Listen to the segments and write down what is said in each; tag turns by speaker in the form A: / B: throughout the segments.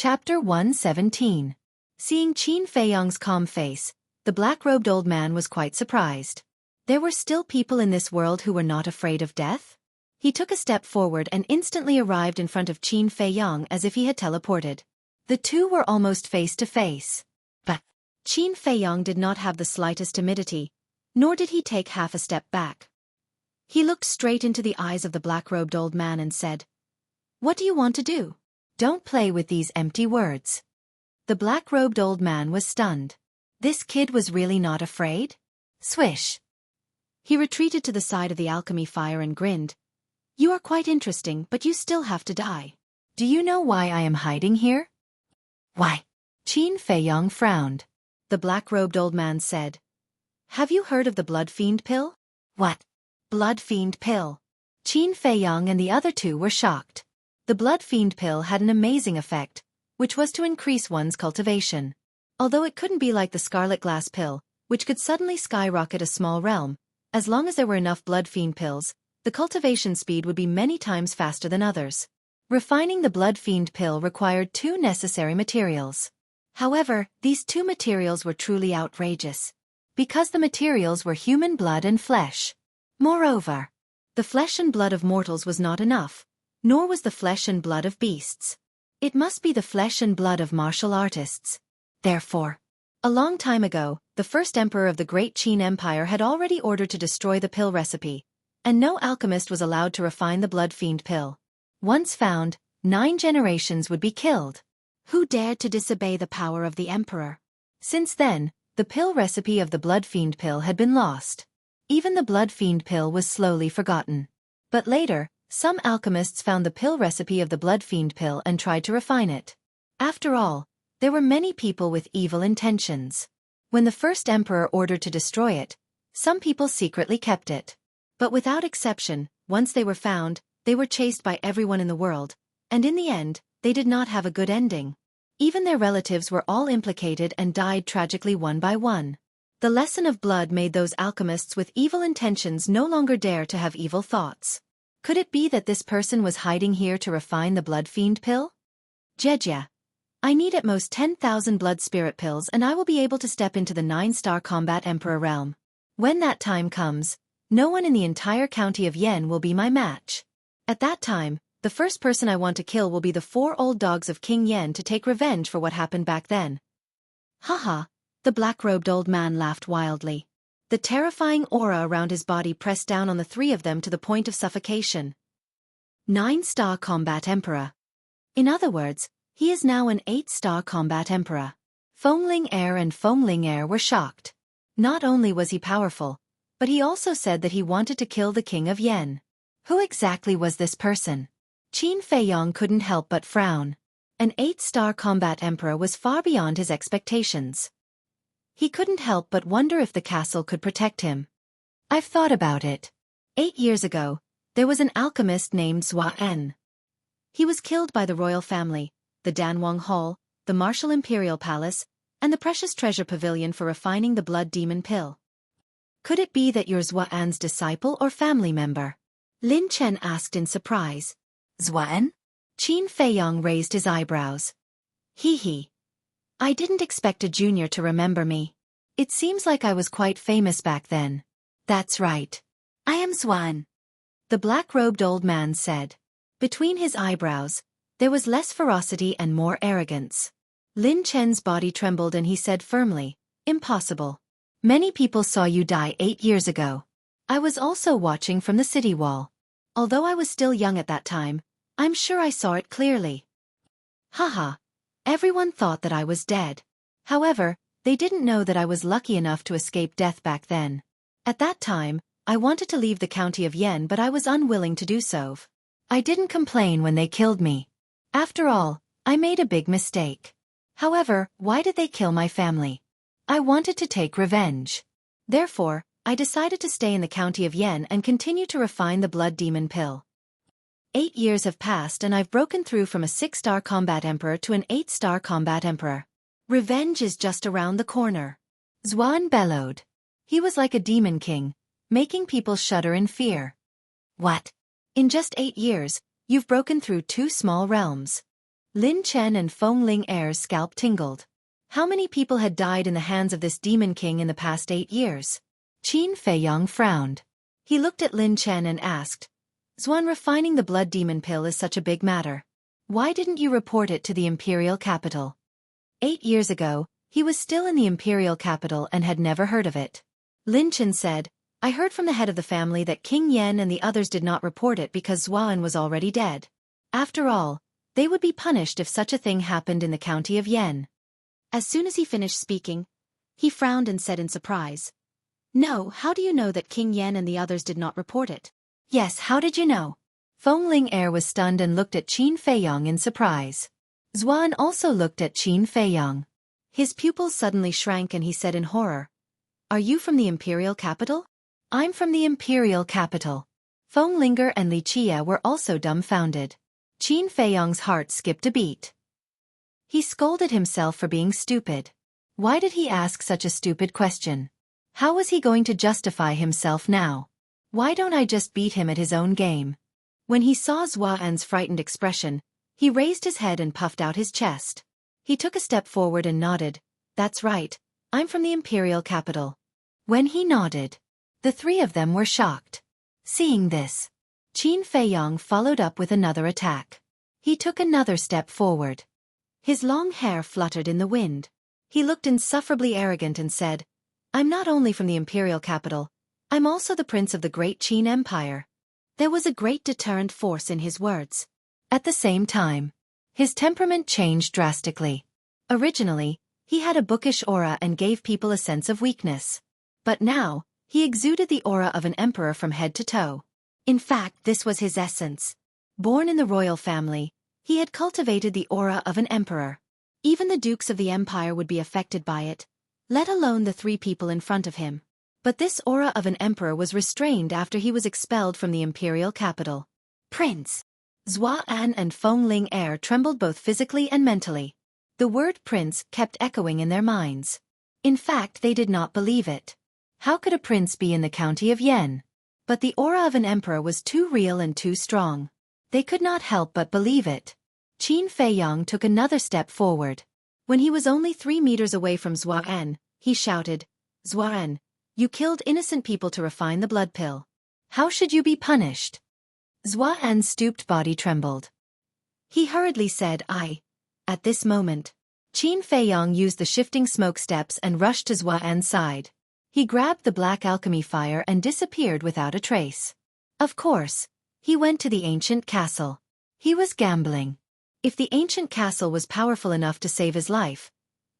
A: Chapter 117. Seeing Qin Feiyang's calm face, the black-robed old man was quite surprised. There were still people in this world who were not afraid of death? He took a step forward and instantly arrived in front of Qin Feiyang as if he had teleported. The two were almost face to face. But Qin Feiyang did not have the slightest timidity, nor did he take half a step back. He looked straight into the eyes of the black-robed old man and said, "What do you want to do? Don't play with these empty words." The black-robed old man was stunned. This kid was really not afraid? Swish! He retreated to the side of the alchemy fire and grinned. "You are quite interesting, but you still have to die. Do you know why I am hiding here?" "Why?" Qin Feiyang frowned. The black-robed old man said, "Have you heard of the blood fiend pill?" "What? Blood fiend pill?" Qin Feiyang and the other two were shocked. The blood fiend pill had an amazing effect, which was to increase one's cultivation. Although it couldn't be like the scarlet glass pill, which could suddenly skyrocket a small realm, as long as there were enough blood fiend pills, the cultivation speed would be many times faster than others. Refining the blood fiend pill required two necessary materials. However, these two materials were truly outrageous, because the materials were human blood and flesh. Moreover, the flesh and blood of mortals was not enough, nor was the flesh and blood of beasts. It must be the flesh and blood of martial artists. Therefore, a long time ago, the first emperor of the Great Qin Empire had already ordered to destroy the pill recipe, and no alchemist was allowed to refine the blood fiend pill. Once found, 9 generations would be killed. Who dared to disobey the power of the emperor? Since then, the pill recipe of the blood fiend pill had been lost. Even the blood fiend pill was slowly forgotten. But later, some alchemists found the pill recipe of the blood fiend pill and tried to refine it. After all, there were many people with evil intentions. When the first emperor ordered to destroy it, some people secretly kept it. But without exception, once they were found, they were chased by everyone in the world, and in the end, they did not have a good ending. Even their relatives were all implicated and died tragically one by one. The lesson of blood made those alchemists with evil intentions no longer dare to have evil thoughts. Could it be that this person was hiding here to refine the blood fiend pill? Jejia. I need at most 10,000 blood spirit pills and I will be able to step into the 9-star combat emperor realm. When that time comes, no one in the entire county of Yen will be my match. At that time, the first person I want to kill will be the 4 old dogs of King Yen to take revenge for what happened back then. Haha, the black-robed old man laughed wildly. The terrifying aura around his body pressed down on the 3 of them to the point of suffocation. 9-star combat emperor. In other words, he is now an 8-star combat emperor. Fengling Heir and Fengling Heir were shocked. Not only was he powerful, but he also said that he wanted to kill the king of Yen. Who exactly was this person? Qin Feiyang couldn't help but frown. An 8-star combat emperor was far beyond his expectations. He couldn't help but wonder if the castle could protect him. I've thought about it. 8 years ago, there was an alchemist named Xueqi. He was killed by the royal family, the Danwang Hall, the Martial Imperial Palace, and the precious treasure pavilion for refining the blood demon pill. Could it be that you're Xueqi's disciple or family member? Lin Chen asked in surprise. Xueqi? Qin Feiyang raised his eyebrows. Hee. I didn't expect a junior to remember me. It seems like I was quite famous back then. That's right. I am Xueqi. The black-robed old man said. Between his eyebrows, there was less ferocity and more arrogance. Lin Chen's body trembled and he said firmly, "Impossible. Many people saw you die 8 years ago. I was also watching from the city wall. Although I was still young at that time, I'm sure I saw it clearly." Haha. Everyone thought that I was dead. However, they didn't know that I was lucky enough to escape death back then. At that time, I wanted to leave the county of Yen but I was unwilling to do so. I didn't complain when they killed me. After all, I made a big mistake. However, why did they kill my family? I wanted to take revenge. Therefore, I decided to stay in the county of Yen and continue to refine the blood demon pill. 8 years have passed and I've broken through from a 6-star combat emperor to an 8-star combat emperor. Revenge is just around the corner. Xueqi bellowed. He was like a demon king, making people shudder in fear. What? In just 8 years, you've broken through 2 small realms. Lin Chen and Feng Ling Er's scalp tingled. How many people had died in the hands of this demon king in the past 8 years? Qin Feiyang frowned. He looked at Lin Chen and asked, Xuan, refining the blood demon pill is such a big matter. Why didn't you report it to the imperial capital? 8 years ago, he was still in the imperial capital and had never heard of it. Lin Chen said, I heard from the head of the family that King Yan and the others did not report it because Xuan was already dead. After all, they would be punished if such a thing happened in the county of Yan. As soon as he finished speaking, he frowned and said in surprise, No, how do you know that King Yan and the others did not report it? Yes, how did you know? Feng Ling Er was stunned and looked at Qin Feiyang in surprise. Xuan also looked at Qin Feiyang. His pupils suddenly shrank and he said in horror, Are you from the imperial capital? I'm from the imperial capital. Feng Linger and Li Chia were also dumbfounded. Qin Feiyang's heart skipped a beat. He scolded himself for being stupid. Why did he ask such a stupid question? How was he going to justify himself now? Why don't I just beat him at his own game? When he saw Xuan's frightened expression, he raised his head and puffed out his chest. He took a step forward and nodded. That's right, I'm from the imperial capital. When he nodded, the three of them were shocked. Seeing this, Qin Feiyang followed up with another attack. He took another step forward. His long hair fluttered in the wind. He looked insufferably arrogant and said, I'm not only from the imperial capital, I'm also the prince of the great Qin Empire. There was a great deterrent force in his words. At the same time, his temperament changed drastically. Originally, he had a bookish aura and gave people a sense of weakness. But now, he exuded the aura of an emperor from head to toe. In fact, this was his essence. Born in the royal family, he had cultivated the aura of an emperor. Even the dukes of the empire would be affected by it, let alone the three people in front of him. But this aura of an emperor was restrained after he was expelled from the imperial capital. Prince! Xuan and Feng Ling Er trembled both physically and mentally. The word prince kept echoing in their minds. In fact, they did not believe it. How could a prince be in the county of Yan? But the aura of an emperor was too real and too strong. They could not help but believe it. Qin Feiyang took another step forward. When he was only 3 meters away from Xuan, he shouted, Xuan, you killed innocent people to refine the blood pill. How should you be punished? Xuan's stooped body trembled. He hurriedly said, At this moment, Qin Feiyang used the shifting smoke steps and rushed to Xuan's side. He grabbed the black alchemy fire and disappeared without a trace. Of course, he went to the ancient castle. He was gambling. If the ancient castle was powerful enough to save his life,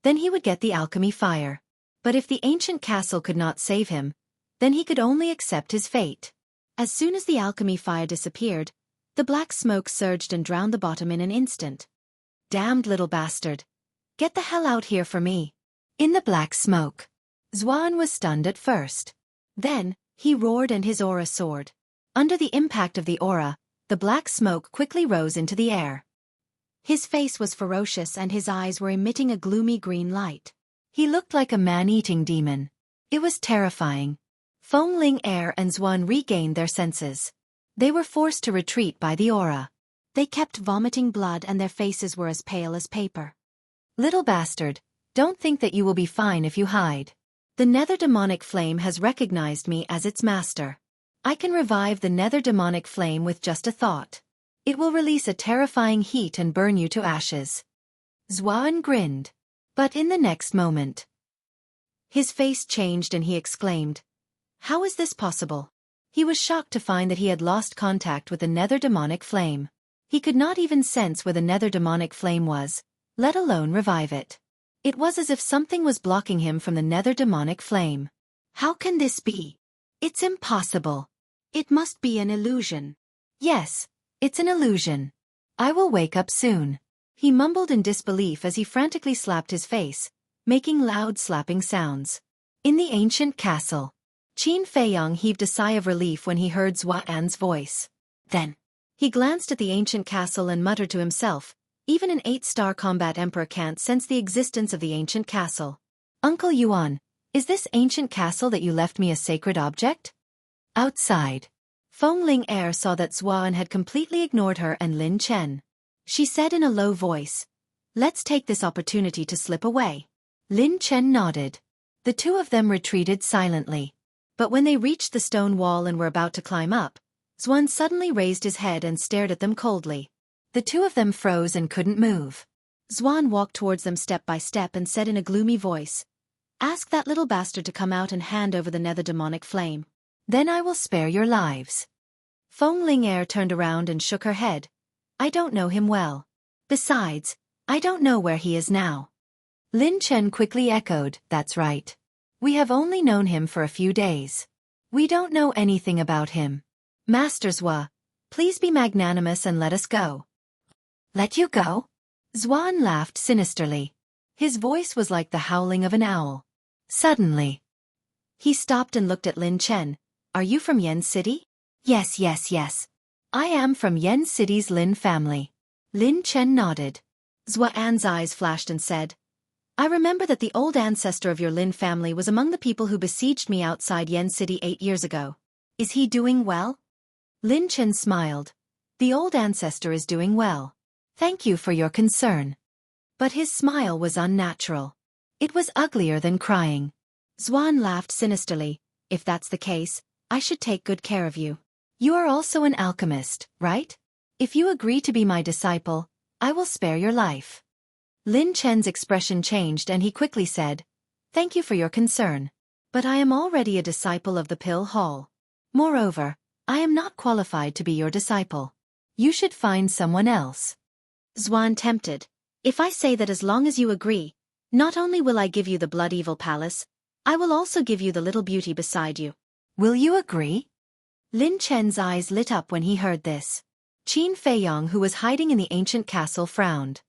A: then he would get the alchemy fire. But if the ancient castle could not save him, then he could only accept his fate. As soon as the alchemy fire disappeared, the black smoke surged and drowned the bottom in an instant. Damned little bastard. Get the hell out here for me. In the black smoke. Xuan was stunned at first. Then, he roared and his aura soared. Under the impact of the aura, the black smoke quickly rose into the air. His face was ferocious and his eyes were emitting a gloomy green light. He looked like a man-eating demon. It was terrifying. Feng Ling Er and Xuan regained their senses. They were forced to retreat by the aura. They kept vomiting blood and their faces were as pale as paper. Little bastard, don't think that you will be fine if you hide. The nether demonic flame has recognized me as its master. I can revive the nether demonic flame with just a thought. It will release a terrifying heat and burn you to ashes. Xuan grinned. But in the next moment, his face changed and he exclaimed, How is this possible? He was shocked to find that he had lost contact with the nether demonic flame. He could not even sense where the nether demonic flame was, let alone revive it. It was as if something was blocking him from the nether demonic flame. How can this be? It's impossible. It must be an illusion. Yes, it's an illusion. I will wake up soon. He mumbled in disbelief as he frantically slapped his face, making loud slapping sounds. In the ancient castle, Qin Feiyang heaved a sigh of relief when he heard Xuan's voice. Then, he glanced at the ancient castle and muttered to himself, Even an 8-star combat emperor can't sense the existence of the ancient castle. Uncle Yuan, is this ancient castle that you left me a sacred object? Outside, Feng Ling Er saw that Xuan had completely ignored her and Lin Chen. she said in a low voice. Let's take this opportunity to slip away. Lin Chen nodded. The two of them retreated silently. But when they reached the stone wall and were about to climb up, Xuan suddenly raised his head and stared at them coldly. The two of them froze and couldn't move. Xuan walked towards them step by step and said in a gloomy voice, "Ask that little bastard to come out and hand over the nether demonic flame. Then I will spare your lives." Feng Ling turned around and shook her head. "I don't know him well. Besides, I don't know where he is now." Lin Chen quickly echoed, "That's right. We have only known him for a few days. We don't know anything about him. Master Xue, please be magnanimous and let us go." "Let you go?" Xuan laughed sinisterly. His voice was like the howling of an owl. Suddenly, he stopped and looked at Lin Chen. "Are you from Yen City?" Yes. I am from Yen City's Lin family." Lin Chen nodded. Xuan's eyes flashed and said, "I remember that the old ancestor of your Lin family was among the people who besieged me outside Yen City 8 years ago. Is he doing well?" Lin Chen smiled. "The old ancestor is doing well. Thank you for your concern." But his smile was unnatural. It was uglier than crying. Xuan laughed sinisterly. "If that's the case, I should take good care of you. You are also an alchemist, right? If you agree to be my disciple, I will spare your life." Lin Chen's expression changed and he quickly said, "Thank you for your concern. But I am already a disciple of the Pill Hall. Moreover, I am not qualified to be your disciple. You should find someone else." Xuan tempted. "If I say that as long as you agree, not only will I give you the Blood Evil Palace, I will also give you the little beauty beside you. Will you agree?" Lin Chen's eyes lit up when he heard this. Qin Feiyong, who was hiding in the ancient castle, frowned.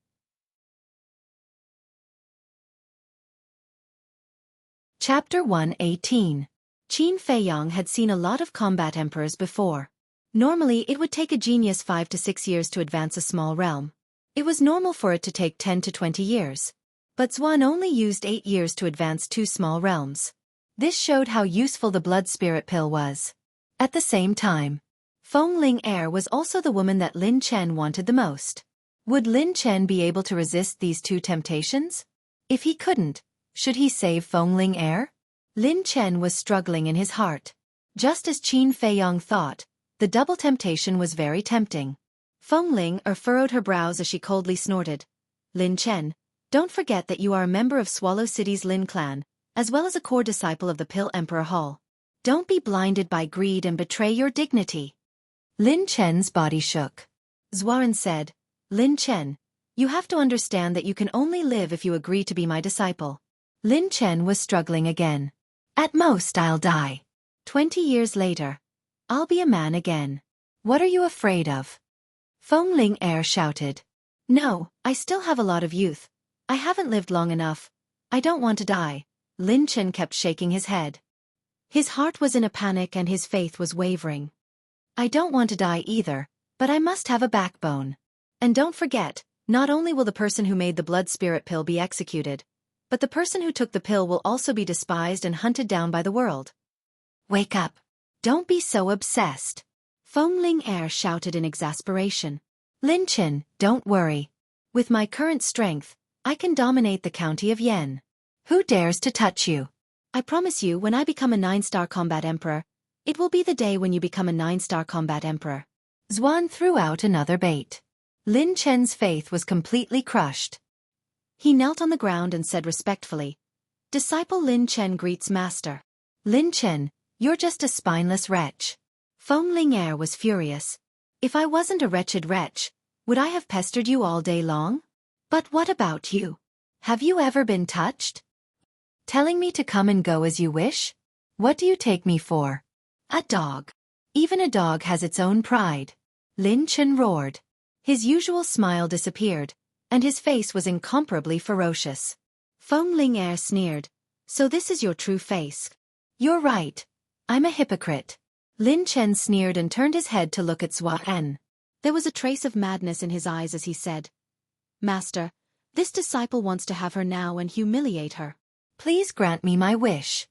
A: Chapter 118. Qin Feiyong had seen a lot of combat emperors before. Normally it would take a genius 5 to 6 years to advance a small realm. It was normal for it to take 10 to 20 years. But Xuan only used 8 years to advance 2 small realms. This showed how useful the blood spirit pill was. At the same time, Feng Ling was also the woman that Lin Chen wanted the most. Would Lin Chen be able to resist these two temptations? If he couldn't, should he save Feng Ling? Lin Chen was struggling in his heart. Just as Qin Feiyong thought, the double temptation was very tempting. Feng Ling furrowed her brows as she coldly snorted. "Lin Chen, don't forget that you are a member of Swallow City's Lin clan, as well as a core disciple of the Pill Emperor Hall. Don't be blinded by greed and betray your dignity." Lin Chen's body shook. Xuan said, "Lin Chen, you have to understand that you can only live if you agree to be my disciple." Lin Chen was struggling again. "At most I'll die. 20 years later, I'll be a man again. What are you afraid of?" Feng Ling shouted. "No, I still have a lot of youth. I haven't lived long enough. I don't want to die." Lin Chen kept shaking his head. His heart was in a panic and his faith was wavering. "I don't want to die either, but I must have a backbone. And don't forget, not only will the person who made the blood spirit pill be executed, but the person who took the pill will also be despised and hunted down by the world." "Wake up. Don't be so obsessed." Feng Ling shouted in exasperation. "Lin Chen, don't worry. With my current strength, I can dominate the county of Yen. Who dares to touch you? I promise you, when I become a 9-star combat emperor, it will be the day when you become a 9-star combat emperor." Xuan threw out another bait. Lin Chen's faith was completely crushed. He knelt on the ground and said respectfully, "Disciple Lin Chen greets master." "Lin Chen, you're just a spineless wretch." Feng Ling was furious. "If I wasn't a wretched wretch, would I have pestered you all day long? But what about you? Have you ever been touched? Telling me to come and go as you wish? What do you take me for? A dog? Even a dog has its own pride." Lin Chen roared. His usual smile disappeared, and his face was incomparably ferocious. Feng Ling sneered. "So this is your true face?" "You're right. I'm a hypocrite." Lin Chen sneered and turned his head to look at Xuan. There was a trace of madness in his eyes as he said, "Master, this disciple wants to have her now and humiliate her. Please grant me my wish."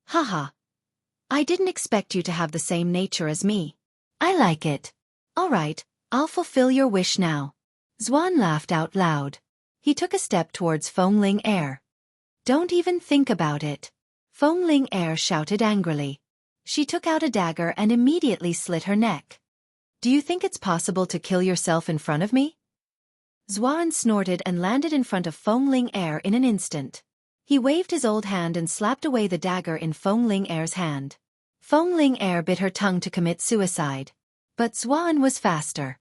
A: "Haha. I didn't expect you to have the same nature as me. I like it. All right, I'll fulfill your wish now." Xuan laughed out loud. He took a step towards Fengling Air. Don't even think about it. Fengling Air shouted angrily. She took out a dagger and immediately slit her neck. Do you think it's possible to kill yourself in front of me? Xuan snorted and landed in front of Fengling Air in an instant. He waved his old hand and slapped away the dagger in Fengling Air's hand. Fengling Air bit her tongue to commit suicide. But Xuan was faster.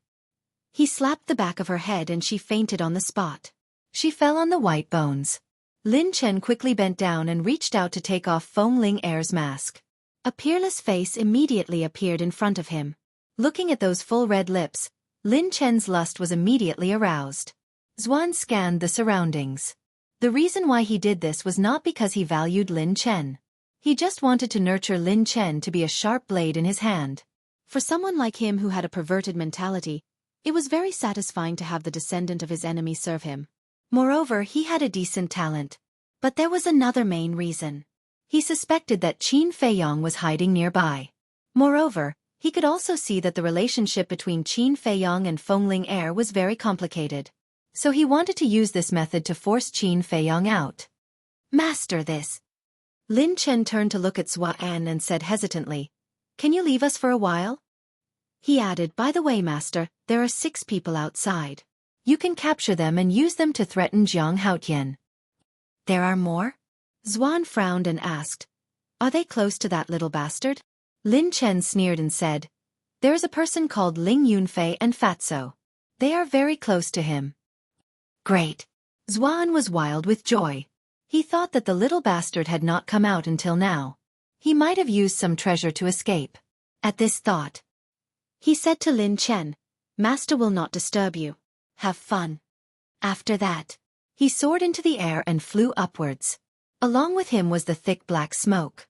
A: He slapped the back of her head and she fainted on the spot. She fell on the white bones. Lin Chen quickly bent down and reached out to take off Fengling Air's mask. A peerless face immediately appeared in front of him. Looking at those full red lips, Lin Chen's lust was immediately aroused. Xuan scanned the surroundings. The reason why he did this was not because he valued Lin Chen. He just wanted to nurture Lin Chen to be a sharp blade in his hand. For someone like him who had a perverted mentality, it was very satisfying to have the descendant of his enemy serve him. Moreover, he had a decent talent. But there was another main reason. He suspected that Qin Feiyong was hiding nearby. Moreover, he could also see that the relationship between Qin Feiyong and Fengling Air was very complicated. So he wanted to use this method to force Qin Feiyong out. Master this. Lin Chen turned to look at Xuan and said hesitantly, Can you leave us for a while? He added, By the way, Master, there are 6 people outside. You can capture them and use them to threaten Jiang Haotian. There are more? Xuan frowned and asked, Are they close to that little bastard? Lin Chen sneered and said, There is a person called Ling Yunfei and Fatso. They are very close to him. Great. Xuan was wild with joy. He thought that the little bastard had not come out until now. He might have used some treasure to escape. At this thought, he said to Lin Chen, Master will not disturb you. Have fun. After that, he soared into the air and flew upwards. Along with him was the thick black smoke.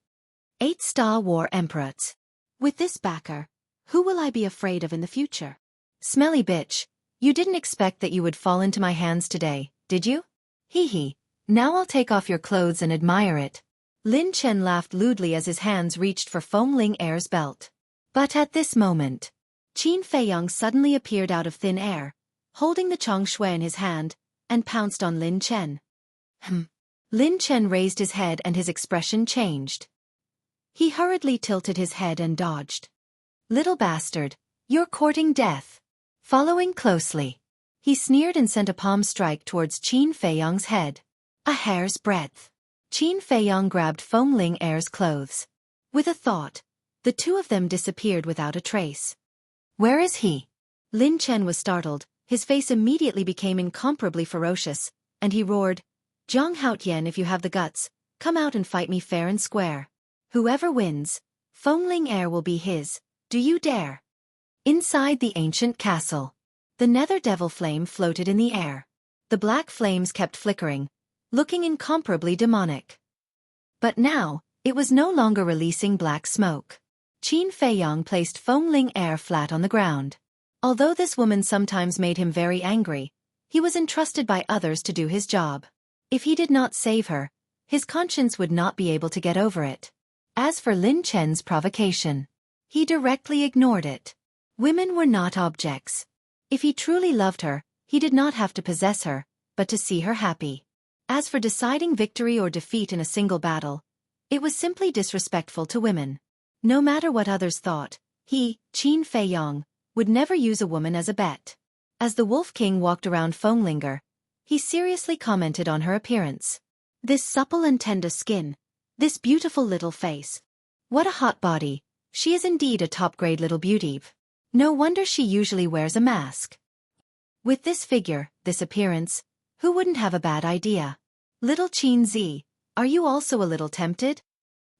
A: 8 Star War Emperors. With this backer, who will I be afraid of in the future? Smelly bitch, you didn't expect that you would fall into my hands today, did you? Hee hee, now I'll take off your clothes and admire it. Lin Chen laughed lewdly as his hands reached for Fengling Air's belt. But at this moment, Qin Feiyong suddenly appeared out of thin air, holding the Changshui in his hand, and pounced on Lin Chen. Lin Chen raised his head and his expression changed. He hurriedly tilted his head and dodged. Little bastard, you're courting death. Following closely, he sneered and sent a palm strike towards Qin Feiyong's head. A hair's breadth. Qin Feiyong grabbed Fengling Air's clothes. With a thought, the 2 of them disappeared without a trace. Where is he? Lin Chen was startled, his face immediately became incomparably ferocious, and he roared, Jiang Haotian, if you have the guts, come out and fight me fair and square. Whoever wins, Fengling Air will be his. Do you dare? Inside the ancient castle, the nether devil flame floated in the air. The black flames kept flickering, looking incomparably demonic. But now, it was no longer releasing black smoke. Qin Feiyong placed Fengling Air flat on the ground. Although this woman sometimes made him very angry, he was entrusted by others to do his job. If he did not save her, his conscience would not be able to get over it. As for Lin Chen's provocation, he directly ignored it. Women were not objects. If he truly loved her, he did not have to possess her, but to see her happy. As for deciding victory or defeat in a single battle, it was simply disrespectful to women. No matter what others thought, he, Qin Feiyong, would never use a woman as a bet. As the Wolf King walked around Fenglinger, he seriously commented on her appearance. This supple and tender skin, this beautiful little face. What a hot body, she is indeed a top-grade little beauty. No wonder she usually wears a mask. With this figure, this appearance, who wouldn't have a bad idea? Little Qin Zi, are you also a little tempted?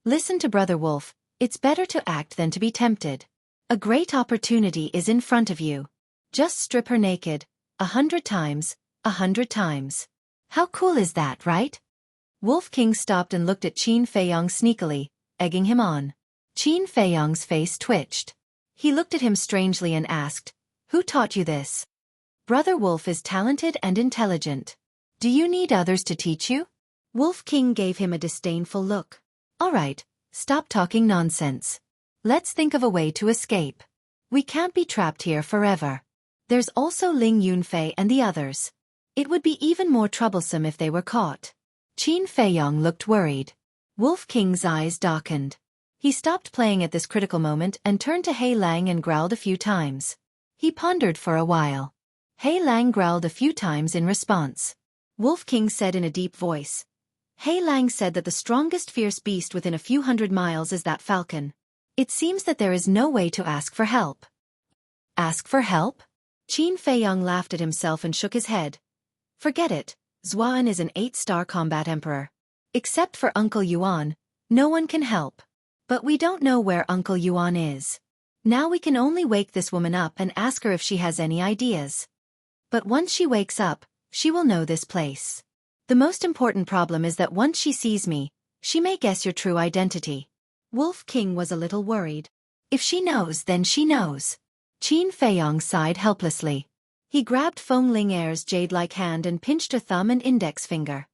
A: Listen to Brother Wolf, it's better to act than to be tempted. A great opportunity is in front of you. Just strip her naked, 100 times, 100 times. How cool is that, right? Wolf King stopped and looked at Qin Feiyong sneakily, egging him on. Qin Feiyong's face twitched. He looked at him strangely and asked, "Who taught you this?" Brother Wolf is talented and intelligent. Do you need others to teach you? Wolf King gave him a disdainful look. All right, stop talking nonsense. Let's think of a way to escape. We can't be trapped here forever. There's also Ling Yunfei and the others. It would be even more troublesome if they were caught. Qin Feiyong looked worried. Wolf King's eyes darkened. He stopped playing at this critical moment and turned to Hei Lang and growled a few times. He pondered for a while. Hei Lang growled a few times in response. Wolf King said in a deep voice. Hei Lang said that the strongest fierce beast within a few hundred miles is that falcon. It seems that there is no way to ask for help. Ask for help? Qin Feiyong laughed at himself and shook his head. Forget it, Xuan is an 8-star combat emperor. Except for Uncle Yuan, no one can help. But we don't know where Uncle Yuan is. Now we can only wake this woman up and ask her if she has any ideas. But once she wakes up, she will know this place. The most important problem is that once she sees me, she may guess your true identity. Wolf King was a little worried. If she knows, then she knows. Qin Feiyong sighed helplessly. He grabbed Feng Ling Er's jade-like hand and pinched her thumb and index finger.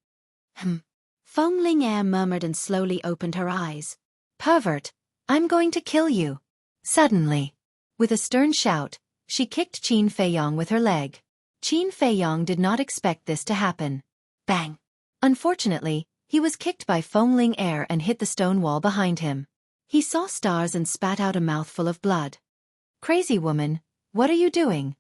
A: Feng Ling Er murmured and slowly opened her eyes. Pervert, I'm going to kill you. Suddenly, with a stern shout, she kicked Qin Feiyong with her leg. Qin Feiyong did not expect this to happen. Bang! Unfortunately, he was kicked by Feng Ling Er and hit the stone wall behind him. He saw stars and spat out a mouthful of blood. Crazy woman, what are you doing?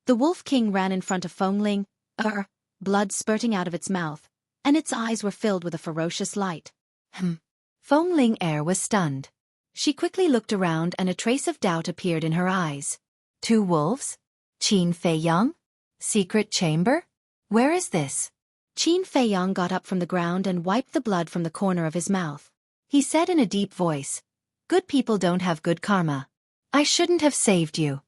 A: The Wolf King ran in front of Feng Ling Er, blood spurting out of its mouth, and its eyes were filled with a ferocious light. Feng Ling Er was stunned. She quickly looked around and a trace of doubt appeared in her eyes. 2 wolves? Qin Feiyong? Secret chamber? Where is this? Qin Feiyong got up from the ground and wiped the blood from the corner of his mouth. He said in a deep voice, Good people don't have good karma. I shouldn't have saved you.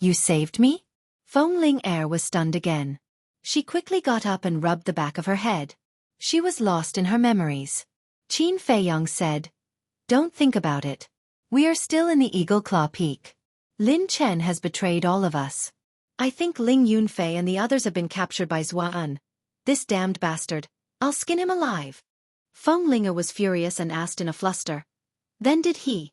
A: You saved me? Feng Ling Er was stunned again. She quickly got up and rubbed the back of her head. She was lost in her memories. Qin Feiyong said, Don't think about it. We are still in the Eagle Claw Peak. Lin Chen has betrayed all of us. I think Ling Yunfei and the others have been captured by Xuan. This damned bastard. I'll skin him alive. Feng Ling Er was furious and asked in a fluster. Then did he?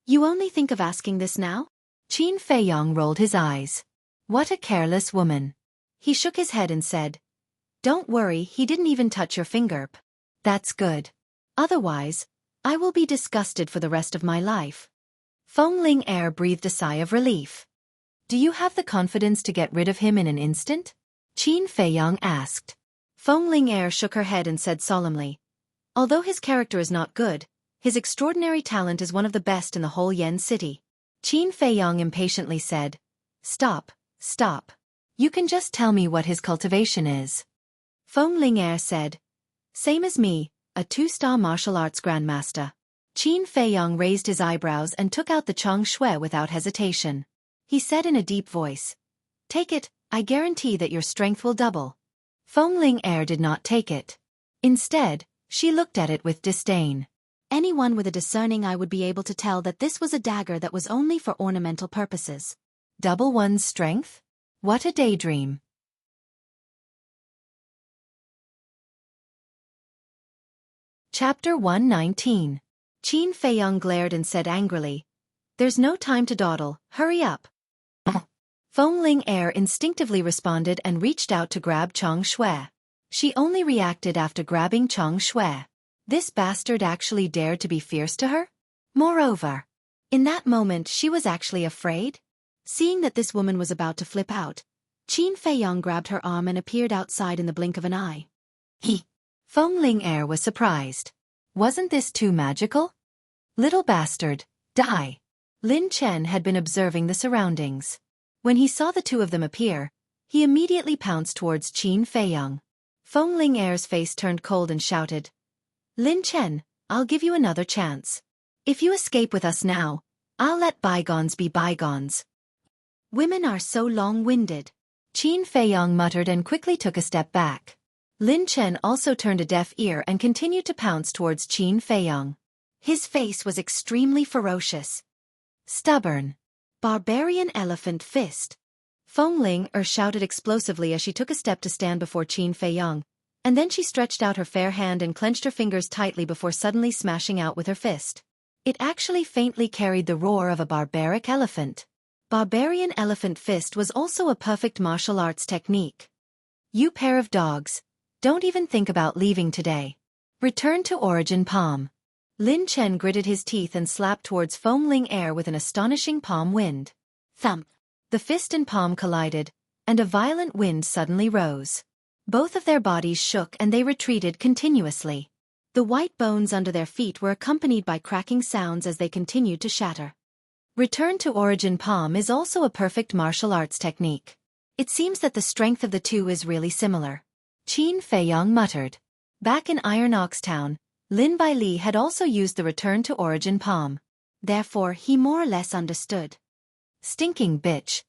A: You only think of asking this now? Qin Feiyong rolled his eyes. What a careless woman. He shook his head and said, Don't worry, he didn't even touch your finger. That's good. Otherwise, I will be disgusted for the rest of my life. Feng Ling Er breathed a sigh of relief. Do you have the confidence to get rid of him in an instant? Qin Feiyong asked. Feng Ling Er shook her head and said solemnly, Although his character is not good, his extraordinary talent is one of the best in the whole Yen city. Qin Feiyong impatiently said, Stop, stop. You can just tell me what his cultivation is. Feng Ling Er said, Same as me, a 2-star martial arts grandmaster. Qin Feiyong raised his eyebrows and took out the Chong Shui without hesitation. He said in a deep voice, Take it, I guarantee that your strength will double. Feng Ling Er did not take it. Instead, she looked at it with disdain. Anyone with a discerning eye would be able to tell that this was a dagger that was only for ornamental purposes. Double one's strength? What a daydream. Chapter 119. Qin Feiyong glared and said angrily, There's no time to dawdle, hurry up. Feng Ling Er instinctively responded and reached out to grab Chong Shui. She only reacted after grabbing Chong Shui. This bastard actually dared to be fierce to her? Moreover, in that moment she was actually afraid. Seeing that this woman was about to flip out, Qin Feiyong grabbed her arm and appeared outside in the blink of an eye. Feng Ling Er was surprised. Wasn't this too magical? Little bastard, die. Lin Chen had been observing the surroundings. When he saw the two of them appear, he immediately pounced towards Qin Feiyong. Feng Ling Er's face turned cold and shouted, Lin Chen, I'll give you another chance. If you escape with us now, I'll let bygones be bygones. Women are so long-winded. Qin Feiyong muttered and quickly took a step back. Lin Chen also turned a deaf ear and continued to pounce towards Qin Feiyong. His face was extremely ferocious. Stubborn. Barbarian elephant fist. Feng Ling Er shouted explosively as she took a step to stand before Qin Feiyong, and then she stretched out her fair hand and clenched her fingers tightly before suddenly smashing out with her fist. It actually faintly carried the roar of a barbaric elephant. Barbarian Elephant Fist was also a perfect martial arts technique. You pair of dogs, don't even think about leaving today. Return to origin palm. Lin Chen gritted his teeth and slapped towards Feng Ling air with an astonishing palm wind. Thump! The fist and palm collided, and a violent wind suddenly rose. Both of their bodies shook and they retreated continuously. The white bones under their feet were accompanied by cracking sounds as they continued to shatter. Return to origin palm is also a perfect martial arts technique. It seems that the strength of the two is really similar. Qin Feiyang muttered. Back in Iron Ox Town, Lin Baili had also used the return to origin palm. Therefore, he more or less understood. Stinking bitch.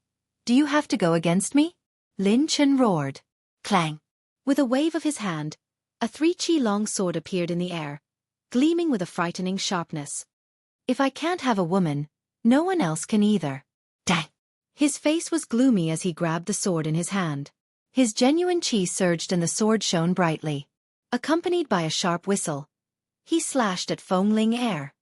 A: Do you have to go against me? Lin Chen roared. Clang. With a wave of his hand, a 3-chi-long sword appeared in the air, gleaming with a frightening sharpness. If I can't have a woman, no one else can either. Dang. His face was gloomy as he grabbed the sword in his hand. His genuine chi surged and the sword shone brightly. Accompanied by a sharp whistle, he slashed at Feng Ling air.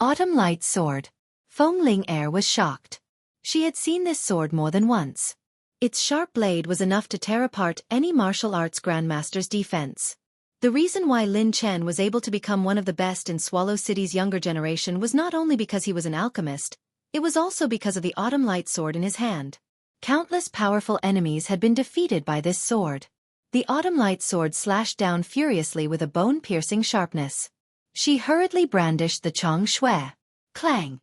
A: Autumn Light Sword. Feng Ling air was shocked. She had seen this sword more than once. Its sharp blade was enough to tear apart any martial arts grandmaster's defense. The reason why Lin Chen was able to become one of the best in Swallow City's younger generation was not only because he was an alchemist, it was also because of the Autumn Light Sword in his hand. Countless powerful enemies had been defeated by this sword. The Autumn Light Sword slashed down furiously with a bone-piercing sharpness. She hurriedly brandished the Chang Shui. Clang!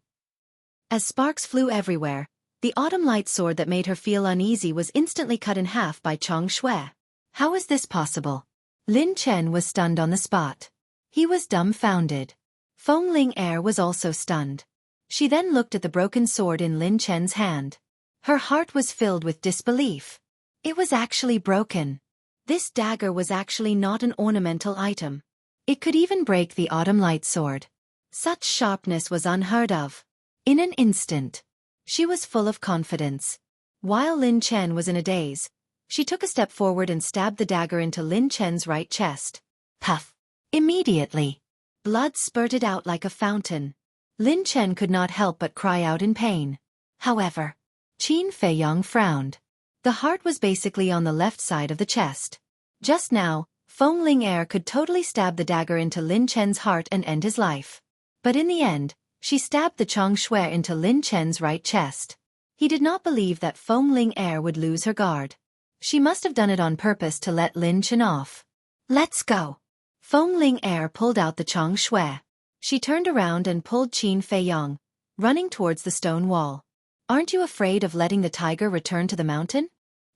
A: As sparks flew everywhere, the Autumn Light Sword that made her feel uneasy was instantly cut in half by Chang Shui. How is this possible? Lin Chen was stunned on the spot. He was dumbfounded. Feng Ling air was also stunned. She then looked at the broken sword in Lin Chen's hand. Her heart was filled with disbelief. It was actually broken. This dagger was actually not an ornamental item. It could even break the Autumn Light Sword. Such sharpness was unheard of. In an instant, she was full of confidence. While Lin Chen was in a daze, she took a step forward and stabbed the dagger into Lin Chen's right chest. Puff! Immediately, blood spurted out like a fountain. Lin Chen could not help but cry out in pain. However, Qin Feiyang frowned. The heart was basically on the left side of the chest. Just now, Feng Ling air could totally stab the dagger into Lin Chen's heart and end his life. But in the end, she stabbed the Chang Shui into Lin Chen's right chest. He did not believe that Feng Ling air would lose her guard. She must have done it on purpose to let Lin Chen off. Let's go. Feng Ling air pulled out the Chang Shui. She turned around and pulled Qin Feiyang, running towards the stone wall. Aren't you afraid of letting the tiger return to the mountain?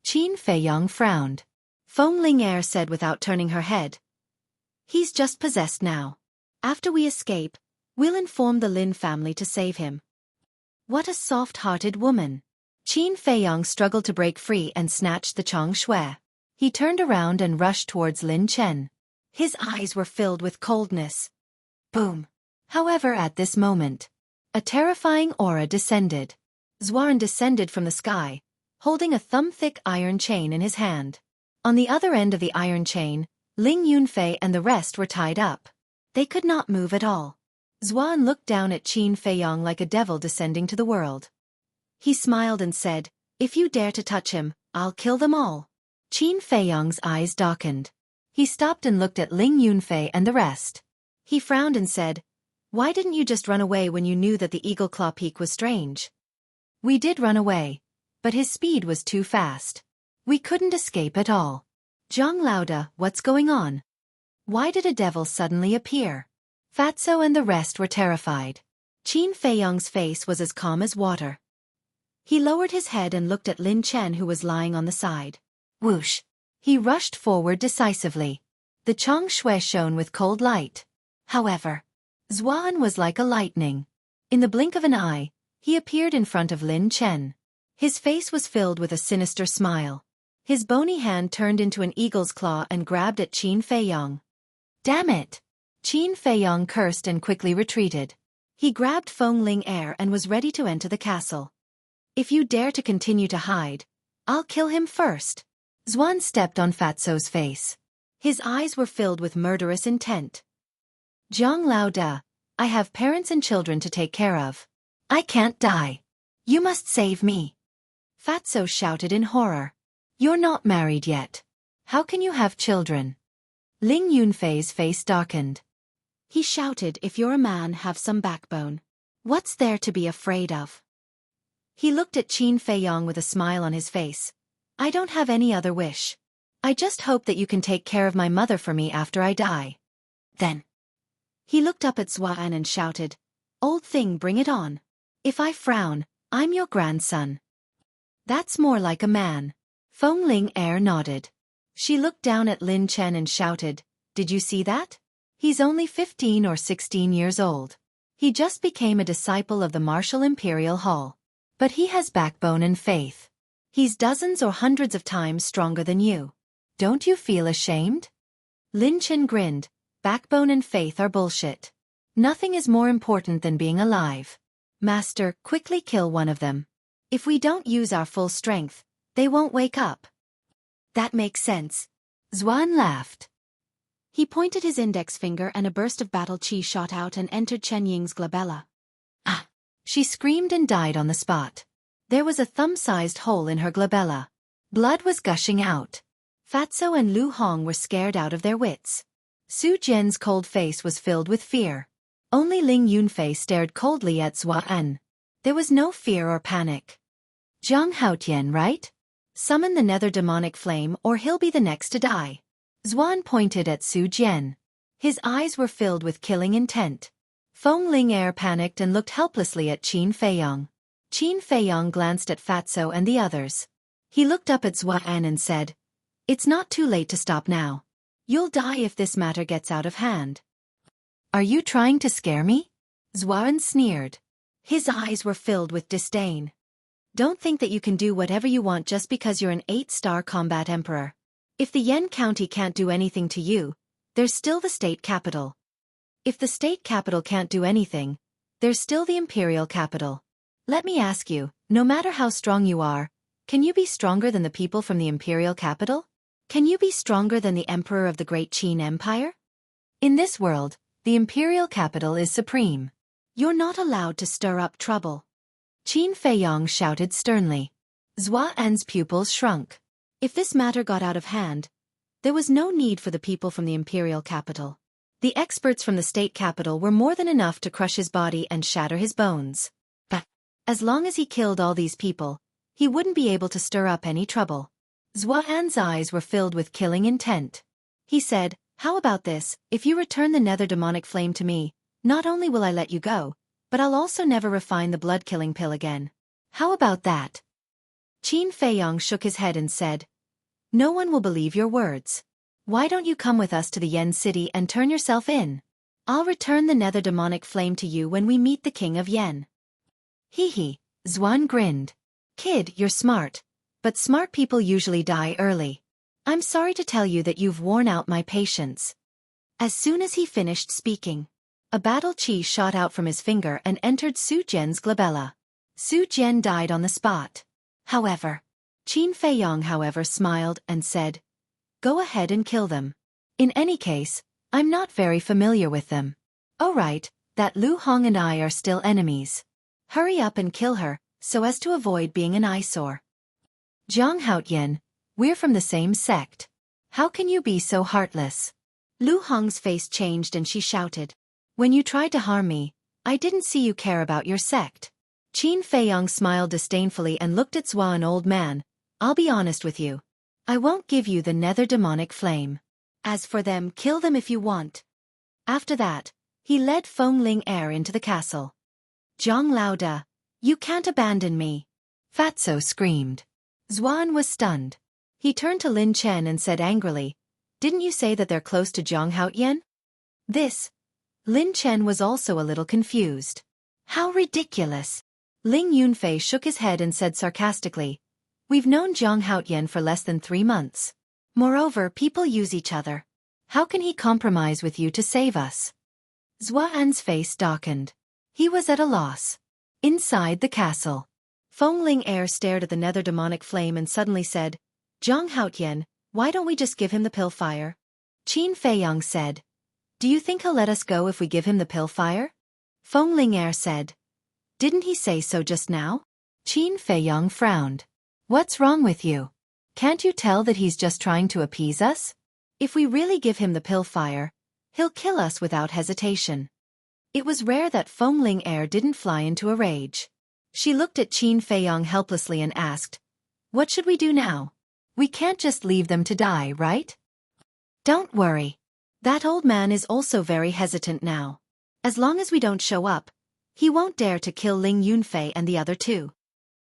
A: Qin Feiyang frowned. Feng Ling air said without turning her head. He's just possessed now. After we escape, we'll inform the Lin family to save him. What a soft-hearted woman. Qin Feiyang struggled to break free and snatched the Chang Shui. He turned around and rushed towards Lin Chen. His eyes were filled with coldness. Boom. However, at this moment, a terrifying aura descended. Xuan descended from the sky, holding a thumb-thick iron chain in his hand. On the other end of the iron chain, Ling Yunfei and the rest were tied up. They could not move at all. Xuan looked down at Qin Feiyang like a devil descending to the world. He smiled and said, "If you dare to touch him, I'll kill them all." Qin Feiyang's eyes darkened. He stopped and looked at Ling Yunfei and the rest. He frowned and said, "Why didn't you just run away when you knew that the Eagle Claw Peak was strange?" "We did run away, but his speed was too fast. We couldn't escape at all." "Zhang Laoda, what's going on? Why did a devil suddenly appear?" Fatso and the rest were terrified. Qin Feiyang's face was as calm as water. He lowered his head and looked at Lin Chen, who was lying on the side. Whoosh! He rushed forward decisively. The Chang Shui shone with cold light. However, Xuan was like a lightning. In the blink of an eye, he appeared in front of Lin Chen. His face was filled with a sinister smile. His bony hand turned into an eagle's claw and grabbed at Qin Feiyang. Damn it! Qin Feiyang cursed and quickly retreated. He grabbed Feng Ling air and was ready to enter the castle. "If you dare to continue to hide, I'll kill him first." Xuan stepped on Fatso's face. His eyes were filled with murderous intent. "Zhang Laoda, I have parents and children to take care of. I can't die." You must save me. Fatso shouted in horror. You're not married yet. How can you have children? Ling Yunfei's face darkened. He shouted, if you're a man, have some backbone. What's there to be afraid of? He looked at Qin Feiyong with a smile on his face. I don't have any other wish. I just hope that you can take care of my mother for me after I die. Then he looked up at Xuan and shouted, Old thing, bring it on. If I frown, I'm your grandson. That's more like a man. Feng Ling nodded. She looked down at Lin Chen and shouted, Did you see that? He's only 15 or 16 years old. He just became a disciple of the Martial Imperial Hall. But he has backbone and faith. He's dozens or hundreds of times stronger than you. Don't you feel ashamed? Lin Chen grinned. Backbone and faith are bullshit. Nothing is more important than being alive. Master, quickly kill one of them. If we don't use our full strength, they won't wake up. That makes sense. Xuan laughed. He pointed his index finger and a burst of battle chi shot out and entered Chen Ying's glabella. Ah! She screamed and died on the spot. There was a thumb-sized hole in her glabella. Blood was gushing out. Fatso and Lu Hong were scared out of their wits. Su Jian's cold face was filled with fear. Only Ling Yunfei stared coldly at Xuan. There was no fear or panic. Zhang Haotian, right? Summon the nether demonic flame or he'll be the next to die. Xuan pointed at Su Jian. His eyes were filled with killing intent. Feng Ling panicked and looked helplessly at Qin Feiyong. Qin Feiyong glanced at Fatso and the others. He looked up at Xuan and said, It's not too late to stop now. You'll die if this matter gets out of hand. Are you trying to scare me? Xuan sneered. His eyes were filled with disdain. Don't think that you can do whatever you want just because you're an 8-star combat emperor. If the Yan County can't do anything to you, there's still the state capital. If the state capital can't do anything, there's still the imperial capital. Let me ask you, no matter how strong you are, can you be stronger than the people from the imperial capital? Can you be stronger than the emperor of the great Qin Empire? In this world, the imperial capital is supreme. You're not allowed to stir up trouble. Qin Feiyong shouted sternly. Xuan's pupils shrunk. If this matter got out of hand, there was no need for the people from the imperial capital. The experts from the state capital were more than enough to crush his body and shatter his bones. But as long as he killed all these people, he wouldn't be able to stir up any trouble. Xuan's eyes were filled with killing intent. He said, How about this, if you return the nether demonic flame to me, not only will I let you go, but I'll also never refine the blood-killing pill again. How about that? Qin Feiyong shook his head and said, No one will believe your words. Why don't you come with us to the Yen City and turn yourself in? I'll return the nether demonic flame to you when we meet the king of Yen. Hee, Xuan grinned. Kid, you're smart. But smart people usually die early. I'm sorry to tell you that you've worn out my patience. As soon as he finished speaking, a battle chi shot out from his finger and entered Su Jian's glabella. Su Jian died on the spot. However, Qin Feiyong smiled and said, Go ahead and kill them. In any case, I'm not very familiar with them. Oh right, that Lu Hong and I are still enemies. Hurry up and kill her, so as to avoid being an eyesore. Zhang Haotian, we're from the same sect. How can you be so heartless? Lu Hong's face changed and she shouted, When you tried to harm me, I didn't see you care about your sect. Qin Feiyong smiled disdainfully and looked at Xuan old man. I'll be honest with you. I won't give you the nether demonic flame. As for them, kill them if you want. After that, he led Feng Ling into the castle. Zhang Laoda, you can't abandon me. Fatso screamed. Xuan was stunned. He turned to Lin Chen and said angrily, Didn't you say that they're close to Zhang Haotian? This. Lin Chen was also a little confused. How ridiculous. Ling Yunfei shook his head and said sarcastically, We've known Zhang Haotian for less than 3 months. Moreover, people use each other. How can he compromise with you to save us? Xuan's face darkened. He was at a loss. Inside the castle, Feng Ling stared at the nether demonic flame and suddenly said, Zhang Haotian, why don't we just give him the pill fire? Qin Feiyong said, Do you think he'll let us go if we give him the pill fire? Feng Ling said, Didn't he say so just now? Qin Feiyong frowned. What's wrong with you? Can't you tell that he's just trying to appease us? If we really give him the pill fire, he'll kill us without hesitation. It was rare that Fengling Air didn't fly into a rage. She looked at Qin Feiyong helplessly and asked, "What should we do now? We can't just leave them to die, right?" "Don't worry. That old man is also very hesitant now. As long as we don't show up, he won't dare to kill Ling Yunfei and the other two.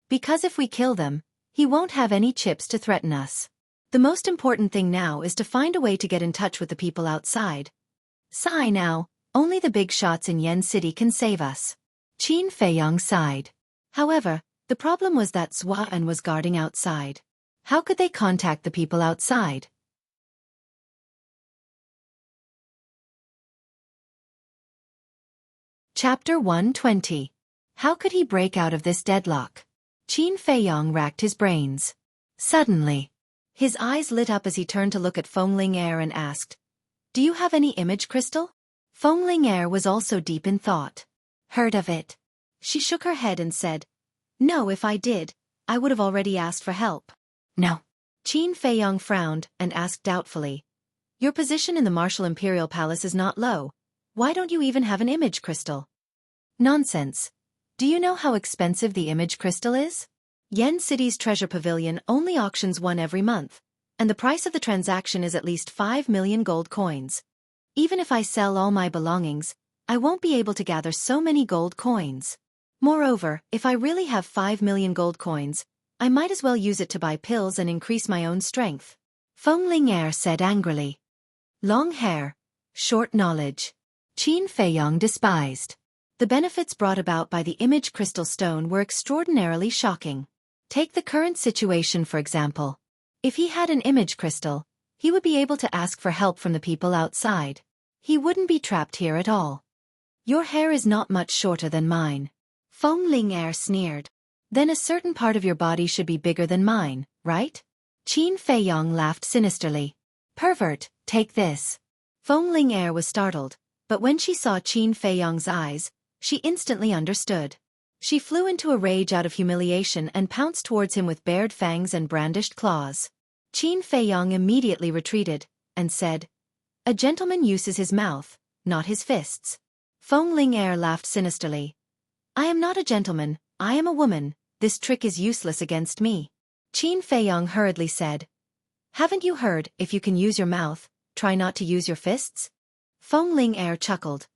A: Because if we kill them, he won't have any chips to threaten us. The most important thing now is to find a way to get in touch with the people outside. Sigh now, only the big shots in Yen City can save us." Qin Feiyong sighed. However, the problem was that Xuan was guarding outside. How could they contact the people outside? Chapter 120. How could he break out of this deadlock? Qin Feiyong racked his brains. Suddenly, his eyes lit up as he turned to look at Fengling Air and asked, "Do you have any image crystal?" Fengling Air was also deep in thought. "Heard of it?" She shook her head and said, "No, if I did, I would have already asked for help." "No." Qin Feiyong frowned and asked doubtfully, "Your position in the Martial Imperial Palace is not low. Why don't you even have an image crystal?" "Nonsense. Do you know how expensive the image crystal is? Yen City's treasure pavilion only auctions one every month, and the price of the transaction is at least 5 million gold coins. Even if I sell all my belongings, I won't be able to gather so many gold coins. Moreover, if I really have 5 million gold coins, I might as well use it to buy pills and increase my own strength." Fengling Air said angrily. Long hair, short knowledge. Qin Feiyong despised. The benefits brought about by the image crystal stone were extraordinarily shocking. Take the current situation for example. If he had an image crystal, he would be able to ask for help from the people outside. He wouldn't be trapped here at all. "Your hair is not much shorter than mine." Fengling Air sneered. "Then a certain part of your body should be bigger than mine, right?" Qin Feiyong laughed sinisterly. "Pervert, take this." Fengling Air was startled, but when she saw Qin Feiyong's eyes, she instantly understood. She flew into a rage out of humiliation and pounced towards him with bared fangs and brandished claws. Qin Feiyong immediately retreated, and said, "A gentleman uses his mouth, not his fists." Fengling Air laughed sinisterly. "I am not a gentleman, I am a woman, this trick is useless against me." Qin Feiyong hurriedly said, "Haven't you heard, if you can use your mouth, try not to use your fists?" Fengling Air chuckled.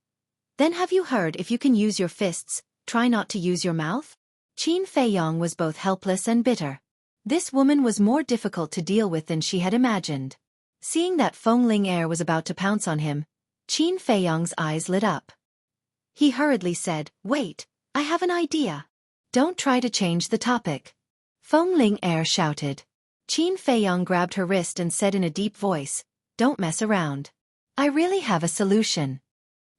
A: "Then have you heard, if you can use your fists, try not to use your mouth?" Qin Feiyong was both helpless and bitter. This woman was more difficult to deal with than she had imagined. Seeing that Fengling Air was about to pounce on him, Qin Feiyong's eyes lit up. He hurriedly said, "Wait, I have an idea." "Don't try to change the topic." Fengling Air shouted. Qin Feiyong grabbed her wrist and said in a deep voice, "Don't mess around. I really have a solution."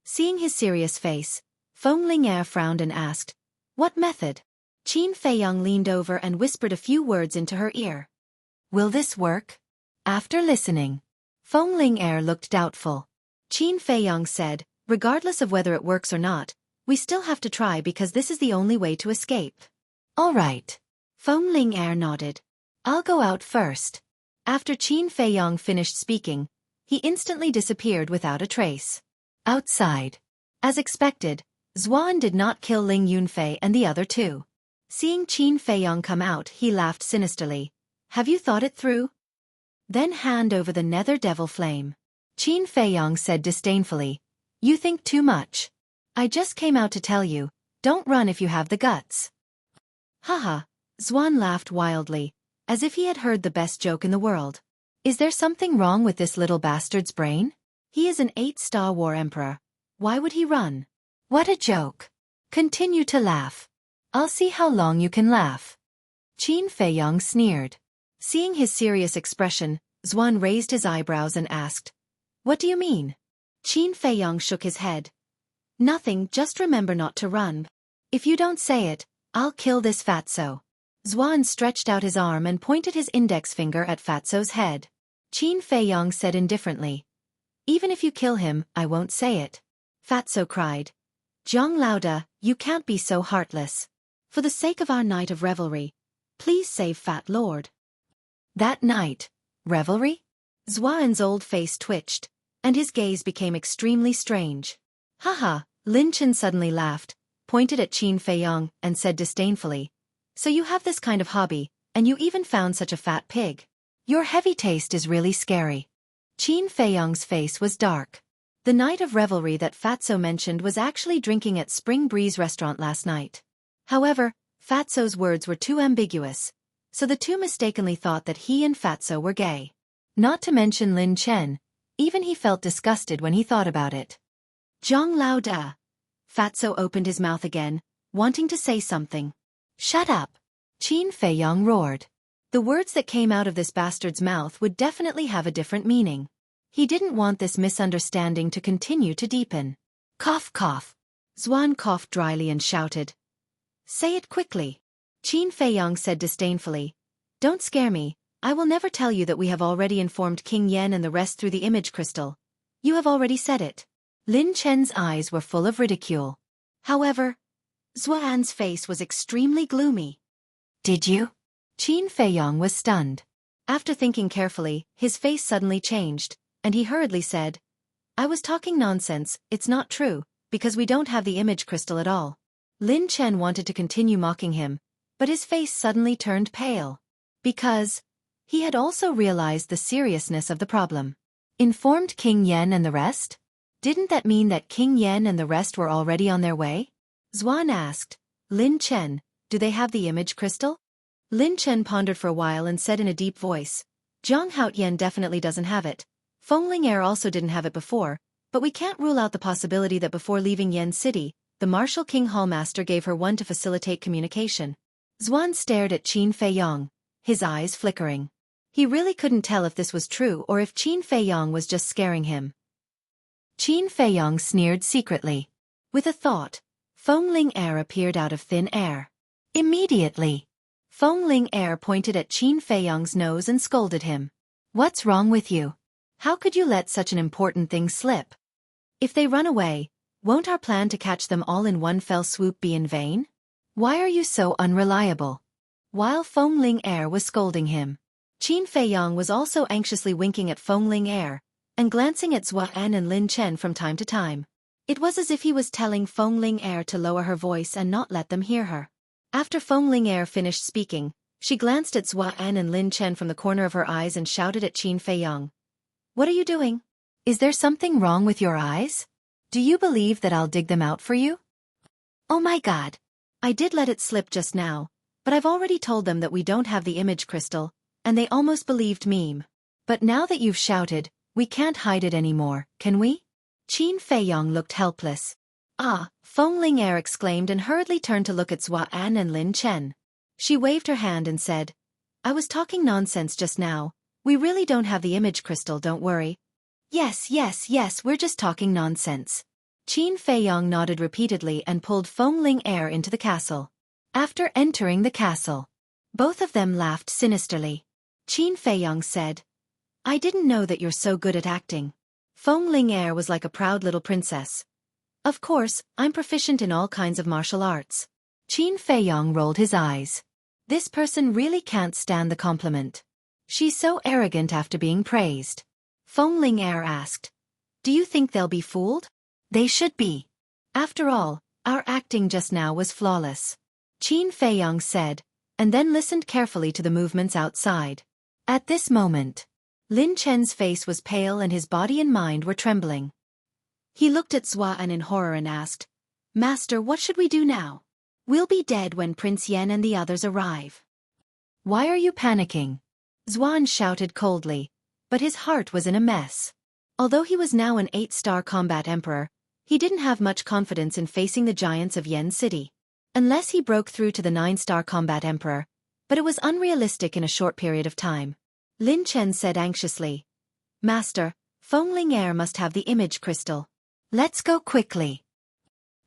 A: Seeing his serious face, Fengling Air frowned and asked, "What method?" Qin Feiyong leaned over and whispered a few words into her ear. "Will this work?" After listening, Fengling Air looked doubtful. Qin Feiyong said, "Regardless of whether it works or not, we still have to try because this is the only way to escape." "All right." Fengling Air nodded. "I'll go out first." After Qin Feiyong finished speaking, he instantly disappeared without a trace. Outside. As expected, Xuan did not kill Ling Yunfei and the other two. Seeing Qin Feiyong come out, he laughed sinisterly. "Have you thought it through? Then hand over the nether devil flame." Qin Feiyong said disdainfully, "You think too much. I just came out to tell you, don't run if you have the guts." Haha, Xuan laughed wildly, as if he had heard the best joke in the world. Is there something wrong with this little bastard's brain? He is an 8-star war emperor. Why would he run? What a joke. Continue to laugh. I'll see how long you can laugh. Qin Feiyong sneered. Seeing his serious expression, Xuan raised his eyebrows and asked, "What do you mean?" Qin Feiyong shook his head. "Nothing, just remember not to run. If you don't say it, I'll kill this fatso." Xuan stretched out his arm and pointed his index finger at Fatso's head. Qin Feiyong said indifferently, "Even if you kill him, I won't say it." Fatso cried, "Jiang Lauda, you can't be so heartless." For the sake of our night of revelry, please save Fat Lord. That night, revelry? Xuan's old face twitched, and his gaze became extremely strange. Haha, Lin Chen suddenly laughed, pointed at Qin Feiyong, and said disdainfully, "So you have this kind of hobby, and you even found such a fat pig. Your heavy taste is really scary." Qin Feiyong's face was dark. The night of revelry that Fatso mentioned was actually drinking at Spring Breeze restaurant last night. However, Fatso's words were too ambiguous, so the two mistakenly thought that he and Fatso were gay. Not to mention Lin Chen, even he felt disgusted when he thought about it. Zhang Lao Da. Fatso opened his mouth again, wanting to say something. "Shut up!" Qin Feiyong roared. The words that came out of this bastard's mouth would definitely have a different meaning. He didn't want this misunderstanding to continue to deepen. Cough cough. Xuan coughed dryly and shouted. "Say it quickly." Qin Feiyong said disdainfully. "Don't scare me, I will never tell you that we have already informed King Yen and the rest through the image crystal. You have already said it." Lin Chen's eyes were full of ridicule. However, Xuan's face was extremely gloomy. "Did you?" Qin Feiyong was stunned. After thinking carefully, his face suddenly changed, and he hurriedly said, "I was talking nonsense, it's not true, because we don't have the image crystal at all." Lin Chen wanted to continue mocking him, but his face suddenly turned pale. Because he had also realized the seriousness of the problem. Informed King Yen and the rest? Didn't that mean that King Yen and the rest were already on their way? Xuan asked, "Lin Chen, do they have the image crystal?" Lin Chen pondered for a while and said in a deep voice, "Zhang Haotian definitely doesn't have it. Fengling Heir also didn't have it before, but we can't rule out the possibility that before leaving Yen City, the Martial King Hallmaster gave her one to facilitate communication." Xuan stared at Qin Feiyong, his eyes flickering. He really couldn't tell if this was true or if Qin Feiyong was just scaring him. Qin Feiyong sneered secretly. With a thought, Fengling Heir appeared out of thin air. Immediately, Fengling Heir pointed at Qin Feiyong's nose and scolded him. "What's wrong with you? How could you let such an important thing slip? If they run away, won't our plan to catch them all in one fell swoop be in vain? Why are you so unreliable?" While Fengling Heir was scolding him, Qin Feiyong was also anxiously winking at Fengling Heir, and glancing at Xuan and Lin Chen from time to time. It was as if he was telling Fengling Heir to lower her voice and not let them hear her. After Fengling Heir finished speaking, she glanced at Xuan and Lin Chen from the corner of her eyes and shouted at Qin Feiyong. "What are you doing? Is there something wrong with your eyes? Do you believe that I'll dig them out for you?" "Oh my god. I did let it slip just now, but I've already told them that we don't have the image crystal, and they almost believed me. But now that you've shouted, we can't hide it anymore, can we?" Qin Feiyong looked helpless. "Ah," Fengling Heir exclaimed and hurriedly turned to look at Xuan and Lin Chen. She waved her hand and said, "I was talking nonsense just now. We really don't have the image crystal, don't worry." Yes, we're just talking nonsense." Qin Feiyong nodded repeatedly and pulled Fengling Heir into the castle. After entering the castle, both of them laughed sinisterly. Qin Feiyong said, "I didn't know that you're so good at acting." Fengling Heir was like a proud little princess. "Of course, I'm proficient in all kinds of martial arts." Qin Feiyong rolled his eyes. This person really can't stand the compliment. She's so arrogant after being praised. Fengling Heir asked, "Do you think they'll be fooled?" "They should be. After all, our acting just now was flawless," Qin Feiyong said, and then listened carefully to the movements outside. At this moment, Lin Chen's face was pale and his body and mind were trembling. He looked at Xuan in horror and asked, "Master, what should we do now? We'll be dead when Prince Yen and the others arrive." "Why are you panicking?" Xuan shouted coldly, but his heart was in a mess. Although he was now an 8-star combat emperor, he didn't have much confidence in facing the giants of Yen City. Unless he broke through to the 9-star combat emperor, but it was unrealistic in a short period of time. Lin Chen said anxiously, "Master, Fengling Heir must have the image crystal. Let's go quickly."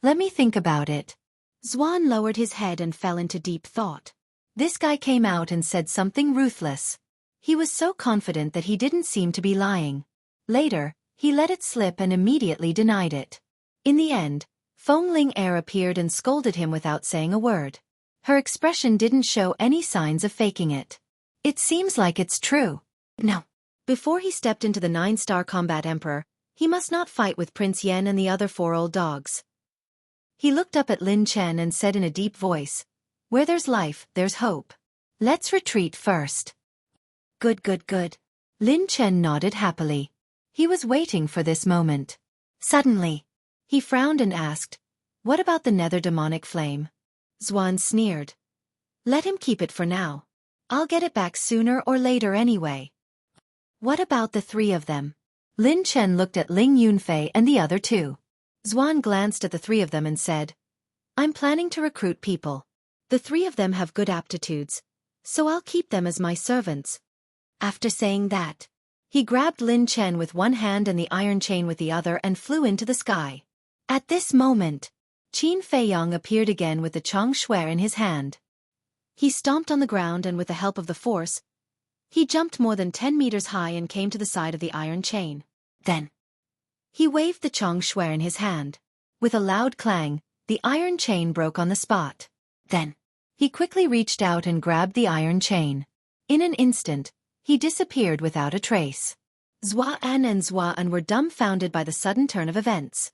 A: "Let me think about it." Xuan lowered his head and fell into deep thought. This guy came out and said something ruthless. He was so confident that he didn't seem to be lying. Later, he let it slip and immediately denied it. In the end, Fengling Heir appeared and scolded him without saying a word. Her expression didn't show any signs of faking it. It seems like it's true. No. Before he stepped into the 9-star combat emperor, he must not fight with Prince Yen and the other 4 old dogs. He looked up at Lin Chen and said in a deep voice, "Where there's life, there's hope. Let's retreat first." Good, good, good. Lin Chen nodded happily. He was waiting for this moment. Suddenly, he frowned and asked, "What about the nether demonic flame?" Xuan sneered. "Let him keep it for now. I'll get it back sooner or later anyway." "What about the 3 of them?" Lin Chen looked at Ling Yunfei and the other 2. Xuan glanced at the 3 of them and said, "I'm planning to recruit people. The 3 of them have good aptitudes, so I'll keep them as my servants." After saying that, he grabbed Lin Chen with one hand and the iron chain with the other and flew into the sky. At this moment, Qin Feiyang appeared again with the Chang Shui in his hand. He stomped on the ground and with the help of the force, he jumped more than 10 meters high and came to the side of the iron chain. Then, he waved the Chang Shui in his hand. With a loud clang, the iron chain broke on the spot. Then, he quickly reached out and grabbed the iron chain. In an instant, he disappeared without a trace. Xuan and Xuan were dumbfounded by the sudden turn of events.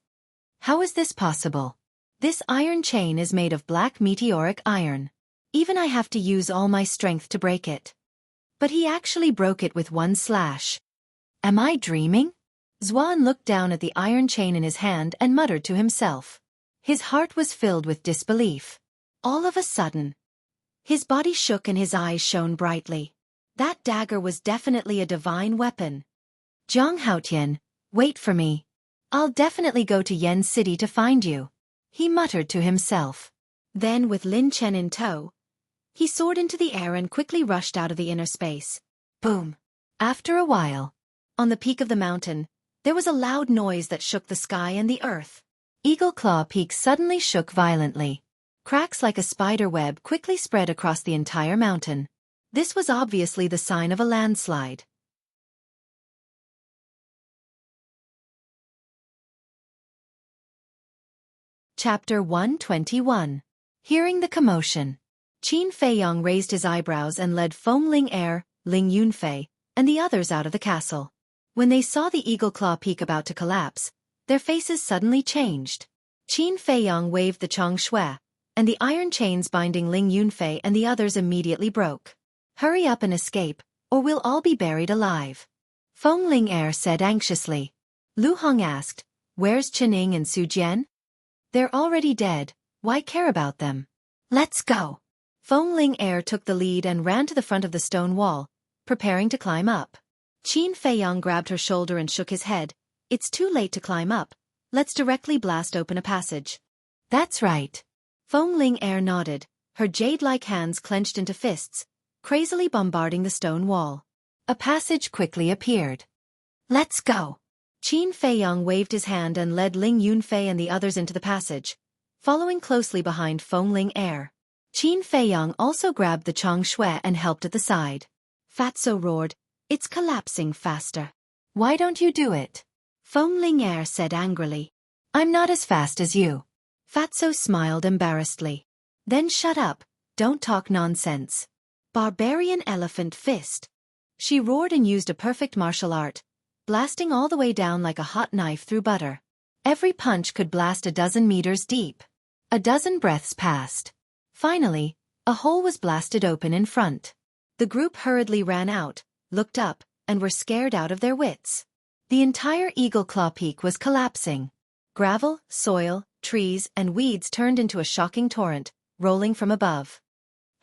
A: How is this possible? This iron chain is made of black meteoric iron. Even I have to use all my strength to break it. But he actually broke it with one slash. Am I dreaming? Xuan looked down at the iron chain in his hand and muttered to himself. His heart was filled with disbelief. All of a sudden, his body shook and his eyes shone brightly. That dagger was definitely a divine weapon. Zhang Haotian, wait for me. I'll definitely go to Yen City to find you, he muttered to himself. Then with Lin Chen in tow, he soared into the air and quickly rushed out of the inner space. Boom! After a while, on the peak of the mountain, there was a loud noise that shook the sky and the earth. Eagle Claw Peak suddenly shook violently. Cracks like a spider web quickly spread across the entire mountain. This was obviously the sign of a landslide. Chapter 121. Hearing the commotion, Qin Feiyang raised his eyebrows and led Feng Ling Er, Ling Yunfei, and the others out of the castle. When they saw the Eagle Claw Peak about to collapse, their faces suddenly changed. Qin Feiyang waved the Chang Shui, and the iron chains binding Ling Yunfei and the others immediately broke. Hurry up and escape, or we'll all be buried alive, Feng Ling Er said anxiously. Lu Hong asked, where's Chening and Su Jian? They're already dead, why care about them? Let's go. Feng Ling Er took the lead and ran to the front of the stone wall, preparing to climb up. Qin Feiyang grabbed her shoulder and shook his head. It's too late to climb up, let's directly blast open a passage. That's right. Feng Ling Er nodded, her jade-like hands clenched into fists, crazily bombarding the stone wall. A passage quickly appeared. Let's go. Qin Feiyang waved his hand and led Ling Yunfei and the others into the passage, following closely behind Feng Ling Er. Qin Feiyang also grabbed the Chang Shui and helped at the side. Fatso roared, it's collapsing faster. Why don't you do it? Feng Ling Er said angrily. I'm not as fast as you. Fatso smiled embarrassedly. Then shut up, don't talk nonsense. Barbarian Elephant Fist. She roared and used a perfect martial art, blasting all the way down like a hot knife through butter. Every punch could blast a dozen meters deep. A dozen breaths passed. Finally, a hole was blasted open in front. The group hurriedly ran out, looked up, and were scared out of their wits. The entire Eagle Claw Peak was collapsing. Gravel, soil, trees, and weeds turned into a shocking torrent, rolling from above.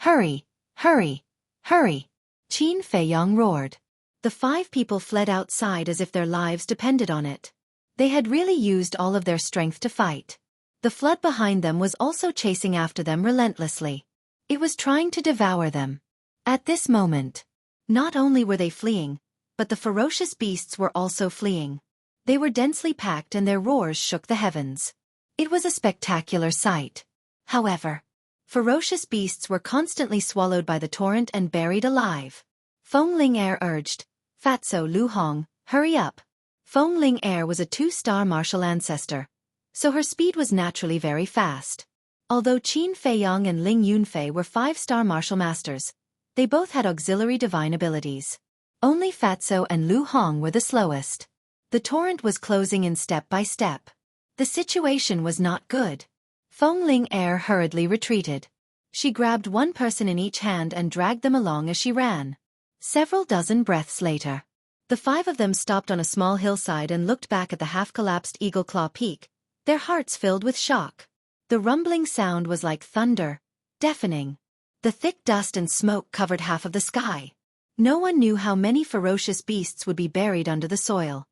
A: Hurry! Hurry! Hurry! Qin Feiyang roared. The 5 people fled outside as if their lives depended on it. They had really used all of their strength to fight. The flood behind them was also chasing after them relentlessly. It was trying to devour them. At this moment, not only were they fleeing, but the ferocious beasts were also fleeing. They were densely packed and their roars shook the heavens. It was a spectacular sight. However, ferocious beasts were constantly swallowed by the torrent and buried alive. Feng Ling Er urged, Fatso Lu Hong, hurry up. Feng Ling Er was a 2-star martial ancestor, so her speed was naturally very fast. Although Qin Feiyang and Ling Yunfei were 5-star martial masters, they both had auxiliary divine abilities. Only Fatso and Lu Hong were the slowest. The torrent was closing in step by step. The situation was not good. Feng Ling Er hurriedly retreated. She grabbed one person in each hand and dragged them along as she ran. Several dozen breaths later, the 5 of them stopped on a small hillside and looked back at the half-collapsed Eagle Claw Peak, their hearts filled with shock. The rumbling sound was like thunder, deafening. The thick dust and smoke covered half of the sky. No one knew how many ferocious beasts would be buried under the soil.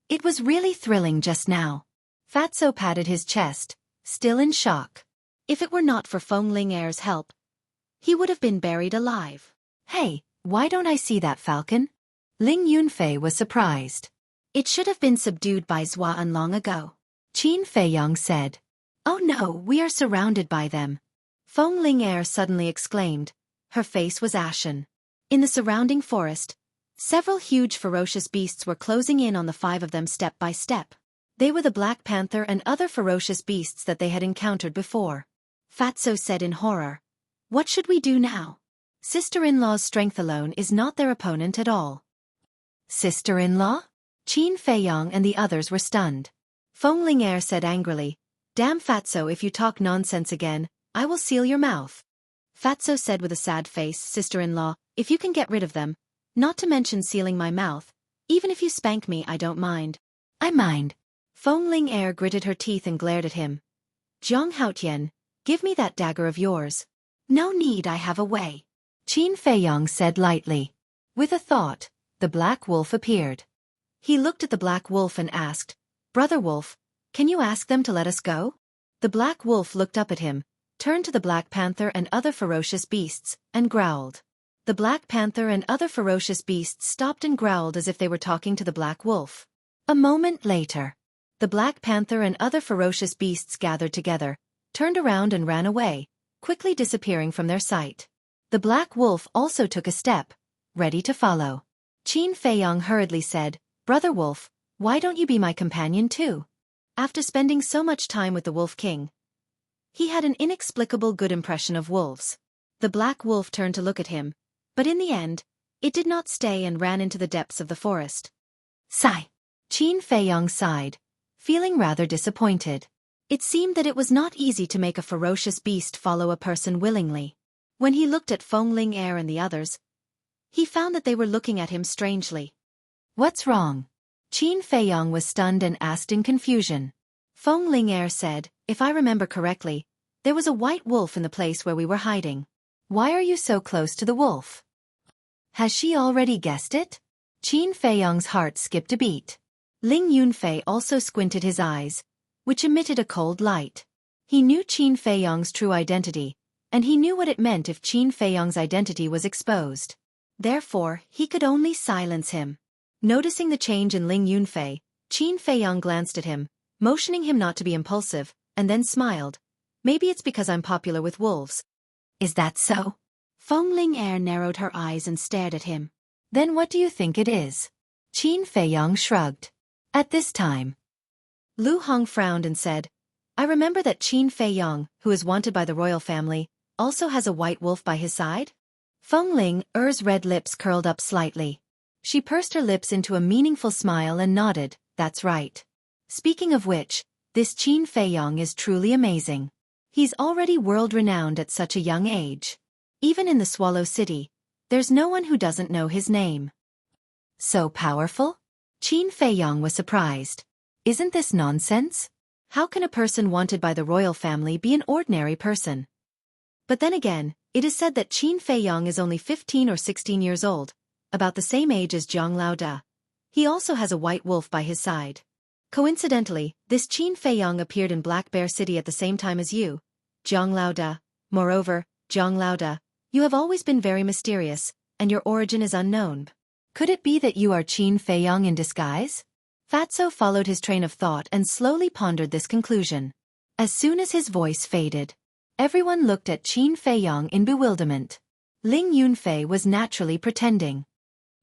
A: It was really thrilling just now. Fatso patted his chest, still in shock. If it were not for Feng Ling Er's help, he would have been buried alive. Hey, why don't I see that falcon? Ling Yunfei was surprised. It should have been subdued by Xuan long ago. Qin Feiyang said. Oh no, we are surrounded by them. Feng Ling Er suddenly exclaimed. Her face was ashen. In the surrounding forest, several huge ferocious beasts were closing in on the 5 of them step by step. They were the Black Panther and other ferocious beasts that they had encountered before. Fatso said in horror. What should we do now? Sister-in-law's strength alone is not their opponent at all. Sister-in-law? Qin Feiyang and the others were stunned. Feng Ling Er said angrily. Damn Fatso, if you talk nonsense again, I will seal your mouth. Fatso said with a sad face, Sister-in-law, if you can get rid of them, not to mention sealing my mouth, even if you spank me I don't mind. I mind. Feng Ling Er gritted her teeth and glared at him. Zhang Haotian, give me that dagger of yours. No need, I have a way. Qin Feiyang said lightly. With a thought, the black wolf appeared. He looked at the black wolf and asked, Brother Wolf, can you ask them to let us go? The black wolf looked up at him, turned to the Black Panther and other ferocious beasts, and growled. The Black Panther and other ferocious beasts stopped and growled as if they were talking to the black wolf. A moment later, the Black Panther and other ferocious beasts gathered together, turned around and ran away, quickly disappearing from their sight. The black wolf also took a step, ready to follow. Qin Feiyang hurriedly said, Brother Wolf, why don't you be my companion too? After spending so much time with the Wolf King, he had an inexplicable good impression of wolves. The black wolf turned to look at him, but in the end, it did not stay and ran into the depths of the forest. Sigh. Qin Feiyang sighed, feeling rather disappointed. It seemed that it was not easy to make a ferocious beast follow a person willingly. When he looked at Feng Ling Er and the others, he found that they were looking at him strangely. What's wrong? Qin Feiyang was stunned and asked in confusion. Feng Ling Er said, if I remember correctly, there was a white wolf in the place where we were hiding. Why are you so close to the wolf? Has she already guessed it? Qin Feiyang's heart skipped a beat. Ling Yunfei also squinted his eyes, which emitted a cold light. He knew Qin Feiyang's true identity, and he knew what it meant if Qin Feiyang's identity was exposed. Therefore, he could only silence him. Noticing the change in Ling Yunfei, Qin Feiyang glanced at him, motioning him not to be impulsive, and then smiled. Maybe it's because I'm popular with wolves. Is that so? Feng Ling Er narrowed her eyes and stared at him. Then what do you think it is? Qin Feiyang shrugged. At this time, Lu Hong frowned and said, I remember that Qin Feiyang, who is wanted by the royal family, also has a white wolf by his side? Feng Ling Er's red lips curled up slightly. She pursed her lips into a meaningful smile and nodded, that's right. Speaking of which, this Qin Feiyang is truly amazing. He's already world-renowned at such a young age. Even in the Swallow City, there's no one who doesn't know his name. So powerful? Qin Feiyang was surprised. Isn't this nonsense? How can a person wanted by the royal family be an ordinary person? But then again, it is said that Qin Feiyang is only 15 or 16 years old, about the same age as Zhang Laoda. He also has a white wolf by his side. Coincidentally, this Qin Feiyang appeared in Black Bear City at the same time as you, Zhang Laoda. Moreover, Zhang Laoda, you have always been very mysterious, and your origin is unknown. Could it be that you are Qin Feiyang in disguise? Fatso followed his train of thought and slowly pondered this conclusion. As soon as his voice faded, everyone looked at Qin Feiyang in bewilderment. Ling Yunfei was naturally pretending.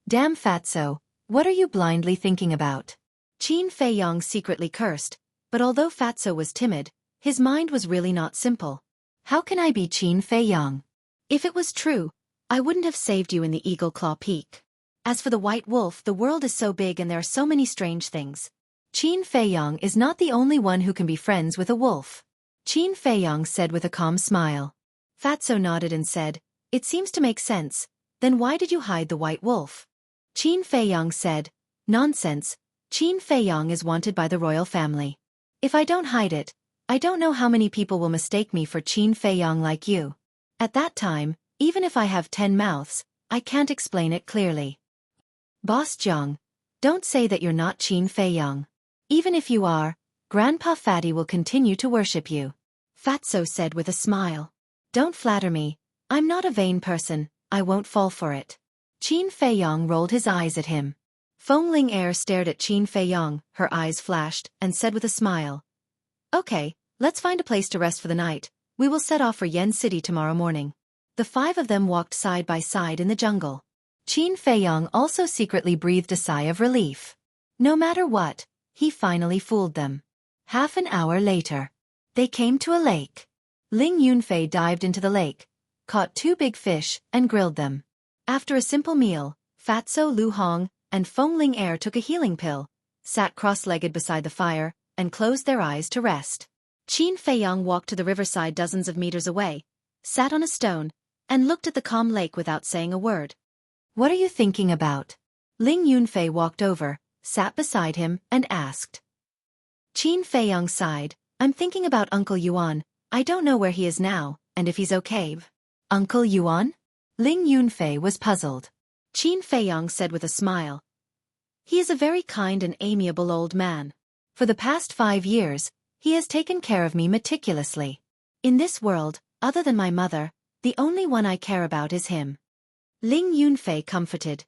A: Damn Fatso, what are you blindly thinking about? Qin Feiyang secretly cursed, but although Fatso was timid, His mind was really not simple. How can I be Qin Feiyang? If it was true, I wouldn't have saved you in the Eagle Claw Peak. As for the White Wolf, the world is so big and there are so many strange things. Qin Feiyang is not the only one who can be friends with a wolf. Qin Feiyang said with a calm smile. Fatso nodded and said, "It seems to make sense. Then why did you hide the White Wolf?" Qin Feiyang said, "Nonsense. Qin Feiyang is wanted by the royal family. If I don't hide it, I don't know how many people will mistake me for Qin Feiyang like you. At that time, even if I have 10 mouths, I can't explain it clearly." "Boss Jiang, don't say that you're not Qin Feiyang. Even if you are, Grandpa Fatty will continue to worship you," Fatso said with a smile. "Don't flatter me. I'm not a vain person, I won't fall for it." Qin Feiyang rolled his eyes at him. Fengling Air stared at Qin Feiyang, her eyes flashed, and said with a smile, "Okay, let's find a place to rest for the night. We will set off for Yen City tomorrow morning." The 5 of them walked side by side in the jungle. Qin Feiyang also secretly breathed a sigh of relief. No matter what, he finally fooled them. Half an hour later, they came to a lake. Ling Yunfei dived into the lake, caught 2 big fish, and grilled them. After a simple meal, Fatso, Lu Hong, and Fengling Air took a healing pill, sat cross-legged beside the fire, and closed their eyes to rest. Qin Feiyang walked to the riverside dozens of meters away, sat on a stone, and looked at the calm lake without saying a word. "What are you thinking about?" Ling Yunfei walked over, sat beside him, and asked. Qin Feiyang sighed, "I'm thinking about Uncle Yuan. I don't know where he is now, and if he's okay." "Uncle Yuan?" Ling Yunfei was puzzled. Qin Feiyang said with a smile. "He is a very kind and amiable old man. For the past 5 years, he has taken care of me meticulously. In this world, other than my mother, the only one I care about is him." Ling Yunfei comforted.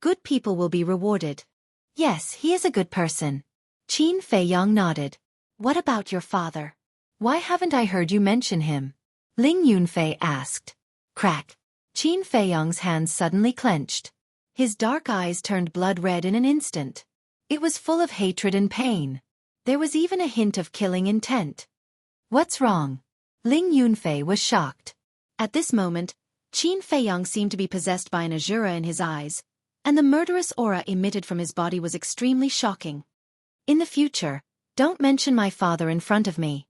A: "Good people will be rewarded." "Yes, he is a good person." Qin Feiyang nodded. "What about your father? Why haven't I heard you mention him?" Ling Yunfei asked. Crack! Qin Feiyang's hands suddenly clenched. His dark eyes turned blood red in an instant. It was full of hatred and pain. There was even a hint of killing intent. "What's wrong?" Ling Yunfei was shocked. At this moment, Qin Feiyang seemed to be possessed by an Azura in his eyes, and the murderous aura emitted from his body was extremely shocking. "In the future, don't mention my father in front of me.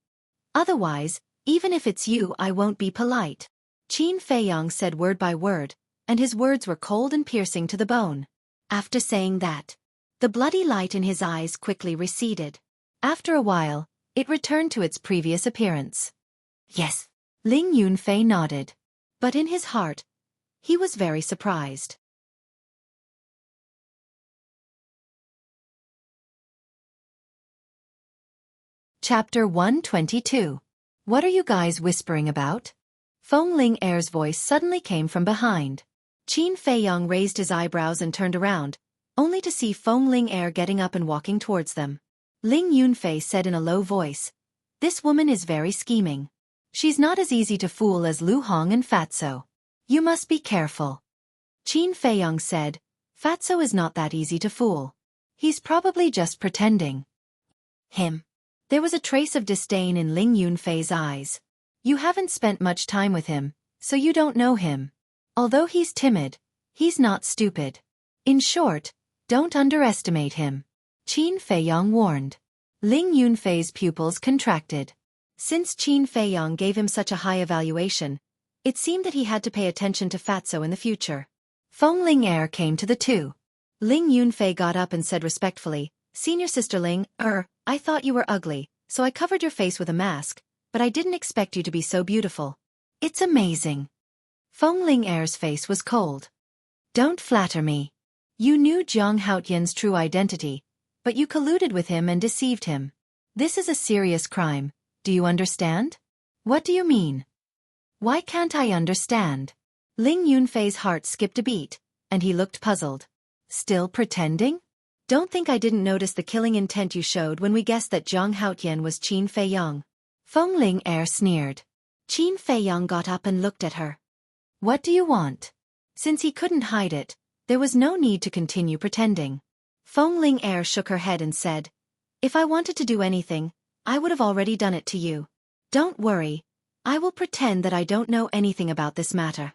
A: Otherwise, even if it's you, I won't be polite." Qin Feiyang said word by word, and his words were cold and piercing to the bone. After saying that, the bloody light in his eyes quickly receded. After a while, it returned to its previous appearance. "Yes." Ling Yunfei nodded. But in his heart, he was very surprised. Chapter 122. What are you guys whispering about? Fengling Air's voice suddenly came from behind. Qin Feiyang raised his eyebrows and turned around, only to see Fengling Air getting up and walking towards them. Ling Yunfei said in a low voice, "This woman is very scheming. She's not as easy to fool as Lu Hong and Fatso. You must be careful." Qin Feiyang said, "Fatso is not that easy to fool. He's probably just pretending." "Him?" There was a trace of disdain in Ling Yunfei's eyes. "You haven't spent much time with him, so you don't know him. Although he's timid, he's not stupid. In short, don't underestimate him," Qin Feiyang warned. Ling Yunfei's pupils contracted. Since Qin Feiyang gave him such a high evaluation, it seemed that he had to pay attention to Fatso in the future. Fengling Air came to the 2. Ling Yunfei got up and said respectfully, "Senior Sister Ling, I thought you were ugly, so I covered your face with a mask, but I didn't expect you to be so beautiful." "It's amazing." Fengling Air's face was cold. "Don't flatter me. You knew Jiang Haotian's true identity, but you colluded with him and deceived him. This is a serious crime, do you understand?" "What do you mean?" "Why can't I understand?" Ling Yunfei's heart skipped a beat, and he looked puzzled. "Still pretending? Don't think I didn't notice the killing intent you showed when we guessed that Jiang Haotian was Qin Feiyang." Fengling Air sneered. Qin Feiyang got up and looked at her. "What do you want?" Since he couldn't hide it, there was no need to continue pretending. Fengling Air shook her head and said, "If I wanted to do anything, I would have already done it to you. Don't worry. I will pretend that I don't know anything about this matter.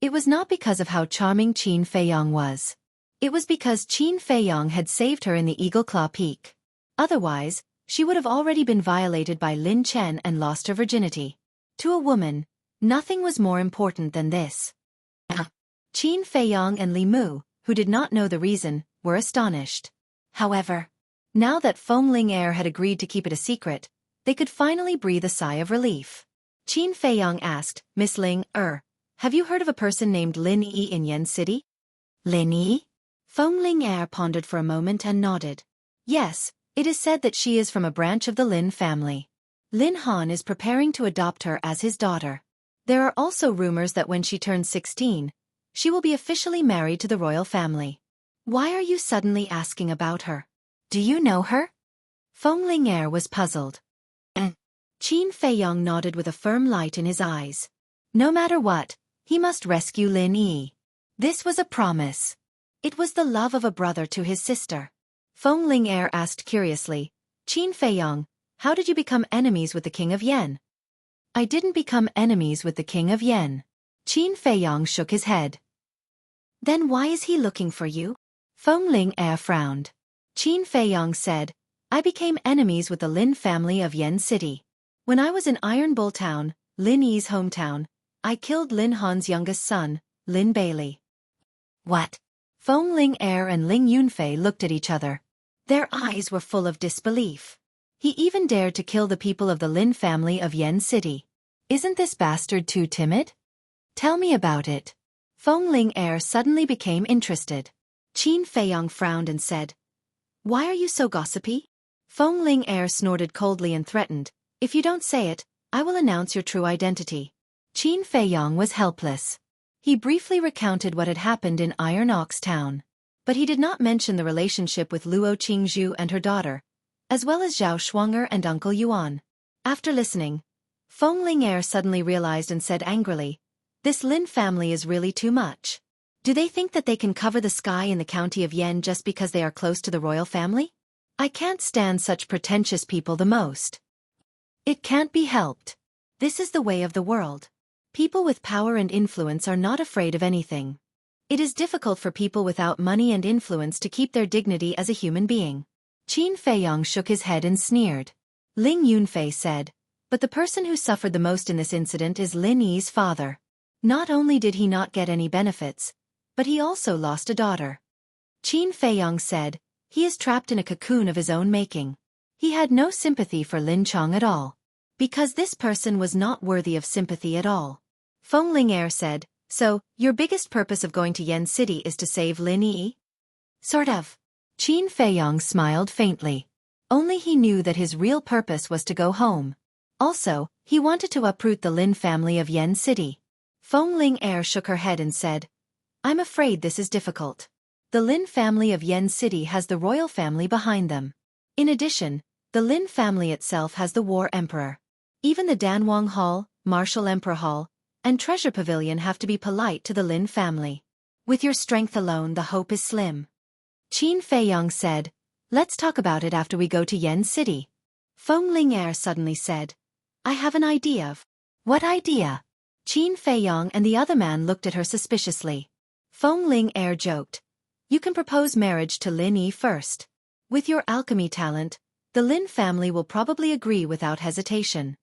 A: It was not because of how charming Qin Feiyong was. It was because Qin Feiyong had saved her in the Eagle Claw Peak. Otherwise, she would have already been violated by Lin Chen and lost her virginity. To a woman, nothing was more important than this. Qin Feiyong and Li Mu, who did not know the reason, were astonished. However, now that Feng Ling had agreed to keep it a secret, they could finally breathe a sigh of relief. Qin Feiyong asked, Miss Ling, have you heard of a person named Lin Yi in Yen City? Lin Yi? Feng Ling pondered for a moment and nodded. Yes, it is said that she is from a branch of the Lin family. Lin Han is preparing to adopt her as his daughter. There are also rumors that when she turns 16, she will be officially married to the royal family. Why are you suddenly asking about her? Do you know her? Feng Ling was puzzled. Qin Feiyong nodded with a firm light in his eyes. No matter what, he must rescue Lin Yi. This was a promise. It was the love of a brother to his sister. Feng Ling asked curiously, Qin Feiyong, how did you become enemies with the King of Yen? I didn't become enemies with the King of Yen. Qin Feiyong shook his head. Then why is he looking for you? Feng Ling frowned. Qin Feiyong said, I became enemies with the Lin family of Yen City. When I was in Iron Bull Town, Lin Yi's hometown, I killed Lin Han's youngest son, Lin Bailey. What? Feng Ling and Ling Yunfei looked at each other. Their eyes were full of disbelief. He even dared to kill the people of the Lin family of Yen City. Isn't this bastard too timid? Tell me about it. Feng Ling suddenly became interested. Qin Feiyong frowned and said, Why are you so gossipy? Feng Ling snorted coldly and threatened, If you don't say it, I will announce your true identity. Qin Feiyong was helpless. He briefly recounted what had happened in Iron Ox Town. But he did not mention the relationship with Luo Qingzhu and her daughter, as well as Zhao Shuanger and Uncle Yuan. After listening, Feng Ling suddenly realized and said angrily, This Lin family is really too much. Do they think that they can cover the sky in the county of Yen just because they are close to the royal family? I can't stand such pretentious people the most. It can't be helped. This is the way of the world. People with power and influence are not afraid of anything. It is difficult for people without money and influence to keep their dignity as a human being. Qin Feiyong shook his head and sneered. Ling Yunfei said, But the person who suffered the most in this incident is Lin Yi's father. Not only did he not get any benefits, but he also lost a daughter. Qin Feiyong said, He is trapped in a cocoon of his own making. He had no sympathy for Lin Chong at all. Because this person was not worthy of sympathy at all. Feng Ling said, So, your biggest purpose of going to Yen City is to save Lin Yi? Sort of. Qin Feiyong smiled faintly. Only he knew that his real purpose was to go home. Also, he wanted to uproot the Lin family of Yen City. Feng Ling shook her head and said, I'm afraid this is difficult. The Lin family of Yen City has the royal family behind them. In addition, the Lin family itself has the War Emperor. Even the Danwang Hall, Martial Emperor Hall, and Treasure Pavilion have to be polite to the Lin family. With your strength alone the hope is slim. Qin Feiyong said, Let's talk about it after we go to Yen City. Feng Ling suddenly said, I have an idea. What idea? Qin Feiyong and the other man looked at her suspiciously. Feng Ling joked, You can propose marriage to Lin Yi first. With your alchemy talent, the Lin family will probably agree without hesitation.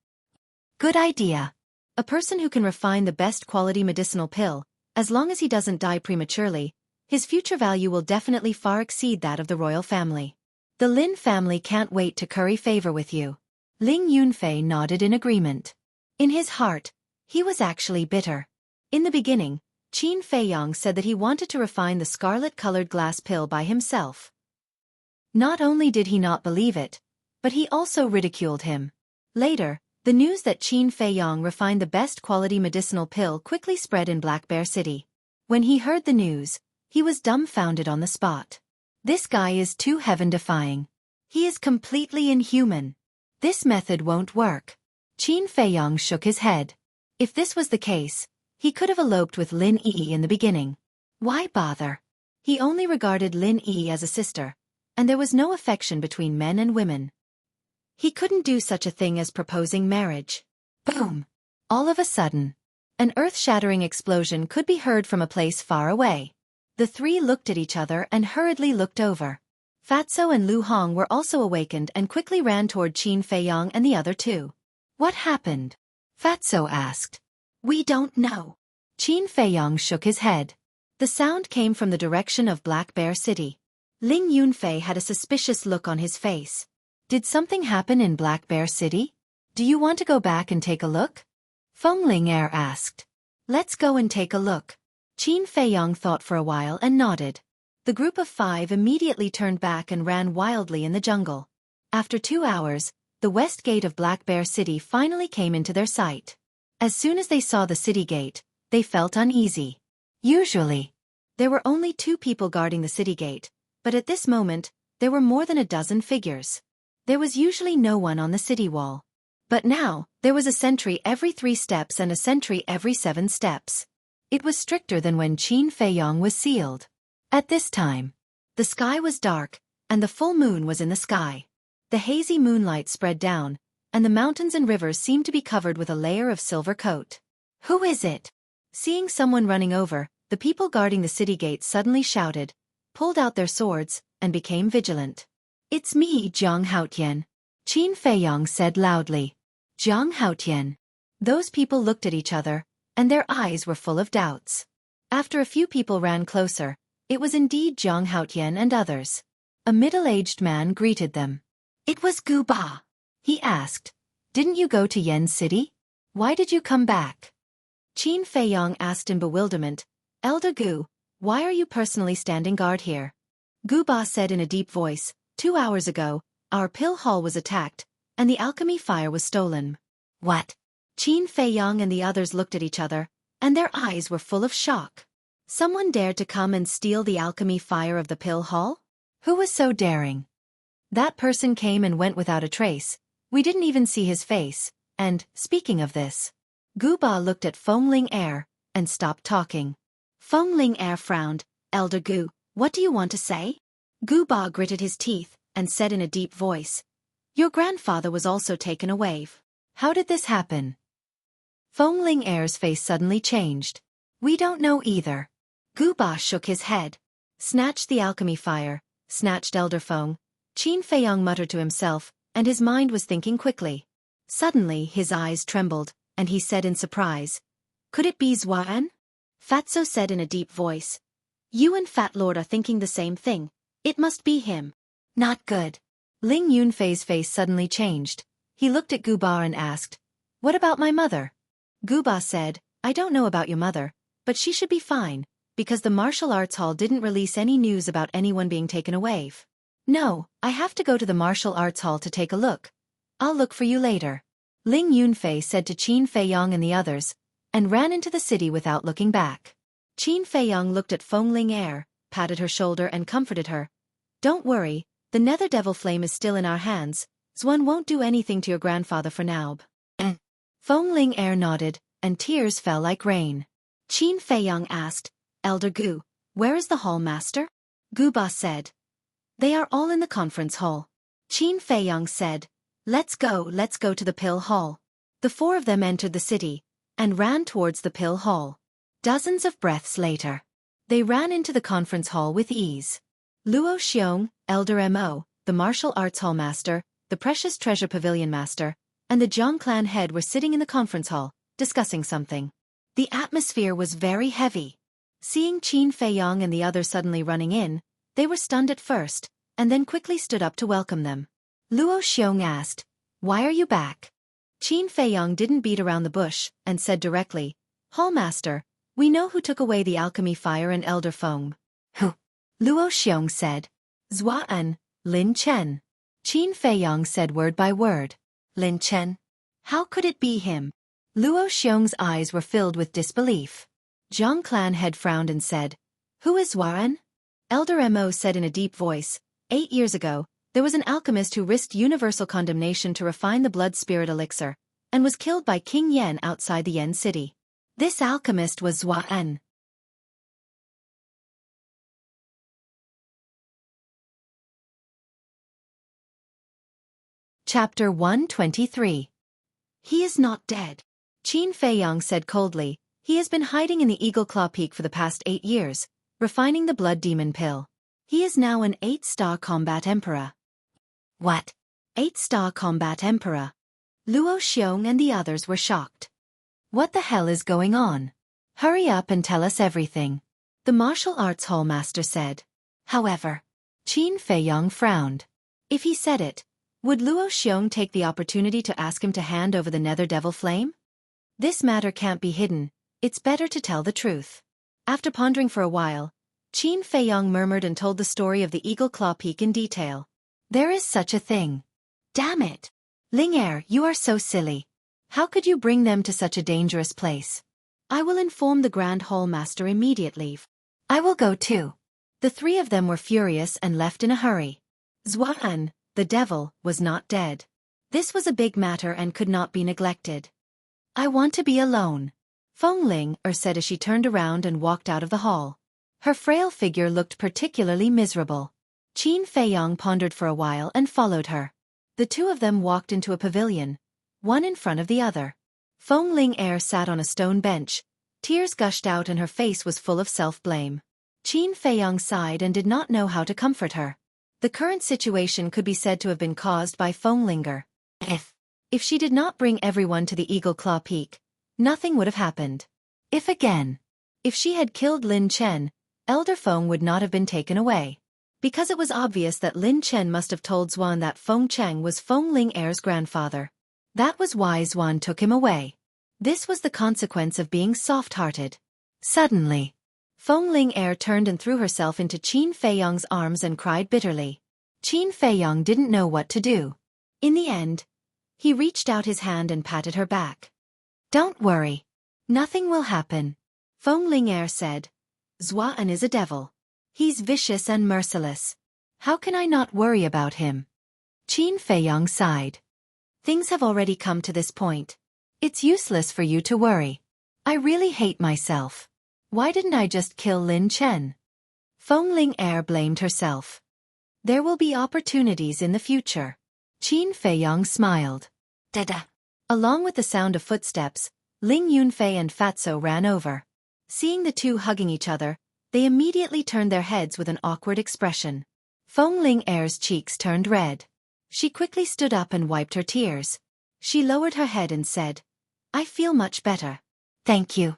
A: Good idea. A person who can refine the best quality medicinal pill, as long as he doesn't die prematurely, his future value will definitely far exceed that of the royal family. The Lin family can't wait to curry favor with you. Ling Yunfei nodded in agreement. In his heart, he was actually bitter. In the beginning, Qin Feiyong said that he wanted to refine the scarlet-colored glass pill by himself. Not only did he not believe it, but he also ridiculed him. Later, the news that Qin Feiyong refined the best quality medicinal pill quickly spread in Black Bear City. When he heard the news, he was dumbfounded on the spot. This guy is too heaven-defying. He is completely inhuman. This method won't work. Qin Feiyong shook his head. If this was the case, he could have eloped with Lin Yi in the beginning. Why bother? He only regarded Lin Yi as a sister, and there was no affection between men and women. He couldn't do such a thing as proposing marriage. Boom! All of a sudden, an earth-shattering explosion could be heard from a place far away. The three looked at each other and hurriedly looked over. Fatso and Lu Hong were also awakened and quickly ran toward Qin Feiyong and the other two. What happened? Fatso asked. We don't know. Qin Feiyong shook his head. The sound came from the direction of Black Bear City. Ling Yunfei had a suspicious look on his face. Did something happen in Black Bear City? Do you want to go back and take a look? Feng Ling asked. Let's go and take a look. Qin Feiyong thought for a while and nodded. The group of 5 immediately turned back and ran wildly in the jungle. After 2 hours, the west gate of Black Bear City finally came into their sight. As soon as they saw the city gate, they felt uneasy. Usually, there were only 2 people guarding the city gate, but at this moment, there were more than a dozen figures. There was usually no one on the city wall. But now, there was a sentry every 3 steps and a sentry every 7 steps. It was stricter than when Qin Feiyong was sealed. At this time, the sky was dark, and the full moon was in the sky. The hazy moonlight spread down, and the mountains and rivers seemed to be covered with a layer of silver coat. Who is it? Seeing someone running over, the people guarding the city gate suddenly shouted, pulled out their swords, and became vigilant. It's me, Zhang Haotian. Qin Feiyong said loudly. Zhang Haotian. Those people looked at each other, and their eyes were full of doubts. After a few people ran closer, it was indeed Zhang Haotian and others. A middle-aged man greeted them. It was Gu Ba. He asked, didn't you go to Yen City? Why did you come back? Qin Feiyong asked in bewilderment, Elder Gu, why are you personally standing guard here? Gu Ba said in a deep voice, 2 hours ago, our pill hall was attacked, and the alchemy fire was stolen. What? Qin Feiyong and the others looked at each other, and their eyes were full of shock. Someone dared to come and steal the alchemy fire of the pill hall? Who was so daring? That person came and went without a trace. We didn't even see his face, and, speaking of this, Gu Ba looked at Feng Ling and stopped talking. Feng Ling frowned, Elder Gu, what do you want to say? Gu Ba gritted his teeth, and said in a deep voice, your grandfather was also taken away. How did this happen? Feng Ling face suddenly changed. We don't know either. Gu Ba shook his head. Snatched the alchemy fire, snatched Elder Feng. Qin Feiyong muttered to himself, and his mind was thinking quickly. Suddenly his eyes trembled, and he said in surprise, could it be Xuan? Fatso said in a deep voice, you and Fat Lord are thinking the same thing. It must be him. Not good. Ling Yunfei's face suddenly changed. He looked at Gu Ba and asked, what about my mother? Gu Ba said, I don't know about your mother, but she should be fine, because the martial arts hall didn't release any news about anyone being taken away. No, I have to go to the martial arts hall to take a look. I'll look for you later. Ling Yunfei said to Qin Feiyong and the others, and ran into the city without looking back. Qin Feiyong looked at Feng Ling patted her shoulder and comforted her. Don't worry, the nether devil flame is still in our hands. Xuan won't do anything to your grandfather for now. Feng Ling nodded, and tears fell like rain. Qin Feiyong asked, Elder Gu, where is the hall master? Gu Ba said, they are all in the conference hall. Qin Feiyong said, let's go to the pill hall. The 4 of them entered the city, and ran towards the pill hall. Dozens of breaths later, they ran into the conference hall with ease. Luo Xiong, Elder Mo, the martial arts hall master, the precious treasure pavilion master, and the Zhang clan head were sitting in the conference hall, discussing something. The atmosphere was very heavy. Seeing Qin Feiyong and the others suddenly running in, they were stunned at first, and then quickly stood up to welcome them. Luo Xiong asked, why are you back? Qin Feiyong didn't beat around the bush, and said directly, Hallmaster, we know who took away the alchemy fire and Elder Feng. Who? Luo Xiong said. Xuan, Lin Chen. Qin Feiyong said word by word. Lin Chen? How could it be him? Luo Xiong's eyes were filled with disbelief. Zhang clan head frowned and said, who is Xuan? Elder Mo said in a deep voice, 8 years ago, there was an alchemist who risked universal condemnation to refine the blood spirit elixir, and was killed by King Yen outside the Yen city. This alchemist was Xuan. Chapter 123. He is not dead. Qin Feiyang said coldly. He has been hiding in the Eagle Claw Peak for the past 8 years, refining the blood demon pill. He is now an 8-star combat emperor. What? 8-star combat emperor? Luo Xiong and the others were shocked. What the hell is going on? Hurry up and tell us everything, the martial arts hallmaster said. However, Qin Feiyang frowned. If he said it, would Luo Xiong take the opportunity to ask him to hand over the Nether Devil Flame? This matter can't be hidden, it's better to tell the truth. After pondering for a while, Qin Feiyang murmured and told the story of the Eagle Claw Peak in detail. There is such a thing. Damn it! Ling Er, you are so silly. How could you bring them to such a dangerous place? I will inform the Grand Hallmaster immediately. I will go too. The three of them were furious and left in a hurry. Xuan, the devil, was not dead. This was a big matter and could not be neglected. I want to be alone, Fengling said as she turned around and walked out of the hall. Her frail figure looked particularly miserable. Qin Feiyang pondered for a while and followed her. The two of them walked into a pavilion, one in front of the other. Fengling sat on a stone bench. Tears gushed out and her face was full of self-blame. Qin Feiyang sighed and did not know how to comfort her. The current situation could be said to have been caused by Fenglinger. If she did not bring everyone to the Eagle Claw Peak, nothing would have happened. If she had killed Lin Chen, Elder Feng would not have been taken away. Because it was obvious that Lin Chen must have told Xuan that Feng Cheng was Fengling's grandfather. That was why Xuan took him away. This was the consequence of being soft-hearted. Suddenly, Fengling turned and threw herself into Qin Feiyang's arms and cried bitterly. Qin Feiyang didn't know what to do. In the end, he reached out his hand and patted her back. Don't worry. Nothing will happen, Fengling said. Xuan is a devil. He's vicious and merciless. How can I not worry about him? Qin Feiyang sighed. Things have already come to this point. It's useless for you to worry. I really hate myself. Why didn't I just kill Lin Chen? Fengling blamed herself. There will be opportunities in the future. Qin Feiyang smiled. Dada. Along with the sound of footsteps, Ling Yunfei and Fatso ran over. Seeing the two hugging each other, they immediately turned their heads with an awkward expression. Fengling's cheeks turned red. She quickly stood up and wiped her tears. She lowered her head and said, I feel much better. Thank you.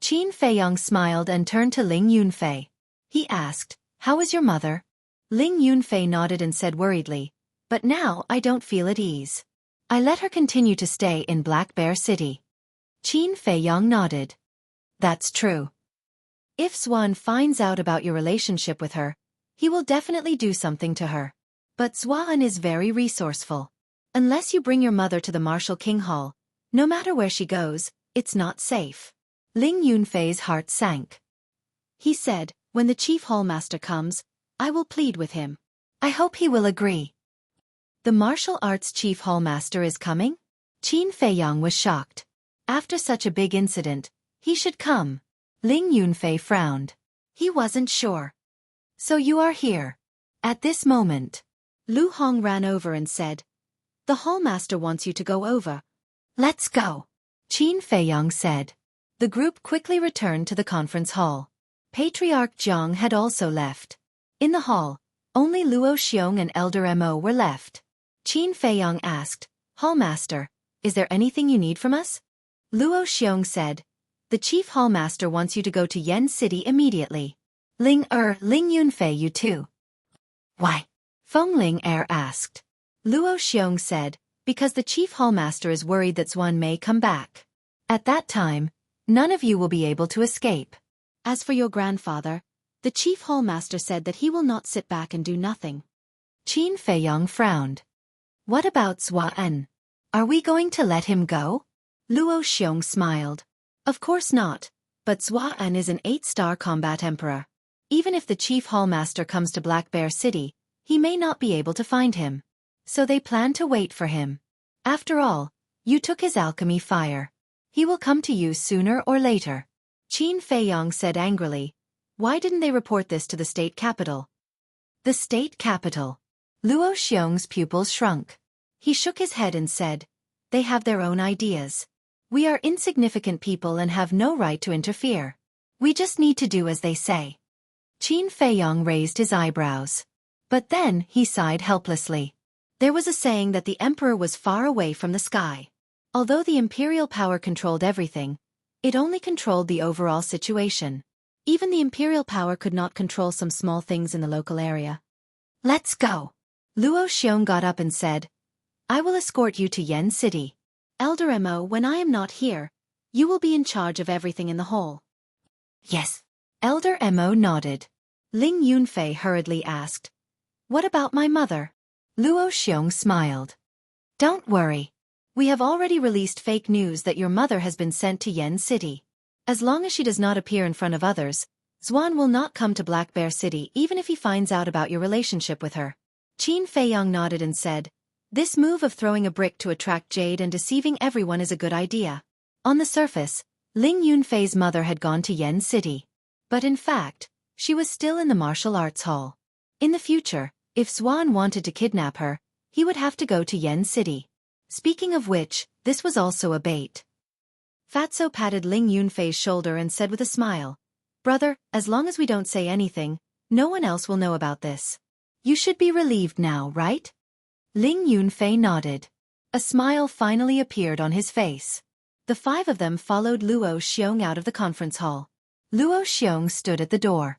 A: Qin Feiyang smiled and turned to Ling Yunfei. He asked, How is your mother? Ling Yunfei nodded and said worriedly, But now I don't feel at ease. I let her continue to stay in Black Bear City. Qin Feiyang nodded. That's true. If Xuan finds out about your relationship with her, he will definitely do something to her. But Xuan is very resourceful. Unless you bring your mother to the Martial King Hall, no matter where she goes, it's not safe. Ling Yunfei's heart sank. He said, When the Chief Hallmaster comes, I will plead with him. I hope he will agree. The martial arts Chief Hallmaster is coming? Qin Feiyang was shocked. After such a big incident, he should come. Ling Yunfei frowned. He wasn't sure. So you are here. At this moment, Lu Hong ran over and said, The Hallmaster wants you to go over. Let's go, Qin Feiyang said. The group quickly returned to the conference hall. Patriarch Jiang had also left. In the hall, only Luo Xiong and Elder Mo were left. Qin Feiyang asked, Hallmaster, is there anything you need from us? Luo Xiong said, The Chief Hallmaster wants you to go to Yen City immediately. Ling Yunfei, you too. Why? Fengling asked. Luo Xiong said, Because the Chief Hallmaster is worried that Xuan may come back. At that time, none of you will be able to escape. As for your grandfather, the Chief Hallmaster said that he will not sit back and do nothing. Qin Feiyang frowned. What about Xuan? Are we going to let him go? Luo Xiong smiled. Of course not, but Xuan is an 8-star combat emperor. Even if the Chief Hallmaster comes to Black Bear City, he may not be able to find him. So they plan to wait for him. After all, you took his alchemy fire. He will come to you sooner or later. Qin Feiyang said angrily, Why didn't they report this to the state capital? The state capital. Luo Xiong's pupils shrunk. He shook his head and said, "They have their own ideas. We are insignificant people and have no right to interfere. We just need to do as they say." Qin Feiyong raised his eyebrows. But then he sighed helplessly. There was a saying that the emperor was far away from the sky. Although the imperial power controlled everything, it only controlled the overall situation. Even the imperial power could not control some small things in the local area. "Let's go." Luo Xiong got up and said, "I will escort you to Yen City. Elder Mo, when I am not here, you will be in charge of everything in the hall." "Yes." Elder Mo nodded. Ling Yunfei hurriedly asked, "What about my mother?" Luo Xiong smiled. "Don't worry. We have already released fake news that your mother has been sent to Yen City. As long as she does not appear in front of others, Xuan will not come to Black Bear City even if he finds out about your relationship with her." Qin Feiyong nodded and said, "This move of throwing a brick to attract jade and deceiving everyone is a good idea." On the surface, Ling Yunfei's mother had gone to Yen City. But in fact, she was still in the martial arts hall. In the future, if Xuan wanted to kidnap her, he would have to go to Yen City. Speaking of which, this was also a bait. Fatso patted Ling Yunfei's shoulder and said with a smile, "Brother, as long as we don't say anything, no one else will know about this. You should be relieved now, right?" Ling Yunfei nodded. A smile finally appeared on his face. The five of them followed Luo Xiong out of the conference hall. Luo Xiong stood at the door.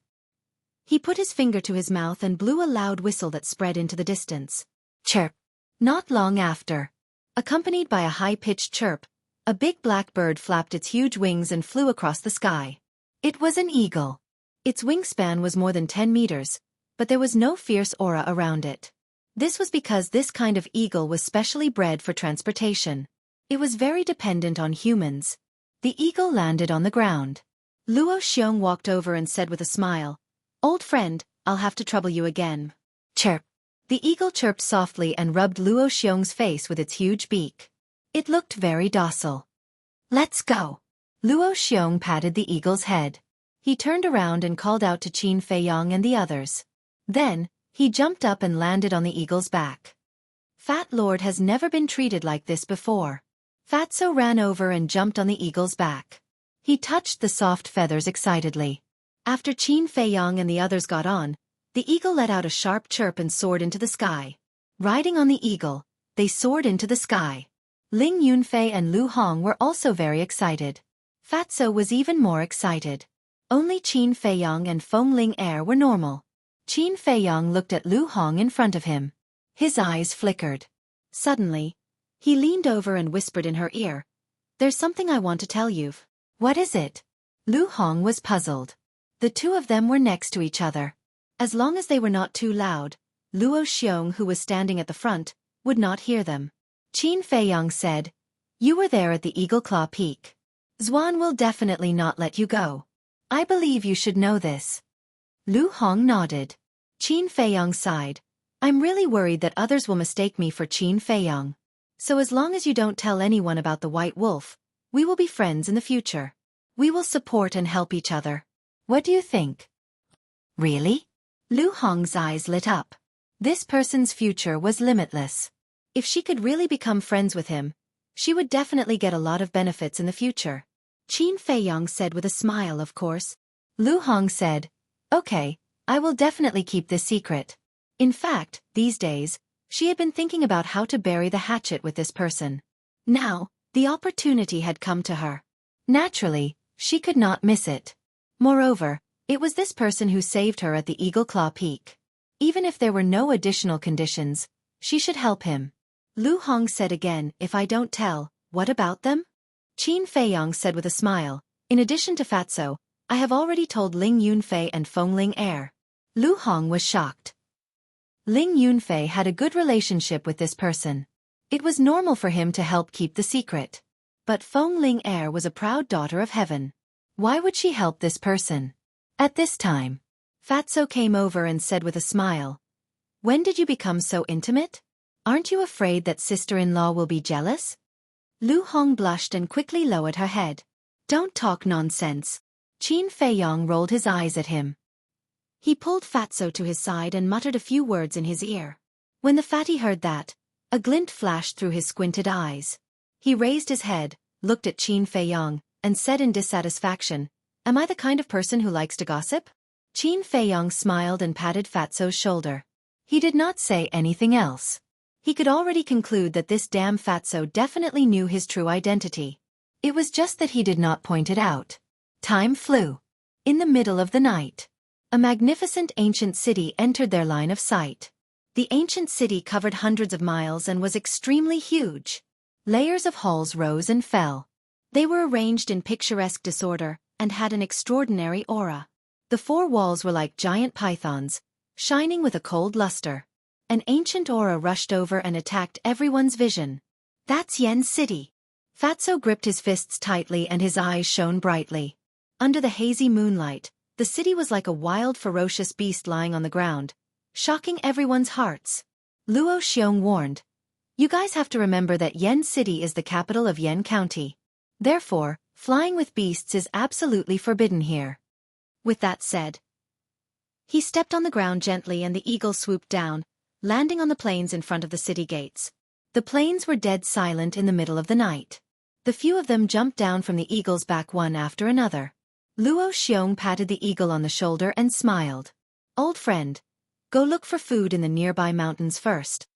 A: He put his finger to his mouth and blew a loud whistle that spread into the distance. Chirp. Not long after, accompanied by a high-pitched chirp, a big black bird flapped its huge wings and flew across the sky. It was an eagle. Its wingspan was more than 10 meters, but there was no fierce aura around it. This was because this kind of eagle was specially bred for transportation. It was very dependent on humans. The eagle landed on the ground. Luo Xiong walked over and said with a smile, "Old friend, I'll have to trouble you again." Chirp. The eagle chirped softly and rubbed Luo Xiong's face with its huge beak. It looked very docile. "Let's go." Luo Xiong patted the eagle's head. He turned around and called out to Qin Feiyong and the others. Then, he jumped up and landed on the eagle's back. Fat Lord has never been treated like this before. Fatso ran over and jumped on the eagle's back. He touched the soft feathers excitedly. After Qin Feiyong and the others got on, the eagle let out a sharp chirp and soared into the sky. Riding on the eagle, they soared into the sky. Ling Yunfei and Lu Hong were also very excited. Fatso was even more excited. Only Qin Feiyong and Feng Ling were normal. Qin Feiyong looked at Lu Hong in front of him. His eyes flickered. Suddenly, he leaned over and whispered in her ear, "There's something I want to tell you." "What is it?" Lu Hong was puzzled. The two of them were next to each other. As long as they were not too loud, Luo Xiong, who was standing at the front, would not hear them. Qin Feiyong said, "You were there at the Eagle Claw Peak. Xuan will definitely not let you go. I believe you should know this." Lu Hong nodded. Qin Feiyong sighed. "I'm really worried that others will mistake me for Qin Feiyong. So as long as you don't tell anyone about the White Wolf, we will be friends in the future. We will support and help each other. What do you think?" "Really?" Lu Hong's eyes lit up. This person's future was limitless. If she could really become friends with him, she would definitely get a lot of benefits in the future. Qin Feiyong said with a smile, "Of course." Lu Hong said, "Okay, I will definitely keep this secret." In fact, these days, she had been thinking about how to bury the hatchet with this person. Now, the opportunity had come to her. Naturally, she could not miss it. Moreover, it was this person who saved her at the Eagle Claw Peak. Even if there were no additional conditions, she should help him. Lu Hong said again, "If I don't tell, what about them?" Qin Feiyong said with a smile, "In addition to Fatso, I have already told Ling Yunfei and Feng Ling Er." Lu Hong was shocked. Ling Yunfei had a good relationship with this person. It was normal for him to help keep the secret. But Feng Ling Er was a proud daughter of heaven. Why would she help this person? At this time, Fatso came over and said with a smile, "When did you become so intimate? Aren't you afraid that sister-in-law will be jealous?" Lu Hong blushed and quickly lowered her head. "Don't talk nonsense." Qin Feiyong rolled his eyes at him. He pulled Fatso to his side and muttered a few words in his ear. When the fatty heard that, A glint flashed through his squinted eyes. He raised his head, looked at Qin Feiyong, and said in dissatisfaction, "Am I the kind of person who likes to gossip?" Qin Feiyong smiled and patted Fatso's shoulder. He did not say anything else. He could already conclude that this damn Fatso definitely knew his true identity. It was just that he did not point it out. Time flew. In the middle of the night, a magnificent ancient city entered their line of sight. The ancient city covered hundreds of miles and was extremely huge. Layers of halls rose and fell. They were arranged in picturesque disorder and had an extraordinary aura. The four walls were like giant pythons, shining with a cold luster. An ancient aura rushed over and attacked everyone's vision. "That's Yen City." Fatso gripped his fists tightly and his eyes shone brightly. Under the hazy moonlight, the city was like a wild, ferocious beast lying on the ground, shocking everyone's hearts. Luo Xiong warned, "You guys have to remember that Yen City is the capital of Yen County. Therefore, flying with beasts is absolutely forbidden here." With that said, he stepped on the ground gently and the eagle swooped down, landing on the plains in front of the city gates. The plains were dead silent in the middle of the night. The few of them jumped down from the eagle's back one after another. Luo Xiong patted the eagle on the shoulder and smiled. "Old friend, go look for food in the nearby mountains first."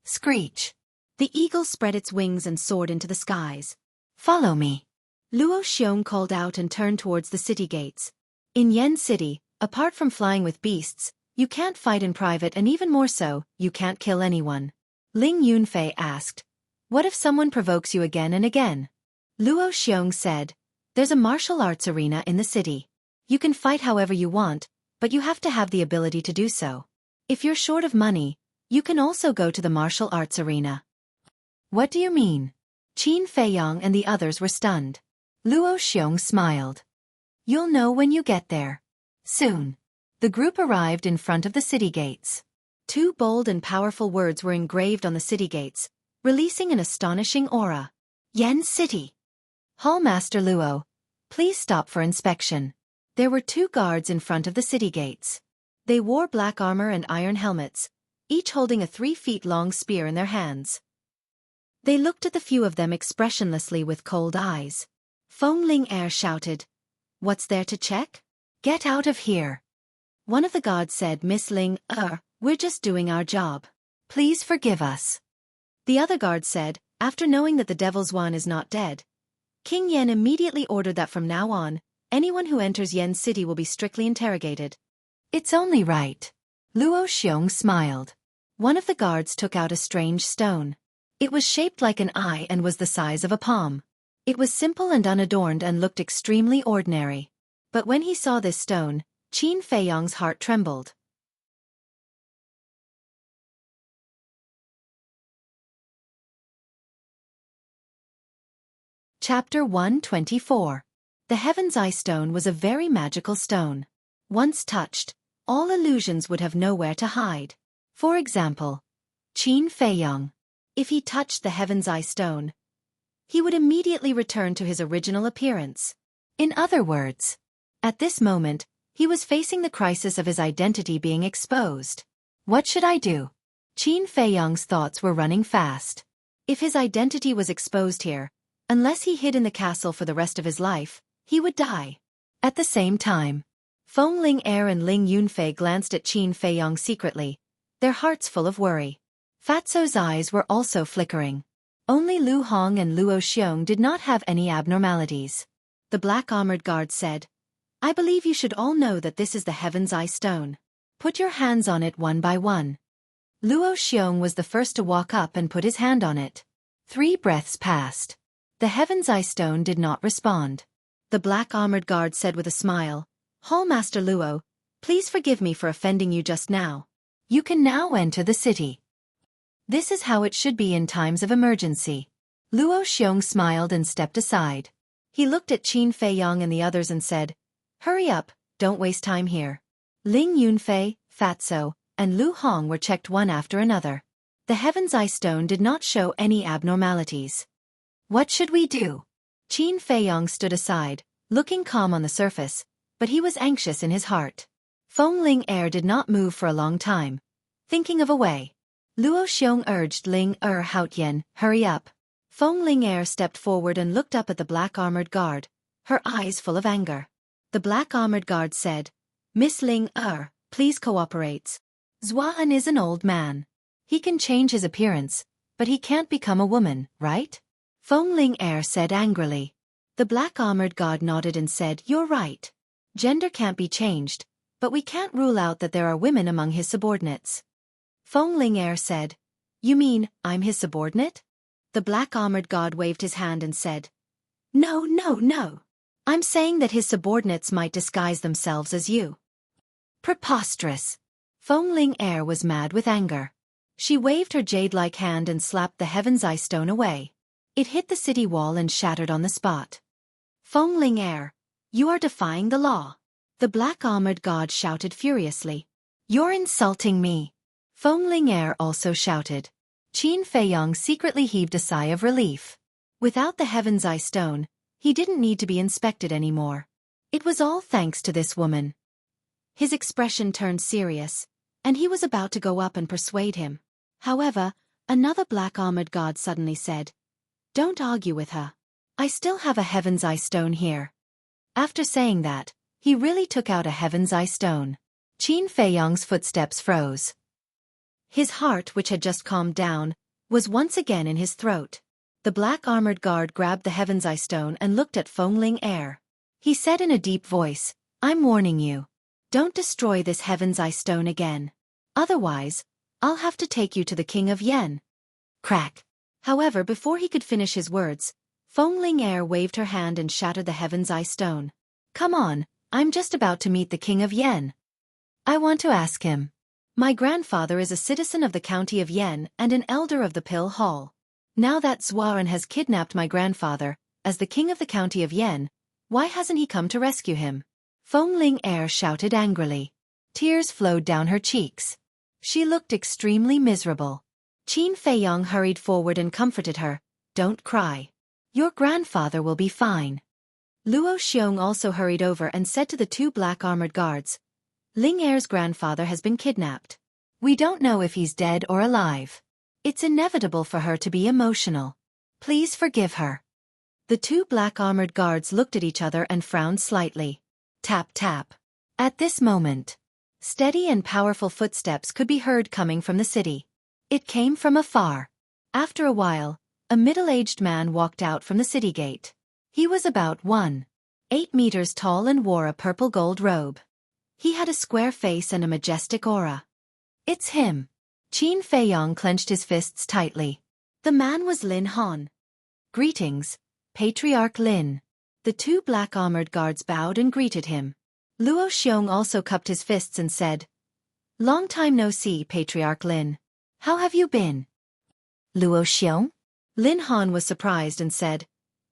A: Screech. The eagle spread its wings and soared into the skies. "Follow me." Luo Xiong called out and turned towards the city gates. In Yen City, apart from flying with beasts, you can't fight in private, and even more so, you can't kill anyone. Ling Yunfei asked, "What if someone provokes you again and again?" Luo Xiong said, "There's a martial arts arena in the city. You can fight however you want, but you have to have the ability to do so. If you're short of money, you can also go to the martial arts arena." "What do you mean?" Qin Feiyong and the others were stunned. Luo Xiong smiled. "You'll know when you get there. Soon." The group arrived in front of the city gates. Two bold and powerful words were engraved on the city gates, releasing an astonishing aura. "Yen City. Hallmaster Luo, please stop for inspection." There were two guards in front of the city gates. They wore black armor and iron helmets, each holding a 3-feet-long spear in their hands. They looked at the few of them expressionlessly with cold eyes. Feng Ling Er shouted, "What's there to check? Get out of here." One of the guards said, "Miss Ling Er, we're just doing our job. Please forgive us." The other guard said, "After knowing that the Devil's One is not dead, King Yen immediately ordered that from now on, anyone who enters Yen City will be strictly interrogated." "It's only right." Luo Xiong smiled. One of the guards took out a strange stone. It was shaped like an eye and was the size of a palm. It was simple and unadorned and looked extremely ordinary. But when he saw this stone, Qin Feiyong's heart trembled. Chapter 124. The Heaven's Eye Stone was a very magical stone. Once touched, all illusions would have nowhere to hide. For example, Qin Feiyong. If he touched the Heaven's Eye Stone, he would immediately return to his original appearance. In other words, at this moment, he was facing the crisis of his identity being exposed. What should I do? Qin Feiyong's thoughts were running fast. If his identity was exposed here, unless he hid in the castle for the rest of his life, he would die. At the same time, Feng Ling Er and Ling Yunfei glanced at Qin Feiyong secretly, their hearts full of worry. Fatso's eyes were also flickering. Only Lu Hong and Luo Xiong did not have any abnormalities. The black-armored guard said, "I believe you should all know that this is the Heaven's Eye Stone. Put your hands on it one by one." Luo Xiong was the first to walk up and put his hand on it. 3 breaths passed. The Heaven's Eye Stone did not respond. The black-armored guard said with a smile, "Hallmaster Luo, please forgive me for offending you just now. You can now enter the city. This is how it should be in times of emergency." Luo Xiong smiled and stepped aside. He looked at Qin Feiyong and the others and said, "Hurry up, don't waste time here." Ling Yunfei, Fatso, and Lu Hong were checked one after another. The Heaven's Eye Stone did not show any abnormalities. "What should we do?" Qin Feiyong stood aside, looking calm on the surface, but he was anxious in his heart. Feng Ling Er did not move for a long time, thinking of a way. Luo Xiong urged Ling Haotian, hurry up. Feng Ling stepped forward and looked up at the black-armored guard, her eyes full of anger. The black-armored guard said, Miss Ling please cooperate. Xuan is an old man. He can change his appearance, but he can't become a woman, right? Feng Ling said angrily. The black-armored guard nodded and said, you're right. Gender can't be changed, but we can't rule out that there are women among his subordinates. Feng Ling said, you mean, I'm his subordinate? The black-armored guard waved his hand and said, no. I'm saying that his subordinates might disguise themselves as you. Preposterous. Feng Ling was mad with anger. She waved her jade-like hand and slapped the Heaven's Eye stone away. It hit the city wall and shattered on the spot. Feng Ling you are defying the law. The black-armored god shouted furiously. You're insulting me. Feng Ling also shouted. Qin Feiyong secretly heaved a sigh of relief. Without the Heaven's Eye stone, he didn't need to be inspected anymore. It was all thanks to this woman. His expression turned serious, and he was about to go up and persuade him. However, another black-armored god suddenly said, don't argue with her. I still have a Heaven's Eye stone here. After saying that, he really took out a Heaven's Eye stone. Qin Feiyong's footsteps froze. His heart, which had just calmed down, was once again in his throat. The black-armored guard grabbed the Heaven's Eye stone and looked at Feng Ling He said in a deep voice, I'm warning you. Don't destroy this Heaven's Eye stone again. Otherwise, I'll have to take you to the King of Yen. Crack. However, before he could finish his words, Feng Ling waved her hand and shattered the Heaven's Eye stone. Come on, I'm just about to meet the King of Yen. I want to ask him. My grandfather is a citizen of the county of Yen and an elder of the Pill Hall. Now that Xuan has kidnapped my grandfather, as the king of the county of Yen, why hasn't he come to rescue him? Feng Ling shouted angrily. Tears flowed down her cheeks. She looked extremely miserable. Qin Feiyong hurried forward and comforted her. Don't cry. Your grandfather will be fine. Luo Xiong also hurried over and said to the two black-armored guards, Ling grandfather has been kidnapped. We don't know if he's dead or alive. It's inevitable for her to be emotional. Please forgive her. The two black-armored guards looked at each other and frowned slightly. Tap tap. At this moment, steady and powerful footsteps could be heard coming from the city. It came from afar. After a while, a middle-aged man walked out from the city gate. He was about 1.8 meters tall and wore a purple gold robe. He had a square face and a majestic aura. It's him. Qin Feiyong clenched his fists tightly. The man was Lin Han. Greetings, Patriarch Lin. The two black-armored guards bowed and greeted him. Luo Xiong also cupped his fists and said, Long time no see, Patriarch Lin. How have you been? Luo Xiong? Lin Han was surprised and said,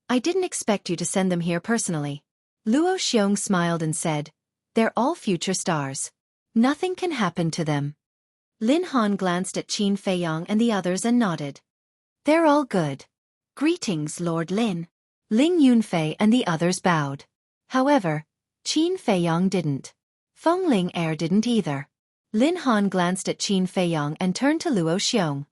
A: I didn't expect you to send them here personally. Luo Xiong smiled and said, They're all future stars. Nothing can happen to them. Lin Han glanced at Qin Feiyong and the others and nodded. They're all good. Greetings, Lord Lin. Ling Yunfei and the others bowed. However, Qin Feiyong didn't. Feng Ling didn't either. Lin Han glanced at Qin Feiyong and turned to Luo Xiong.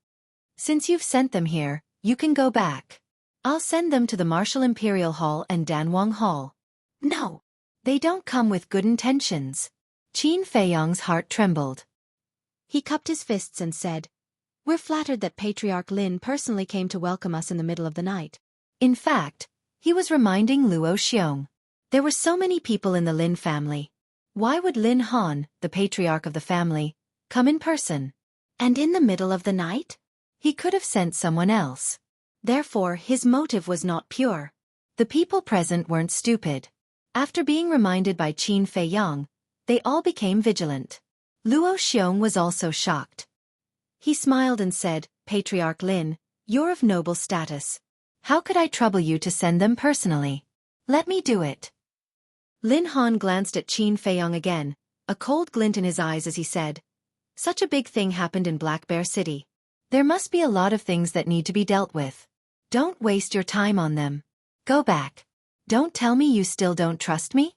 A: Since you've sent them here, you can go back. I'll send them to the Martial Imperial Hall and Danwang Hall. No. They don't come with good intentions. Qin Feiyong's heart trembled. He cupped his fists and said, We're flattered that Patriarch Lin personally came to welcome us in the middle of the night. In fact, he was reminding Luo Xiong. There were so many people in the Lin family. Why would Lin Han, the patriarch of the family, come in person? And in the middle of the night? He could have sent someone else. Therefore, his motive was not pure. The people present weren't stupid. After being reminded by Qin Feiyong, they all became vigilant. Luo Xiong was also shocked. He smiled and said, Patriarch Lin, you're of noble status. How could I trouble you to send them personally? Let me do it. Lin Han glanced at Qin Feiyong again, a cold glint in his eyes as he said, Such a big thing happened in Black Bear City. There must be a lot of things that need to be dealt with. Don't waste your time on them. Go back. Don't tell me you still don't trust me?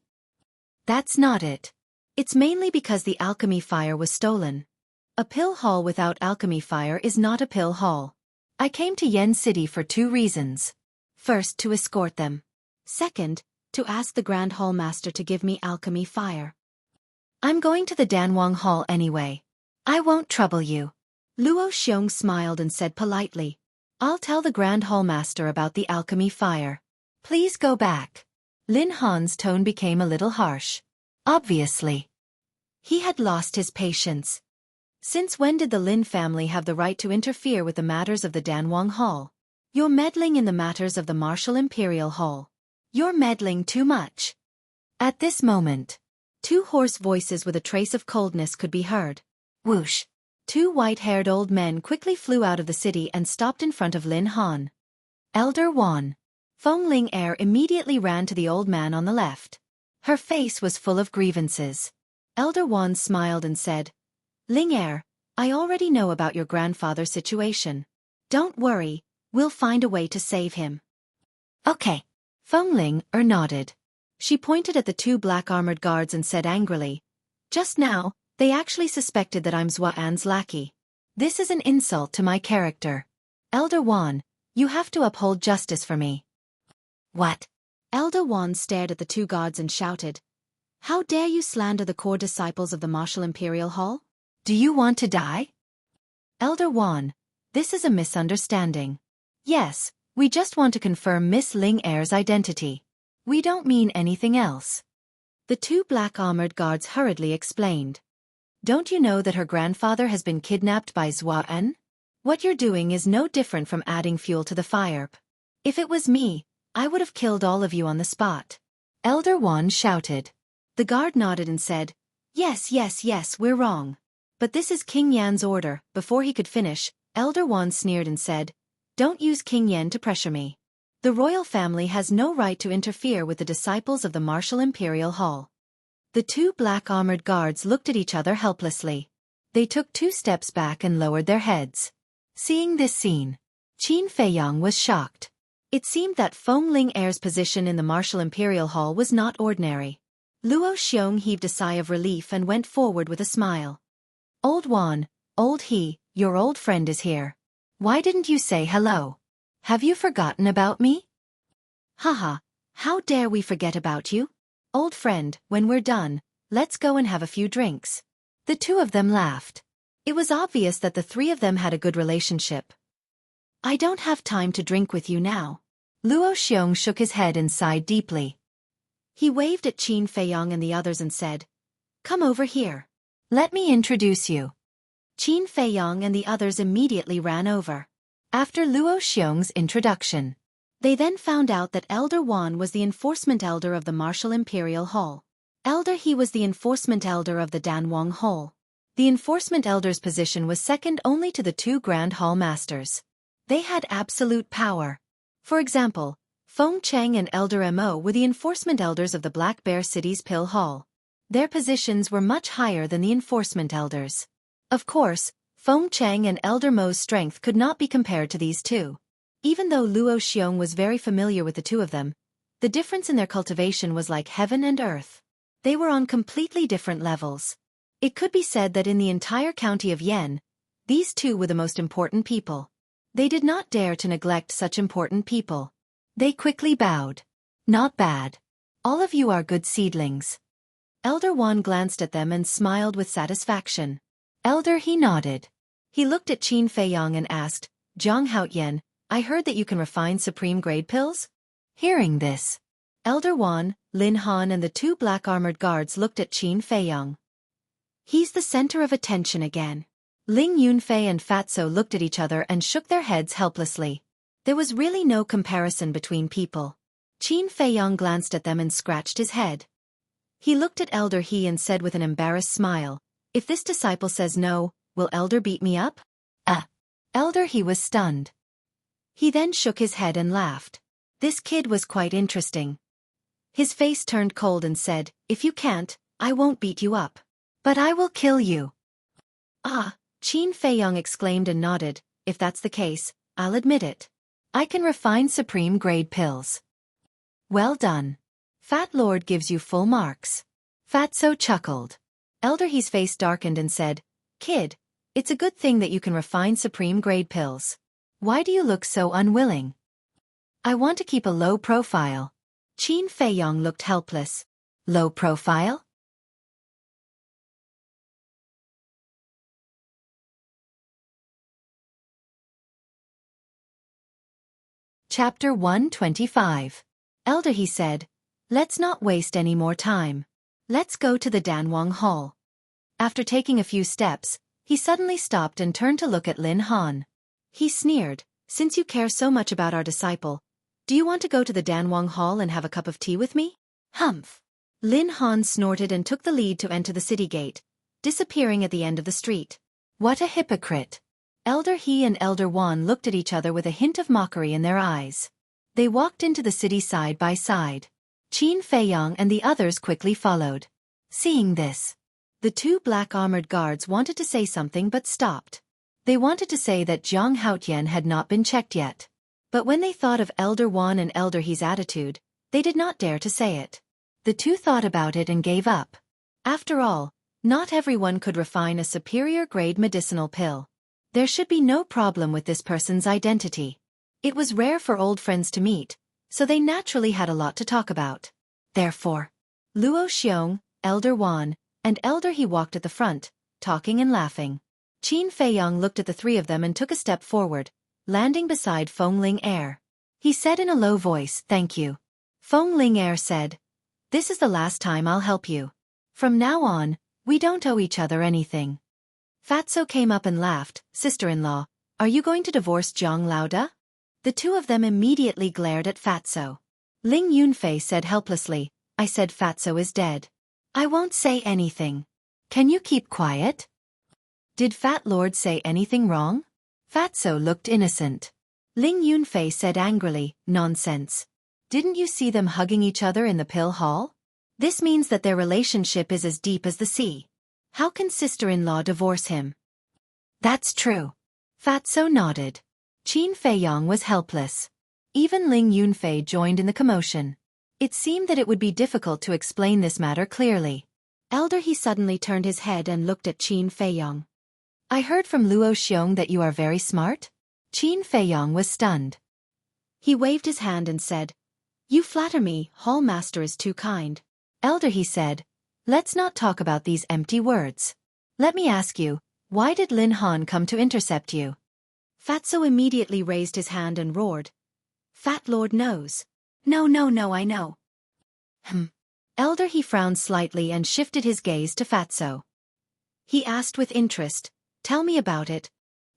A: That's not it. It's mainly because the alchemy fire was stolen. A pill hall without alchemy fire is not a pill hall. I came to Yen City for 2 reasons. First, to escort them. Second, to ask the Grand Hall Master to give me alchemy fire. I'm going to the Danwang Hall anyway. I won't trouble you. Luo Xiong smiled and said politely, I'll tell the Grand Hall Master about the alchemy fire. Please go back. Lin Han's tone became a little harsh. Obviously. He had lost his patience. Since when did the Lin family have the right to interfere with the matters of the Danwang Hall? You're meddling in the matters of the Martial Imperial Hall. You're meddling too much. At this moment, 2 hoarse voices with a trace of coldness could be heard. Whoosh! 2 white-haired old men quickly flew out of the city and stopped in front of Lin Han. Elder Wan. Feng Ling Er immediately ran to the old man on the left. Her face was full of grievances. Elder Wan smiled and said, Ling Er, I already know about your grandfather's situation. Don't worry, we'll find a way to save him. Okay. Feng Ling Er nodded. She pointed at the 2 black-armored guards and said angrily, Just now, they actually suspected that I'm Xuan's lackey. This is an insult to my character. Elder Wan, you have to uphold justice for me. What? Elder Wan stared at the 2 guards and shouted, How dare you slander the core disciples of the Martial Imperial Hall? Do you want to die? Elder Wan, this is a misunderstanding. Yes, we just want to confirm Miss Ling Er's identity. We don't mean anything else. The 2 black-armored guards hurriedly explained. Don't you know that her grandfather has been kidnapped by Xuan? What you're doing is no different from adding fuel to the fire. If it was me, I would have killed all of you on the spot. Elder Wan shouted. The guard nodded and said, Yes, we're wrong. But this is King Yan's order. Before he could finish, Elder Wan sneered and said, Don't use King Yan to pressure me. The royal family has no right to interfere with the disciples of the Martial Imperial Hall. The 2 black-armored guards looked at each other helplessly. They took 2 steps back and lowered their heads. Seeing this scene, Qin Feiyang was shocked. It seemed that Feng Ling Er's position in the Martial Imperial Hall was not ordinary. Luo Xiong heaved a sigh of relief and went forward with a smile. Old Wan, old He, your old friend is here. Why didn't you say hello? Have you forgotten about me? Haha, how dare we forget about you? Old friend, when we're done, let's go and have a few drinks. The 2 of them laughed. It was obvious that the 3 of them had a good relationship. I don't have time to drink with you now. Luo Xiong shook his head and sighed deeply. He waved at Qin Feiyang and the others and said, Come over here. Let me introduce you. Qin Feiyang and the others immediately ran over. After Luo Xiong's introduction, they then found out that Elder Wan was the enforcement elder of the Martial Imperial Hall. Elder He was the enforcement elder of the Danwang Hall. The enforcement elder's position was second only to the 2 Grand Hall Masters. They had absolute power. For example, Feng Cheng and Elder Mo were the enforcement elders of the Black Bear City's Pill Hall. Their positions were much higher than the enforcement elders. Of course, Feng Cheng and Elder Mo's strength could not be compared to these 2. Even though Luo Xiong was very familiar with the 2 of them, the difference in their cultivation was like heaven and earth. They were on completely different levels. It could be said that in the entire county of Yen, these 2 were the most important people. They did not dare to neglect such important people. They quickly bowed. Not bad. All of you are good seedlings. Elder Wan glanced at them and smiled with satisfaction. Elder He nodded. He looked at Qin Feiyang and asked, Zhang Haoyan, I heard that you can refine supreme-grade pills? Hearing this, Elder Wan, Lin Han and the 2 black-armored guards looked at Qin Feiyang. He's the center of attention again. Ling Yunfei and Fatso looked at each other and shook their heads helplessly. There was really no comparison between people. Qin Feiyang glanced at them and scratched his head. He looked at Elder He and said with an embarrassed smile, If this disciple says no, will Elder beat me up? Elder He was stunned. He then shook his head and laughed. This kid was quite interesting. His face turned cold and said, If you can't, I won't beat you up. But I will kill you. Qin Feiyang exclaimed and nodded, If that's the case, I'll admit it. I can refine supreme-grade pills. Well done. Fat Lord gives you full marks. Fatso chuckled. Elder He's face darkened and said, Kid, It's a good thing that you can refine supreme-grade pills. Why do you look so unwilling? I want to keep a low profile. Qin Feiyong looked helpless. Low profile? Chapter 125. Elder, he said, let's not waste any more time. Let's go to the Danwang Hall. After taking a few steps, he suddenly stopped and turned to look at Lin Han. He sneered, since you care so much about our disciple, do you want to go to the Danwang Hall and have a cup of tea with me? Humph. Lin Han snorted and took the lead to enter the city gate, disappearing at the end of the street. What a hypocrite. Elder He and Elder Wan looked at each other with a hint of mockery in their eyes. They walked into the city side by side. Qin Feiyong and the others quickly followed. Seeing this, the two black-armored guards wanted to say something but stopped. They wanted to say that Jiang Haotian had not been checked yet. But when they thought of Elder Wan and Elder He's attitude, they did not dare to say it. The two thought about it and gave up. After all, not everyone could refine a superior-grade medicinal pill. There should be no problem with this person's identity. It was rare for old friends to meet, so they naturally had a lot to talk about. Therefore, Luo Xiong, Elder Wan, and Elder He walked at the front, talking and laughing. Qin Feiyong looked at the three of them and took a step forward, landing beside Feng Ling Er. He said in a low voice, "Thank you." Feng Ling Er said, "This is the last time I'll help you. From now on, we don't owe each other anything." Fatso came up and laughed, "Sister-in-law, are you going to divorce Jiang Laoda?" The two of them immediately glared at Fatso. Ling Yunfei said helplessly, "I said Fatso is dead. I won't say anything. Can you keep quiet?" Did Fat Lord say anything wrong? Fatso looked innocent. Ling Yunfei said angrily, "Nonsense. Didn't you see them hugging each other in the pill hall? This means that their relationship is as deep as the sea. How can sister-in-law divorce him?" "That's true." Fatso nodded. Qin Feiyong was helpless. Even Ling Yunfei joined in the commotion. It seemed that it would be difficult to explain this matter clearly. Elder He suddenly turned his head and looked at Qin Feiyong. "I heard from Luo Xiong that you are very smart?" Qin Feiyong was stunned. He waved his hand and said, "You flatter me, Hall Master is too kind." Elder He said, "Let's not talk about these empty words. Let me ask you, why did Lin Han come to intercept you?" Fatso immediately raised his hand and roared, "Fat Lord knows." No, I know." Elder He frowned slightly and shifted his gaze to Fatso. He asked with interest, "Tell me about it."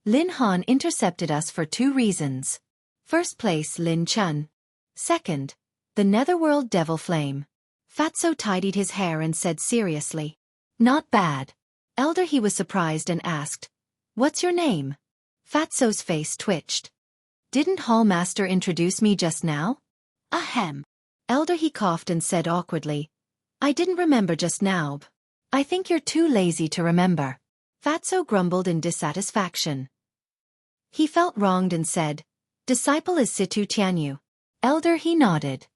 A: "Lin Han intercepted us for two reasons. First place, Lin Chun. Second, the Netherworld Devil Flame." Fatso tidied his hair and said seriously, "Not bad." Elder He was surprised and asked, "What's your name?" Fatso's face twitched. "Didn't Hall Master introduce me just now?" "Ahem." Elder He coughed and said awkwardly, "I didn't remember just now. I think you're too lazy to remember." Fatso grumbled in dissatisfaction. He felt wronged and said, "Disciple is Situ Tianyu." Elder He nodded.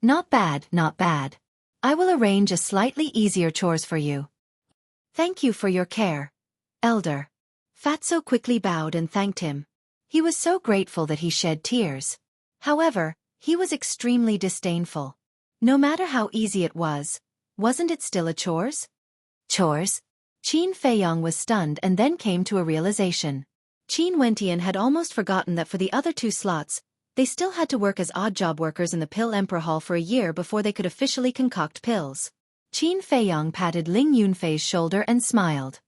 A: Not bad. I will arrange a slightly easier chores for you." "Thank you for your care, Elder." Fatso quickly bowed and thanked him. He was so grateful that he shed tears. However, he was extremely disdainful. No matter how easy it was, wasn't it still a chores? Chores? Qin Feiyong was stunned and then came to a realization. Qin Wentian had almost forgotten that for the other two slots, they still had to work as odd job workers in the Pill Emperor Hall for a year before they could officially concoct pills. Qin Feiyong patted Ling Yunfei's shoulder and smiled.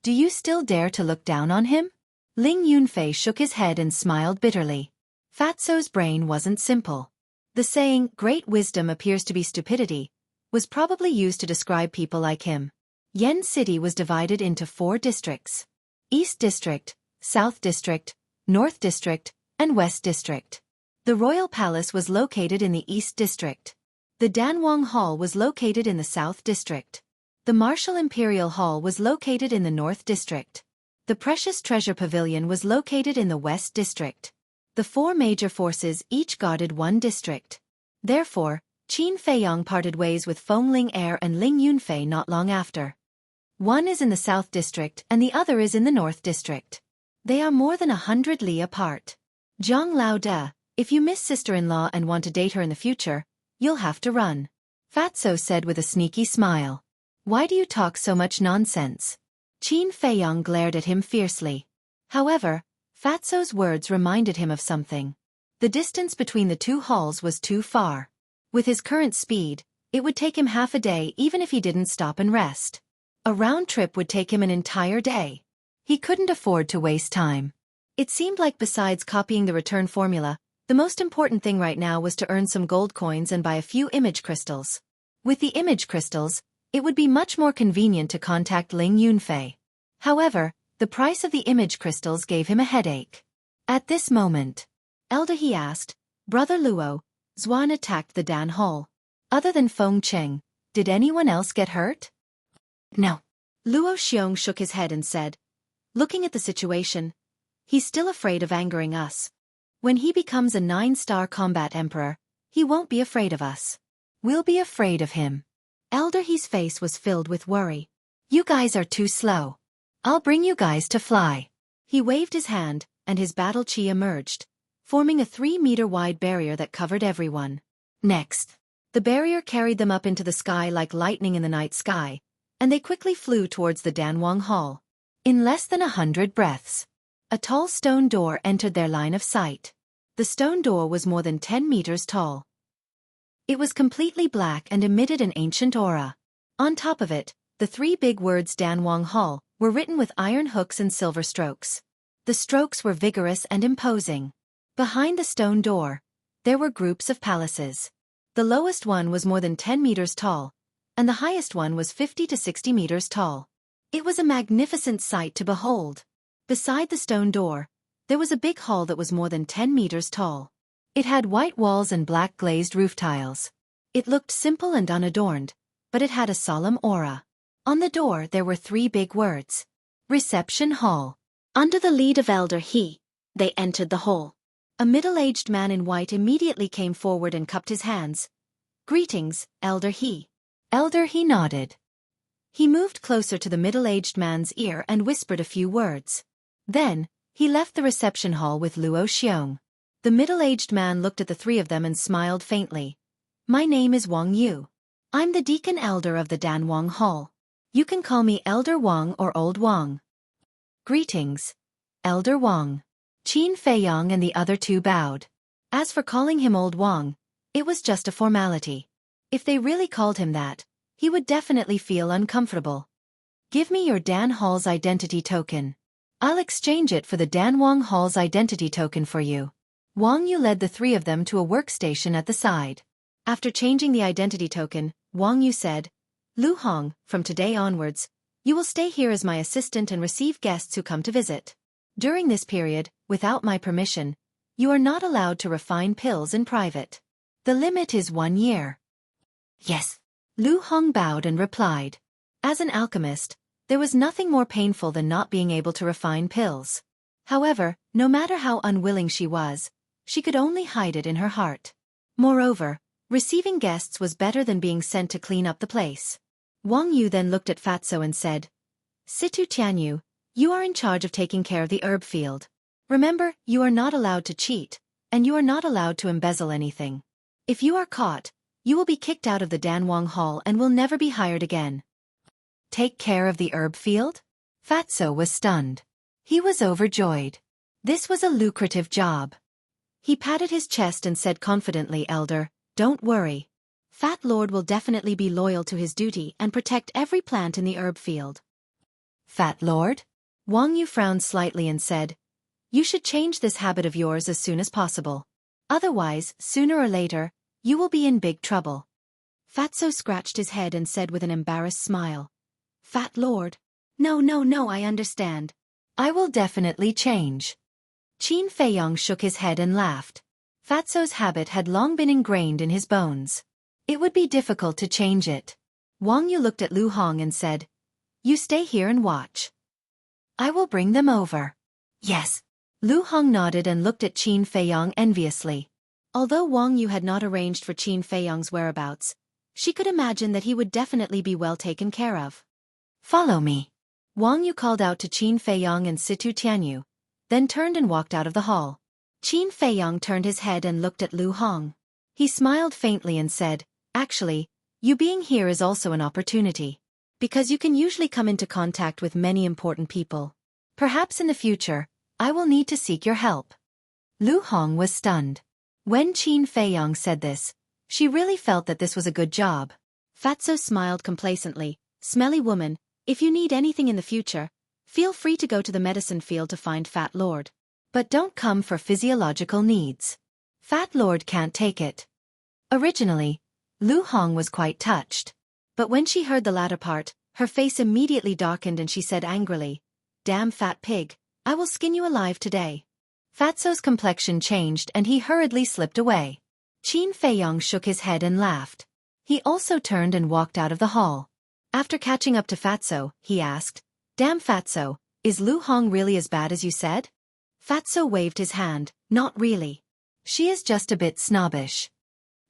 A: "Do you still dare to look down on him?" Ling Yunfei shook his head and smiled bitterly. Fatso's brain wasn't simple. The saying, "great wisdom appears to be stupidity," was probably used to describe people like him. Yen City was divided into 4 districts: East District, South District, North District, and West District. The Royal Palace was located in the East District. The Danwang Hall was located in the South District. The Martial Imperial Hall was located in the North District. The Precious Treasure Pavilion was located in the West District. The 4 major forces each guarded 1 district. Therefore, Qin Feiyong parted ways with Feng Ling Er and Ling Yunfei not long after. One is in the South District and the other is in the North District. They are more than 100 li apart. Zhang Lao De, if you miss sister-in-law and want to date her in the future, you'll have to run. Fatso said with a sneaky smile. Why do you talk so much nonsense? Qin Feiyong glared at him fiercely. However, Fatso's words reminded him of something. The distance between the two halls was too far. With his current speed, it would take him half a day even if he didn't stop and rest. A round trip would take him an entire day. He couldn't afford to waste time. It seemed like besides copying the return formula, the most important thing right now was to earn some gold coins and buy a few image crystals. With the image crystals, it would be much more convenient to contact Ling Yunfei. However, the price of the image crystals gave him a headache. At this moment, Elder he asked, Brother Luo, Zhuan attacked the Dan Hall. Other than Feng Cheng, did anyone else get hurt? No. Luo Xiong shook his head and said, looking at the situation, he's still afraid of angering us. When he becomes a 9-star combat emperor, he won't be afraid of us. We'll be afraid of him. Elder He's face was filled with worry. You guys are too slow. I'll bring you guys to fly. He waved his hand, and his battle chi emerged, forming a 3-meter-wide barrier that covered everyone. Next, the barrier carried them up into the sky like lightning in the night sky, and they quickly flew towards the Danwang Hall. In less than 100 breaths, a tall stone door entered their line of sight. The stone door was more than 10 meters tall. It was completely black and emitted an ancient aura. On top of it, the 3 big words Danwang Hall were written with iron hooks and silver strokes. The strokes were vigorous and imposing. Behind the stone door, there were groups of palaces. The lowest one was more than 10 meters tall, and the highest one was 50 to 60 meters tall. It was a magnificent sight to behold. Beside the stone door, there was a big hall that was more than 10 meters tall. It had white walls and black glazed roof tiles. It looked simple and unadorned, but it had a solemn aura. On the door there were 3 big words. Reception Hall. Under the lead of Elder He, they entered the hall. A middle-aged man in white immediately came forward and cupped his hands. Greetings, Elder He. Elder He nodded. He moved closer to the middle-aged man's ear and whispered a few words. Then, he left the reception hall with Luo Xiong. The middle-aged man looked at the 3 of them and smiled faintly. My name is Wang Yu. I'm the deacon elder of the Danwang Hall. You can call me Elder Wang or Old Wang. Greetings, Elder Wang. Qin Feiyong and the other 2 bowed. As for calling him Old Wang, it was just a formality. If they really called him that, he would definitely feel uncomfortable. Give me your Dan Hall's identity token. I'll exchange it for the Danwang Hall's identity token for you. Wang Yu led the 3 of them to a workstation at the side. After changing the identity token, Wang Yu said, Lu Hong, from today onwards, you will stay here as my assistant and receive guests who come to visit. During this period, without my permission, you are not allowed to refine pills in private. The limit is 1 year. Yes. Lu Hong bowed and replied. As an alchemist, there was nothing more painful than not being able to refine pills. However, no matter how unwilling she was, she could only hide it in her heart. Moreover, receiving guests was better than being sent to clean up the place. Wang Yu then looked at Fatso and said, Situ Tianyu, you are in charge of taking care of the herb field. Remember, you are not allowed to cheat, and you are not allowed to embezzle anything. If you are caught, you will be kicked out of the Danwang Hall and will never be hired again. Take care of the herb field? Fatso was stunned. He was overjoyed. This was a lucrative job. He patted his chest and said confidently, Elder, don't worry. Fat Lord will definitely be loyal to his duty and protect every plant in the herb field. Fat Lord? Wang Yu frowned slightly and said, You should change this habit of yours as soon as possible. Otherwise, sooner or later, you will be in big trouble. Fatso scratched his head and said with an embarrassed smile, Fat Lord. No, I understand. I will definitely change. Qin Feiyong shook his head and laughed. Fatso's habit had long been ingrained in his bones. It would be difficult to change it. Wang Yu looked at Lu Hong and said, You stay here and watch. I will bring them over. Yes. Lu Hong nodded and looked at Qin Feiyong enviously. Although Wang Yu had not arranged for Qin Feiyong's whereabouts, she could imagine that he would definitely be well taken care of. Follow me. Wang Yu called out to Qin Feiyang and Situ Tianyu, then turned and walked out of the hall. Qin Feiyang turned his head and looked at Lu Hong. He smiled faintly and said, "Actually, you being here is also an opportunity. Because you can usually come into contact with many important people. Perhaps in the future, I will need to seek your help." Lu Hong was stunned. When Qin Feiyang said this, she really felt that this was a good job. Fatso smiled complacently. "Smelly woman, if you need anything in the future, feel free to go to the medicine field to find Fat Lord. But don't come for physiological needs. Fat Lord can't take it." Originally, Lu Hong was quite touched. But when she heard the latter part, her face immediately darkened and she said angrily, "Damn fat pig, I will skin you alive today." Fatso's complexion changed and he hurriedly slipped away. Qin Feiyang shook his head and laughed. He also turned and walked out of the hall. After catching up to Fatso, he asked, "Damn Fatso, is Lu Hong really as bad as you said?" Fatso waved his hand, "Not really. She is just a bit snobbish."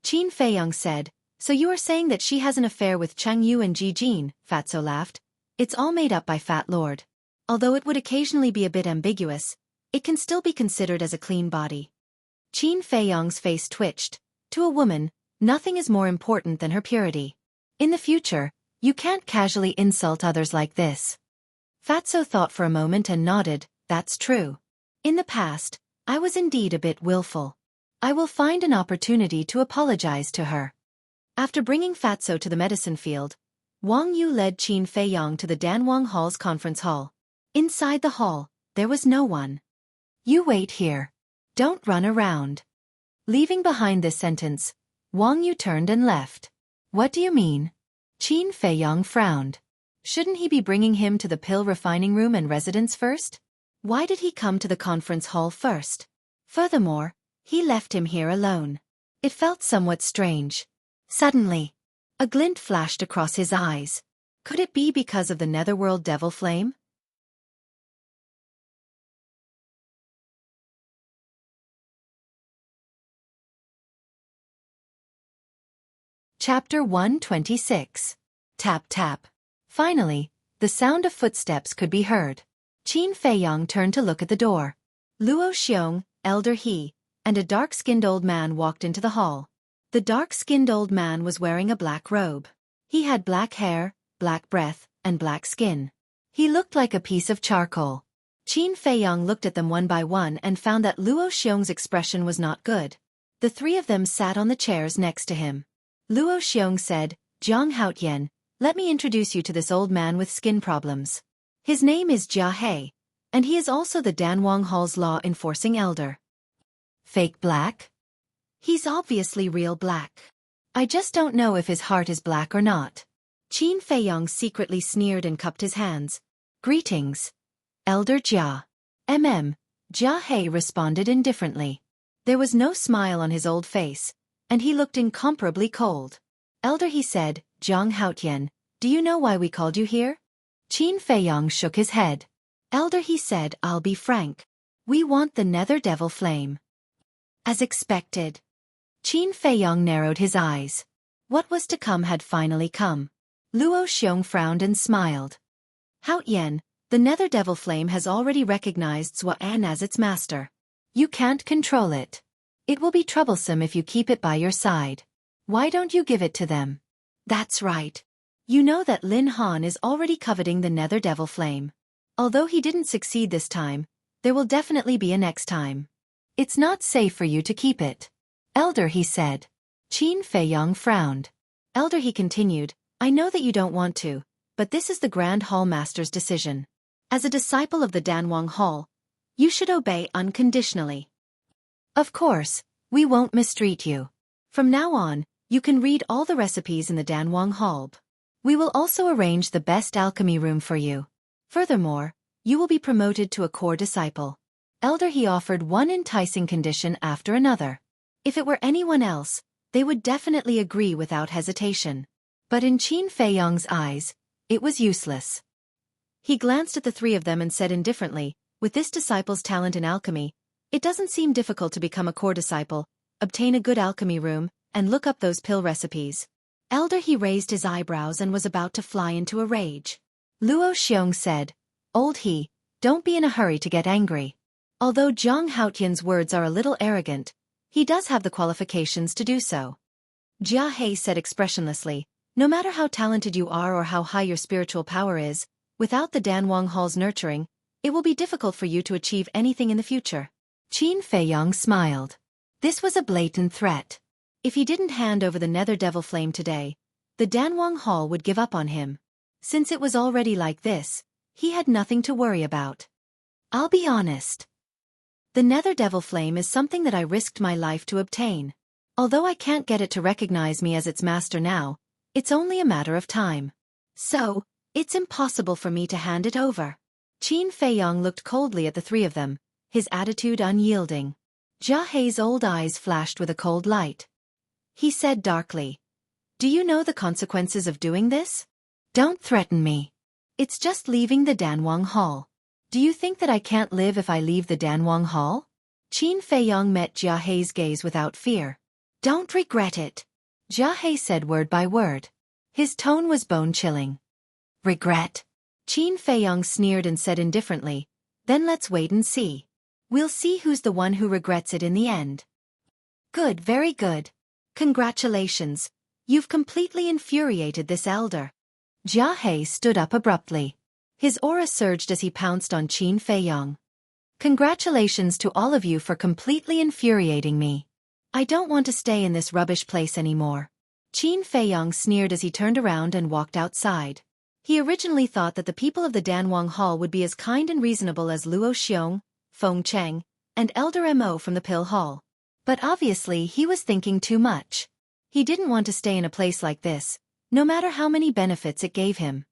A: Qin Feiyang said, "So you are saying that she has an affair with Cheng Yu and Ji Jin?" Fatso laughed. "It's all made up by Fat Lord. Although it would occasionally be a bit ambiguous, it can still be considered as a clean body." Qin Feiyang's face twitched. To a woman, nothing is more important than her purity. In the future, you can't casually insult others like this. Fatso thought for a moment and nodded, "That's true. In the past, I was indeed a bit willful. I will find an opportunity to apologize to her." After bringing Fatso to the medicine field, Wang Yu led Qin Feiyang to the Danwang Hall's conference hall. Inside the hall, there was no one. "You wait here. Don't run around." Leaving behind this sentence, Wang Yu turned and left. "What do you mean?" Qin Feiyang frowned. Shouldn't he be bringing him to the pill refining room and residence first? Why did he come to the conference hall first? Furthermore, he left him here alone. It felt somewhat strange. Suddenly, a glint flashed across his eyes. Could it be because of the netherworld devil flame? Chapter 126. Tap tap. Finally, the sound of footsteps could be heard. Qin Feiyang turned to look at the door. Luo Xiong, elder he, and a dark-skinned old man walked into the hall. The dark-skinned old man was wearing a black robe. He had black hair, black breath, and black skin. He looked like a piece of charcoal. Qin Feiyang looked at them one by one and found that Luo Xiong's expression was not good. The three of them sat on the chairs next to him. Luo Xiong said, "Jiang Haotian, let me introduce you to this old man with skin problems. His name is Jia He, and he is also the Danwang Hall's law-enforcing elder." "Fake black?" "He's obviously real black. I just don't know if his heart is black or not." Qin Feiyang secretly sneered and cupped his hands. "Greetings, Elder Jia." Jia He responded indifferently. There was no smile on his old face, and he looked incomparably cold. "Elder," he said, "Jiang Haotian, do you know why we called you here?" Qin Feiyang shook his head. "Elder," he said, "I'll be frank. We want the nether devil flame." As expected. Qin Feiyang narrowed his eyes. What was to come had finally come. Luo Xiong frowned and smiled. "Haotian, the nether devil flame has already recognized Xueqi as its master. You can't control it. It will be troublesome if you keep it by your side. Why don't you give it to them?" "That's right. You know that Lin Han is already coveting the nether devil flame. Although he didn't succeed this time, there will definitely be a next time. It's not safe for you to keep it." "Elder," he said. Qin Feiyang frowned. "Elder," he continued, "I know that you don't want to, but this is the Grand Hall Master's decision. As a disciple of the Danwang Hall, you should obey unconditionally. Of course, we won't mistreat you. From now on, you can read all the recipes in the Danwang Hall. We will also arrange the best alchemy room for you. Furthermore, you will be promoted to a core disciple." Elder, he offered one enticing condition after another. If it were anyone else, they would definitely agree without hesitation. But in Qin Feiyang's eyes, it was useless. He glanced at the three of them and said indifferently, "With this disciple's talent in alchemy, it doesn't seem difficult to become a core disciple, obtain a good alchemy room, and look up those pill recipes." Elder, he raised his eyebrows and was about to fly into a rage. Luo Xiong said. Old he, don't be in a hurry to get angry. Although Zhang Haotian's words are a little arrogant, he does have the qualifications to do so. Jia He said expressionlessly, no matter how talented you are or how high your spiritual power is, without the Danwang Hall's nurturing, it will be difficult for you to achieve anything in the future. Qin Feiyang smiled. This was a blatant threat. If he didn't hand over the Nether Devil Flame today, the Danwang Hall would give up on him. Since it was already like this, he had nothing to worry about. I'll be honest. The Nether Devil Flame is something that I risked my life to obtain. Although I can't get it to recognize me as its master now, it's only a matter of time. So, it's impossible for me to hand it over. Qin Feiyang looked coldly at the three of them, his attitude unyielding. Jia He's old eyes flashed with a cold light. He said darkly, do you know the consequences of doing this? Don't threaten me. It's just leaving the Danwang Hall. Do you think that I can't live if I leave the Danwang Hall? Qin Feiyang met Jia He's gaze without fear. Don't regret it. Jia He said word by word. His tone was bone-chilling. Regret? Qin Feiyang sneered and said indifferently, then let's wait and see. We'll see who's the one who regrets it in the end. Good, very good. Congratulations. You've completely infuriated this elder. Jia He stood up abruptly. His aura surged as he pounced on Qin Feiyang. Congratulations to all of you for completely infuriating me. I don't want to stay in this rubbish place anymore. Qin Feiyang sneered as he turned around and walked outside. He originally thought that the people of the Danwang Hall would be as kind and reasonable as Luo Xiong, Feng Cheng, and Elder Mo from the Pill Hall. But obviously he was thinking too much. He didn't want to stay in a place like this, no matter how many benefits it gave him.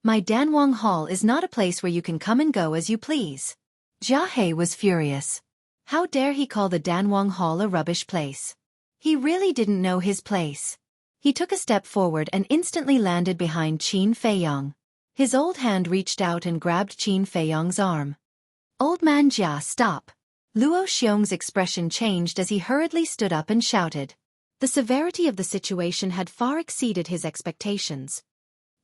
A: My Danwang Hall is not a place where you can come and go as you please. Jia He was furious. How dare he call the Danwang Hall a rubbish place? He really didn't know his place. He took a step forward and instantly landed behind Qin Feiyang. His old hand reached out and grabbed Qin Feiyang's arm. Old man Jia, stop. Luo Xiong's expression changed as he hurriedly stood up and shouted. The severity of the situation had far exceeded his expectations.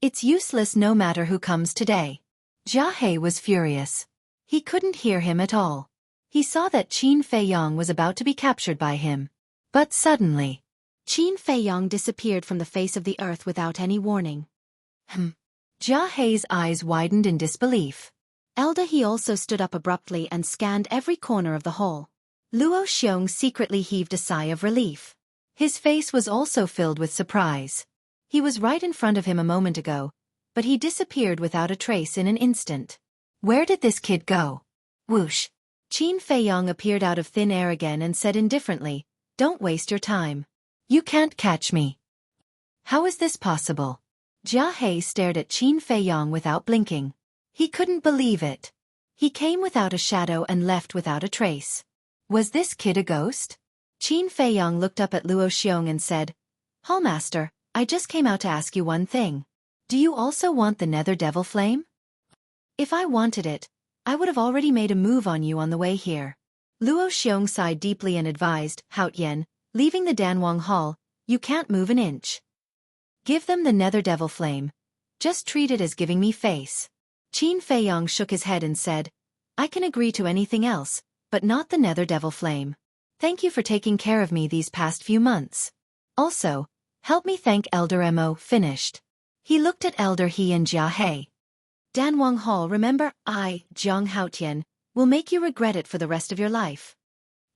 A: It's useless no matter who comes today. Jia He was furious. He couldn't hear him at all. He saw that Qin Feiyang was about to be captured by him. But suddenly, Qin Feiyang disappeared from the face of the earth without any warning. Jia He's eyes widened in disbelief. Elder He also stood up abruptly and scanned every corner of the hall. Luo Xiong secretly heaved a sigh of relief. His face was also filled with surprise. He was right in front of him a moment ago, but he disappeared without a trace in an instant. Where did this kid go? Whoosh. Qin Feiyang appeared out of thin air again and said indifferently, don't waste your time. You can't catch me. How is this possible? Jia He stared at Qin Feiyang without blinking. He couldn't believe it. He came without a shadow and left without a trace. Was this kid a ghost? Qin Feiyang looked up at Luo Xiong and said, Hallmaster, I just came out to ask you one thing. Do you also want the Nether Devil Flame? If I wanted it, I would have already made a move on you on the way here. Luo Xiong sighed deeply and advised, Haotian, leaving the Danwang Hall, you can't move an inch. Give them the Nether Devil Flame. Just treat it as giving me face. Qin Feiyang shook his head and said, I can agree to anything else, but not the Nether Devil Flame. Thank you for taking care of me these past few months. Also, help me thank Elder Mo. Finished. He looked at Elder He and Jia He. Danwang Hall, remember, I, Zhang Haotian, will make you regret it for the rest of your life.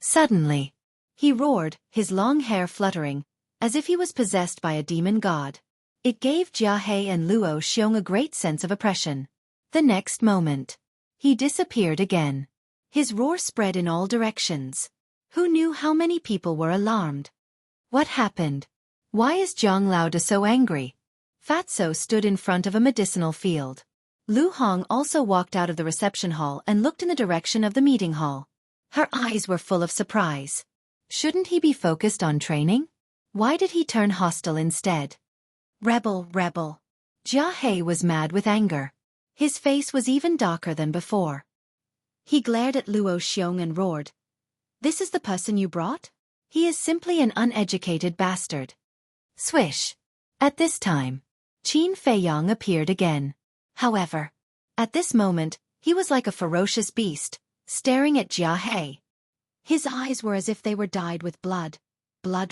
A: Suddenly, he roared, his long hair fluttering, as if he was possessed by a demon god. It gave Jia He and Luo Xiong a great sense of oppression. The next moment, he disappeared again. His roar spread in all directions. Who knew how many people were alarmed? What happened? Why is Zhang Laoda so angry? Fatso stood in front of a medicinal field. Lu Hong also walked out of the reception hall and looked in the direction of the meeting hall. Her eyes were full of surprise. Shouldn't he be focused on training? Why did he turn hostile instead? Rebel, rebel. Jia He was mad with anger. His face was even darker than before. He glared at Luo Xiong and roared, This is the person you brought? He is simply an uneducated bastard. Swish. At this time, Qin Feiyang appeared again. However, at this moment, he was like a ferocious beast, staring at Jia He. His eyes were as if they were dyed with blood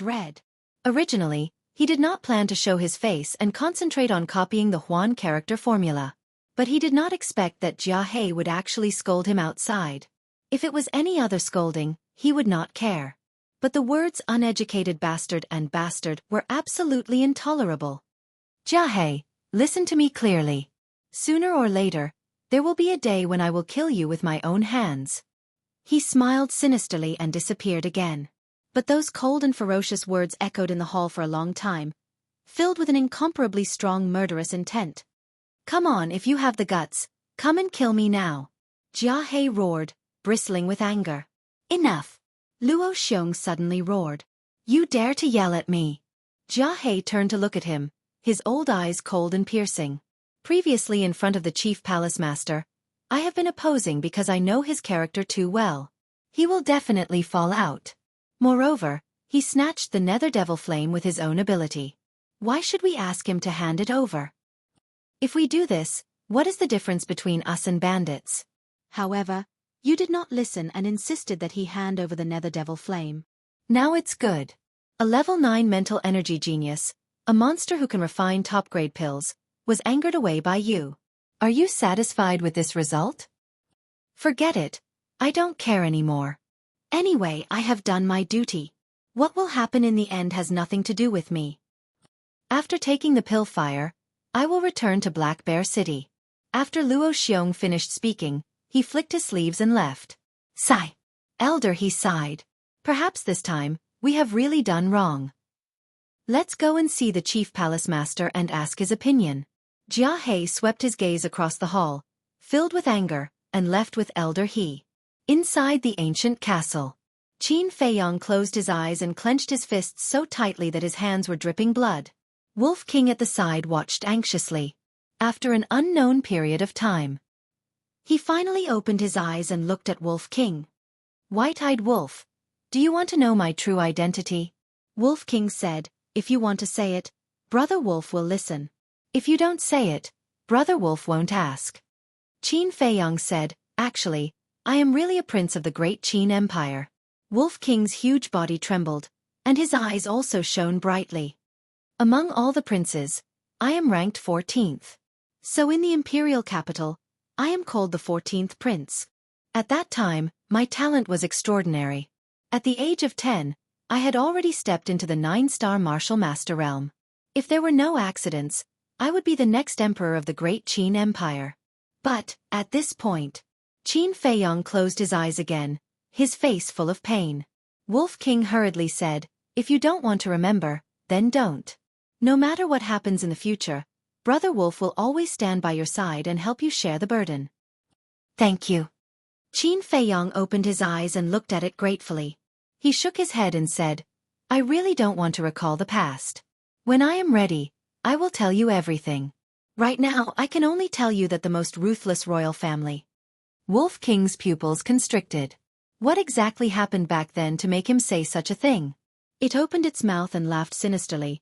A: red. Originally, he did not plan to show his face and concentrate on copying the Huan character formula. But he did not expect that Jia He would actually scold him outside. If it was any other scolding, he would not care. But the words uneducated bastard and bastard were absolutely intolerable. Jia He, listen to me clearly. Sooner or later, there will be a day when I will kill you with my own hands. He smiled sinisterly and disappeared again. But those cold and ferocious words echoed in the hall for a long time, filled with an incomparably strong murderous intent. Come on, if you have the guts, come and kill me now. Jia He roared, bristling with anger. Enough! Luo Xiong suddenly roared. You dare to yell at me? Jia He turned to look at him, his old eyes cold and piercing. Previously in front of the chief palace master, I have been opposing because I know his character too well. He will definitely fall out. Moreover, he snatched the nether devil flame with his own ability. Why should we ask him to hand it over? If we do this, what is the difference between us and bandits? However, you did not listen and insisted that he hand over the nether devil flame. Now it's good. A level 9 mental energy genius, a monster who can refine top-grade pills, was angered away by you. Are you satisfied with this result? Forget it. I don't care anymore. Anyway, I have done my duty. What will happen in the end has nothing to do with me. After taking the pill fire, I will return to Black Bear City. After Luo Xiong finished speaking, he flicked his sleeves and left. Sigh. Elder, he sighed. Perhaps this time, we have really done wrong. Let's go and see the chief palace master and ask his opinion. Jia He swept his gaze across the hall, filled with anger, and left with Elder He. Inside the ancient castle, Qin Feiyong closed his eyes and clenched his fists so tightly that his hands were dripping blood. Wolf King at the side watched anxiously. After an unknown period of time, he finally opened his eyes and looked at Wolf King. White-eyed Wolf, do you want to know my true identity? Wolf King said, if you want to say it, Brother Wolf will listen. If you don't say it, Brother Wolf won't ask. Qin Feiyong said, actually, I am really a prince of the great Qin Empire. Wolf King's huge body trembled, and his eyes also shone brightly. Among all the princes, I am ranked 14th. So in the imperial capital, I am called the 14th prince. At that time, my talent was extraordinary. At the age of 10, I had already stepped into the 9-star martial master realm. If there were no accidents, I would be the next emperor of the great Qin Empire. But, at this point, Qin Feiyong closed his eyes again, his face full of pain. Wolf King hurriedly said, if you don't want to remember, then don't. No matter what happens in the future, Brother Wolf will always stand by your side and help you share the burden. Thank you. Qin Feiyong opened his eyes and looked at it gratefully. He shook his head and said, I really don't want to recall the past. When I am ready, I will tell you everything. Right now, I can only tell you that the most ruthless royal family. Wolf King's pupils constricted. What exactly happened back then to make him say such a thing? It opened its mouth and laughed sinisterly.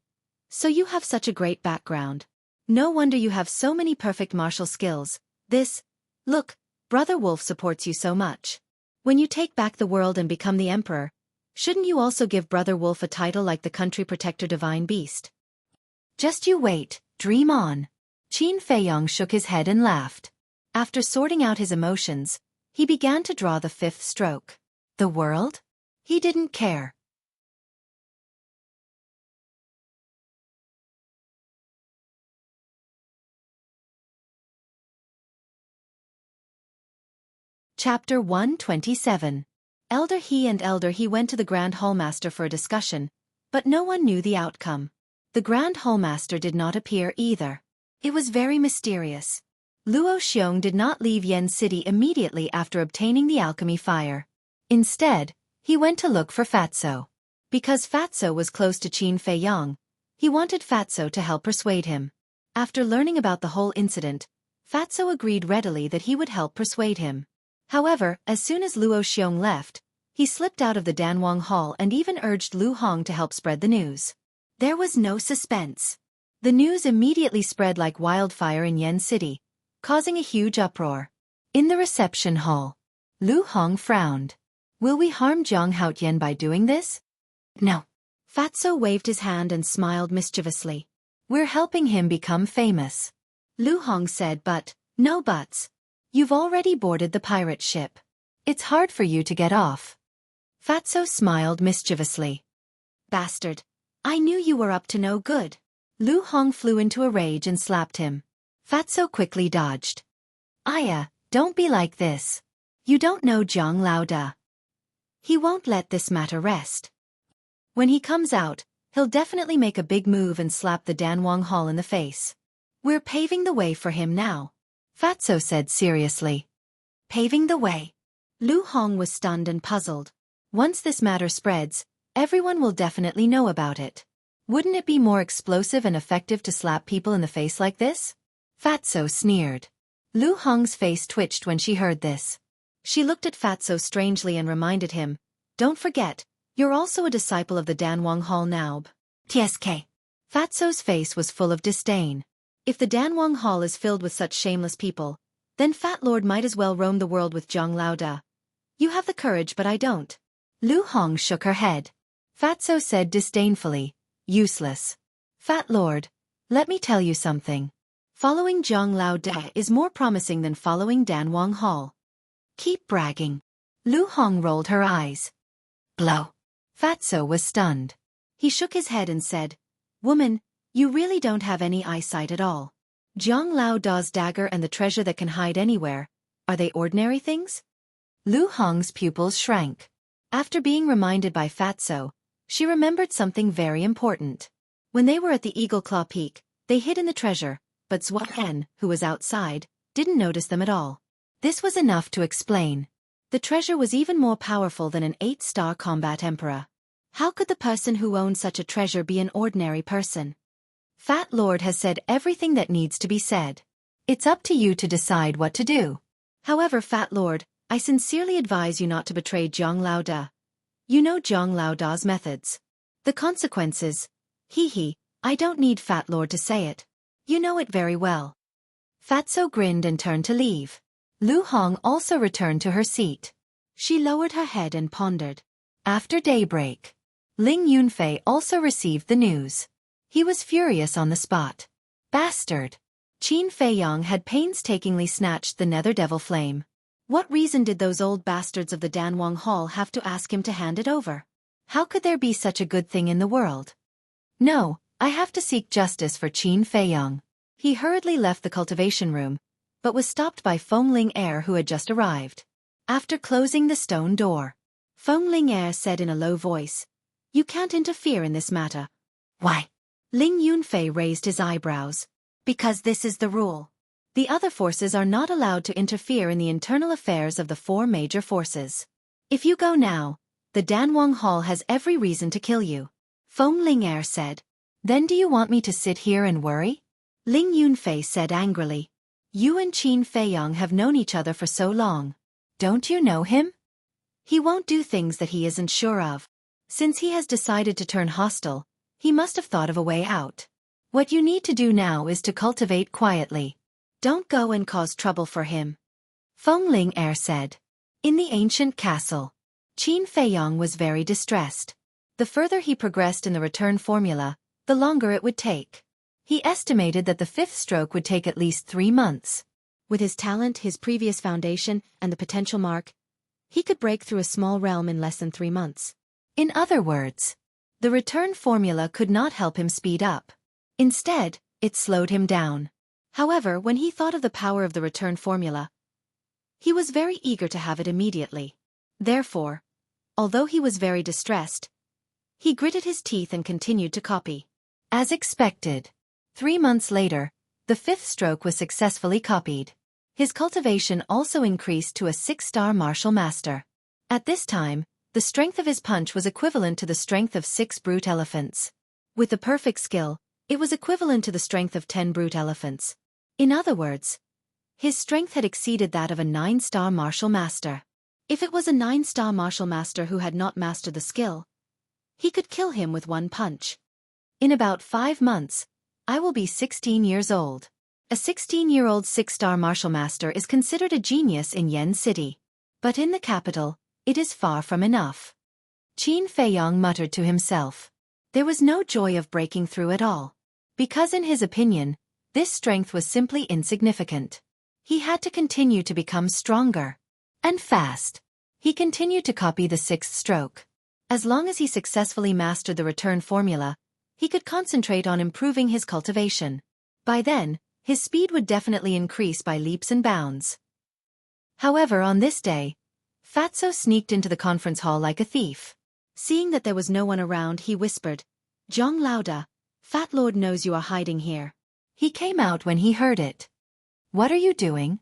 A: So you have such a great background. No wonder you have so many perfect martial skills. Look, Brother Wolf supports you so much. When you take back the world and become the emperor, shouldn't you also give Brother Wolf a title like the country protector divine beast? Just you wait, dream on. Qin Feiyong shook his head and laughed. After sorting out his emotions, he began to draw the 5th stroke. The world? He didn't care. Chapter 127. Elder He and Elder He went to the Grand Hallmaster for a discussion, but no one knew the outcome. The Grand Hallmaster did not appear either. It was very mysterious. Luo Xiong did not leave Yen City immediately after obtaining the alchemy fire. Instead, he went to look for Fatso. Because Fatso was close to Qin Feiyong, he wanted Fatso to help persuade him. After learning about the whole incident, Fatso agreed readily that he would help persuade him. However, as soon as Luo Xiong left, he slipped out of the Danwang Hall and even urged Lu Hong to help spread the news. There was no suspense. The news immediately spread like wildfire in Yen City, causing a huge uproar. In the reception hall, Lu Hong frowned. Will we harm Zhang Haotian by doing this? No. Fatso waved his hand and smiled mischievously. We're helping him become famous. Lu Hong said, but, no buts. You've already boarded the pirate ship. It's hard for you to get off. Fatso smiled mischievously. Bastard. I knew you were up to no good. Lu Hong flew into a rage and slapped him. Fatso quickly dodged. Aya, don't be like this. You don't know Zhang Laoda. He won't let this matter rest. When he comes out, he'll definitely make a big move and slap the Danwang Hall in the face. We're paving the way for him now. Fatso said seriously. Paving the way? Lu Hong was stunned and puzzled. Once this matter spreads, everyone will definitely know about it. Wouldn't it be more explosive and effective to slap people in the face like this? Fatso sneered. Lu Hong's face twitched when she heard this. She looked at Fatso strangely and reminded him, don't forget, you're also a disciple of the Danwang Hall now. TSK. Fatso's face was full of disdain. If the Danwang Hall is filled with such shameless people, then Fat Lord might as well roam the world with Zhang Laoda. You have the courage but I don't. Lu Hong shook her head. Fatso said disdainfully, useless. Fat Lord, let me tell you something. Following Zhang Laoda is more promising than following Danwang Hall. Keep bragging. Lu Hong rolled her eyes. Blow. Fatso was stunned. He shook his head and said, Woman, you really don't have any eyesight at all. Zhang Laoda's dagger and the treasure that can hide anywhere, are they ordinary things? Lu Hong's pupils shrank. After being reminded by Fatso, she remembered something very important. When they were at the Eagle Claw Peak, they hid in the treasure, but Xueqi, who was outside, didn't notice them at all. This was enough to explain. The treasure was even more powerful than an 8-star combat emperor. How could the person who owned such a treasure be an ordinary person? Fat Lord has said everything that needs to be said. It's up to you to decide what to do. However, Fat Lord, I sincerely advise you not to betray Zhang Laoda. You know Zhang Laoda's methods. The consequences. I don't need Fat Lord to say it. You know it very well. Fatso grinned and turned to leave. Lu Hong also returned to her seat. She lowered her head and pondered. After daybreak, Ling Yunfei also received the news. He was furious on the spot. Bastard! Qin Feiyong had painstakingly snatched the nether devil flame. What reason did those old bastards of the Danwang Hall have to ask him to hand it over? How could there be such a good thing in the world? No, I have to seek justice for Qin Feiyong. He hurriedly left the cultivation room, but was stopped by Feng Ling Er who had just arrived. After closing the stone door, Feng Ling Er said in a low voice, You can't interfere in this matter. Why? Ling Yunfei raised his eyebrows. Because this is the rule. The other forces are not allowed to interfere in the internal affairs of the 4 major forces. If you go now, the Danwang Hall has every reason to kill you. Feng Ling Er said. Then do you want me to sit here and worry? Ling Yunfei said angrily. You and Qin Feiyong have known each other for so long. Don't you know him? He won't do things that he isn't sure of. Since he has decided to turn hostile, he must have thought of a way out. What you need to do now is to cultivate quietly. Don't go and cause trouble for him. Feng Ling Er said. In the ancient castle, Qin Feiyong was very distressed. The further he progressed in the return formula, the longer it would take. He estimated that the 5th stroke would take at least 3 months. With his talent, his previous foundation, and the potential mark, he could break through a small realm in less than 3 months. In other words, the return formula could not help him speed up. Instead, it slowed him down. However, when he thought of the power of the return formula, he was very eager to have it immediately. Therefore, although he was very distressed, he gritted his teeth and continued to copy. As expected, 3 months later, the 5th stroke was successfully copied. His cultivation also increased to a 6-star martial master. At this time, the strength of his punch was equivalent to the strength of 6 brute elephants. With the perfect skill, it was equivalent to the strength of 10 brute elephants. In other words, his strength had exceeded that of a 9-star martial master. If it was a 9-star martial master who had not mastered the skill, he could kill him with one punch. In about 5 months, I will be 16 years old. A 16-year-old 6-star martial master is considered a genius in Yen City. But in the capital, it is far from enough. Qin Feiyong muttered to himself. There was no joy of breaking through at all. Because in his opinion, this strength was simply insignificant. He had to continue to become stronger. And fast. He continued to copy the 6th stroke. As long as he successfully mastered the return formula, he could concentrate on improving his cultivation. By then, his speed would definitely increase by leaps and bounds. However, on this day, Fatso sneaked into the conference hall like a thief. Seeing that there was no one around, he whispered, "Zhang Lauda, Fat Lord knows you are hiding here." He came out when he heard it. "What are you doing?"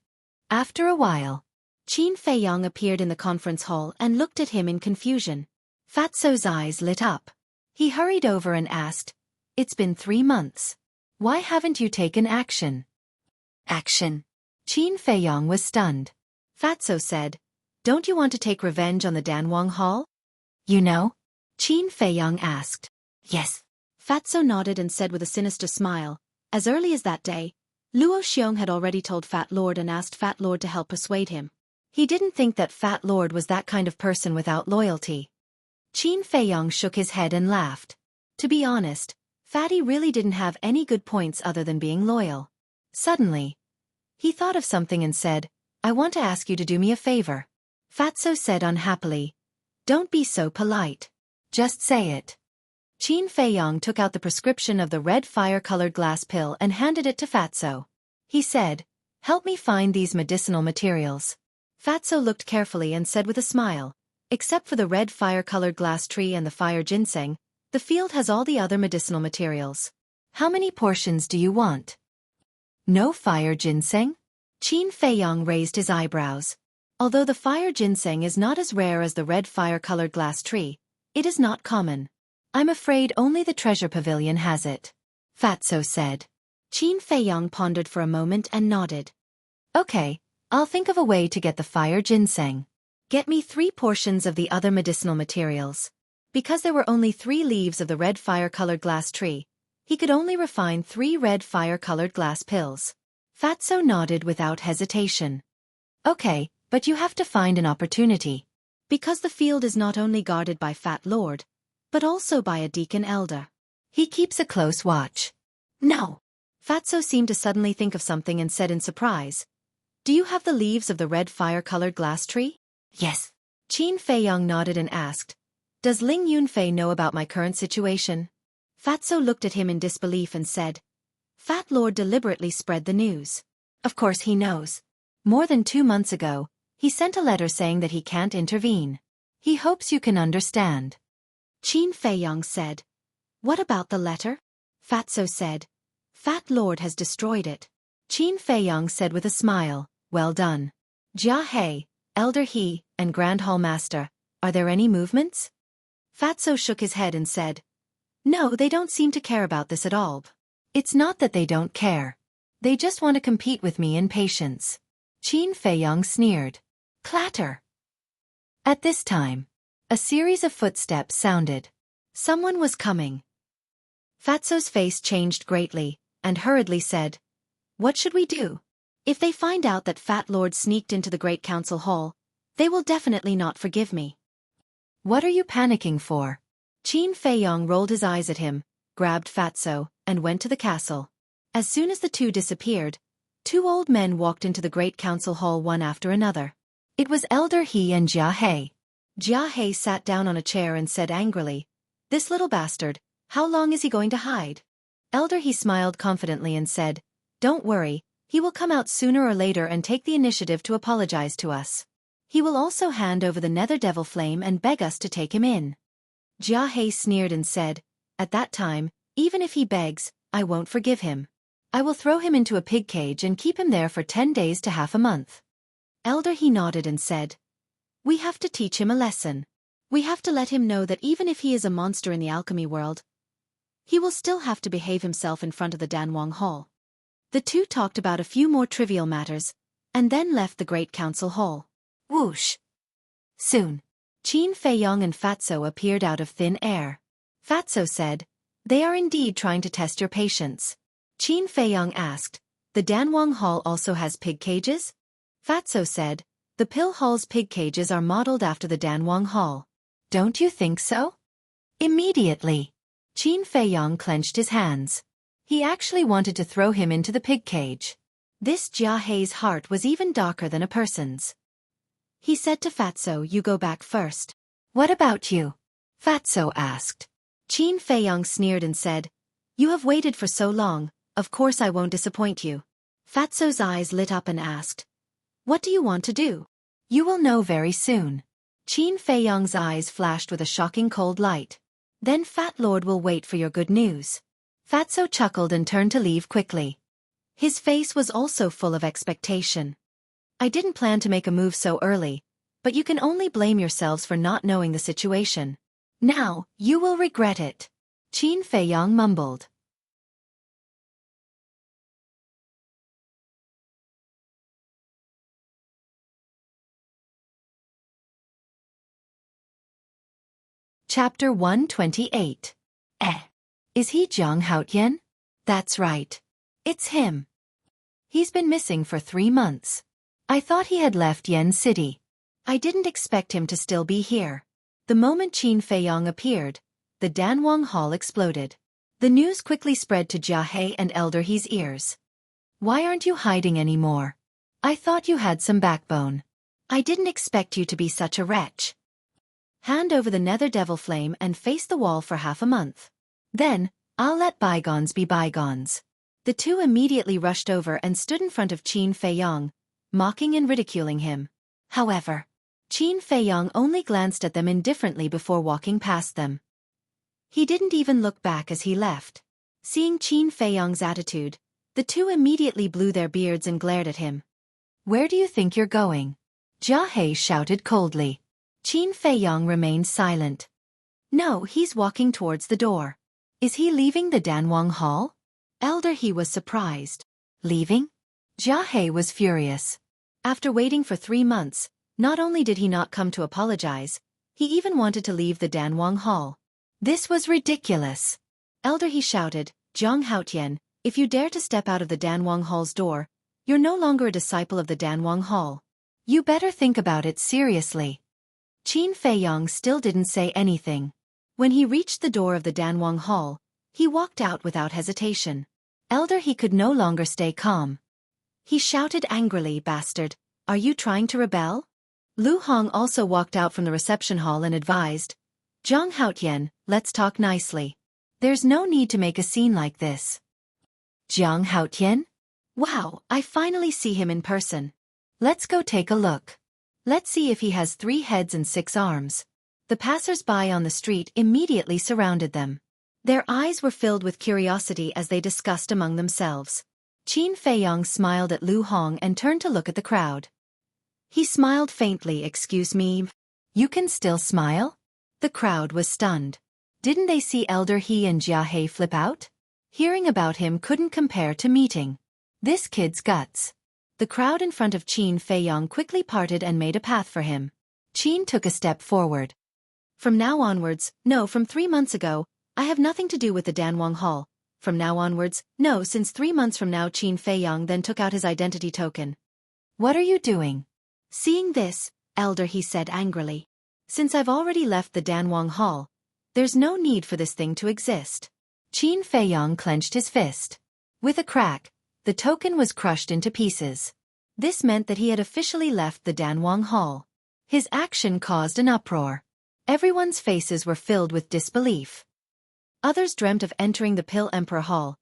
A: After a while, Qin Feiyong appeared in the conference hall and looked at him in confusion. Fatso's eyes lit up. He hurried over and asked, "It's been 3 months. Why haven't you taken action?" Action. Qin Feiyong was stunned. Fatso said, "Don't you want to take revenge on the Danwang Hall?" "You know?" Qin Feiyong asked. "Yes." Fatso nodded and said with a sinister smile, as early as that day, Luo Xiong had already told Fat Lord and asked Fat Lord to help persuade him. He didn't think that Fat Lord was that kind of person without loyalty. Qin Feiyong shook his head and laughed. To be honest, Fatty really didn't have any good points other than being loyal. Suddenly, he thought of something and said, "I want to ask you to do me a favor." Fatso said unhappily, "Don't be so polite. Just say it." Qin Feiyong took out the prescription of the red fire-colored glass pill and handed it to Fatso. He said, "Help me find these medicinal materials." Fatso looked carefully and said with a smile, "Except for the red fire-colored glass tree and the fire ginseng, the field has all the other medicinal materials. How many portions do you want?" "No fire ginseng?" Qin Feiyong raised his eyebrows. Although the fire ginseng is not as rare as the red fire-colored glass tree, it is not common. "I'm afraid only the treasure pavilion has it," Fatso said. Qin Feiyong pondered for a moment and nodded. "Okay, I'll think of a way to get the fire ginseng. Get me 3 portions of the other medicinal materials." Because there were only 3 leaves of the red fire-colored glass tree, he could only refine 3 red fire-colored glass pills. Fatso nodded without hesitation. "Okay, but you have to find an opportunity. Because the field is not only guarded by Fat Lord, but also by a deacon elder. He keeps a close watch." "No." Fatso seemed to suddenly think of something and said in surprise, "Do you have the leaves of the red fire-colored glass tree?" "Yes." Qin Feiyong nodded and asked, "Does Ling Yunfei know about my current situation?" Fatso looked at him in disbelief and said, "Fat Lord deliberately spread the news." "Of course he knows. More than 2 months ago, he sent a letter saying that he can't intervene. He hopes you can understand." Qin Feiyong said, "What about the letter?" Fatso said, "Fat Lord has destroyed it." Qin Feiyong said with a smile, "Well done. Jia He, Elder He, and Grand Hall Master, are there any movements?" Fatso shook his head and said, "No, they don't seem to care about this at all. It's not that they don't care. They just want to compete with me in patience." Qin Feiyong sneered. Clatter. At this time, a series of footsteps sounded. Someone was coming. Fatso's face changed greatly, and hurriedly said, "What should we do? If they find out that Fat Lord sneaked into the Great Council Hall, they will definitely not forgive me." "What are you panicking for?" Qin Feiyong rolled his eyes at him, grabbed Fatso, and went to the castle. As soon as the two disappeared, 2 old men walked into the Great Council Hall one after another. It was Elder He and Jia He. Jia He sat down on a chair and said angrily, "This little bastard, how long is he going to hide?" Elder He smiled confidently and said, "Don't worry, he will come out sooner or later and take the initiative to apologize to us. He will also hand over the Nether Devil Flame and beg us to take him in." Jia He sneered and said, "At that time, even if he begs, I won't forgive him. I will throw him into a pig cage and keep him there for 10 days to half a month." Elder He nodded and said, "We have to teach him a lesson. We have to let him know that even if he is a monster in the alchemy world, he will still have to behave himself in front of the Danwang Hall." The two talked about a few more trivial matters, and then left the Great Council Hall. Whoosh! Soon, Qin Feiyong and Fatso appeared out of thin air. Fatso said, "They are indeed trying to test your patience." Qin Feiyong asked, The Danwang Hall also has pig cages? Fatso said. The Pill Hall's pig cages are modeled after the Danwang Hall. Don't you think so? Immediately, Qin Feiyong clenched his hands. He actually wanted to throw him into the pig cage. This Jia Hei's heart was even darker than a person's. He said to Fatso, "You go back first." "What about you?" Fatso asked. Qin Feiyong sneered and said, "You have waited for so long, of course I won't disappoint you." Fatso's eyes lit up and asked, "What do you want to do?" "You will know very soon." Qin Feiyong's eyes flashed with a shocking cold light. "Then Fat Lord will wait for your good news." Fatso chuckled and turned to leave quickly. His face was also full of expectation. "I didn't plan to make a move so early, but you can only blame yourselves for not knowing the situation. Now, you will regret it," Qin Feiyong mumbled. Chapter 128. Is he Zhang Haotian? That's right. It's him. He's been missing for 3 months. I thought he had left Yen City. I didn't expect him to still be here. The moment Qin Feiyong appeared, the Danwang Hall exploded. The news quickly spread to Jia Hei and Elder He's ears. "Why aren't you hiding anymore? I thought you had some backbone. I didn't expect you to be such a wretch. Hand over the nether devil flame and face the wall for half a month. Then, I'll let bygones be bygones." The two immediately rushed over and stood in front of Qin Feiyong, mocking and ridiculing him. However, Qin Feiyong only glanced at them indifferently before walking past them. He didn't even look back as he left. Seeing Qin Feiyong's attitude, the two immediately blew their beards and glared at him. "Where do you think you're going?" Jia Hei shouted coldly. Qin Feiyong remained silent. "No, he's walking towards the door." "Is he leaving the Danwang Hall?" Elder He was surprised. "Leaving?" Jia Hei was furious. After waiting for 3 months, not only did he not come to apologize, he even wanted to leave the Danwang Hall. This was ridiculous. Elder He shouted, "Zhang Haotian, if you dare to step out of the Danwang Hall's door, you're no longer a disciple of the Danwang Hall. You better think about it seriously." Qin Feiyong still didn't say anything. When he reached the door of the Danwang Hall, he walked out without hesitation. Elder He could no longer stay calm. He shouted angrily, "Bastard, are you trying to rebel?" Lu Hong also walked out from the reception hall and advised, "Zhang Haotian, let's talk nicely. There's no need to make a scene like this." "Zhang Haotian? Wow, I finally see him in person. Let's go take a look. Let's see if he has 3 heads and 6 arms." The passers-by on the street immediately surrounded them. Their eyes were filled with curiosity as they discussed among themselves. Qin Feiyong smiled at Lu Hong and turned to look at the crowd. He smiled faintly. "Excuse me? You can still smile?" The crowd was stunned. Didn't they see Elder He and Jia Hei flip out? Hearing about him couldn't compare to meeting. This kid's guts. The crowd in front of Qin Feiyong quickly parted and made a path for him. Qin took a step forward. "From now onwards, no, from 3 months ago, I have nothing to do with the Danwang Hall. From now onwards, no, since 3 months from now." Qin Feiyong then took out his identity token. "What are you doing?" Seeing this, Elder He said angrily. "Since I've already left the Danwang Hall, there's no need for this thing to exist." Qin Feiyong clenched his fist. With a crack, the token was crushed into pieces. This meant that he had officially left the Danwang Hall. His action caused an uproar. Everyone's faces were filled with disbelief. Others dreamt of entering the Pill Emperor Hall,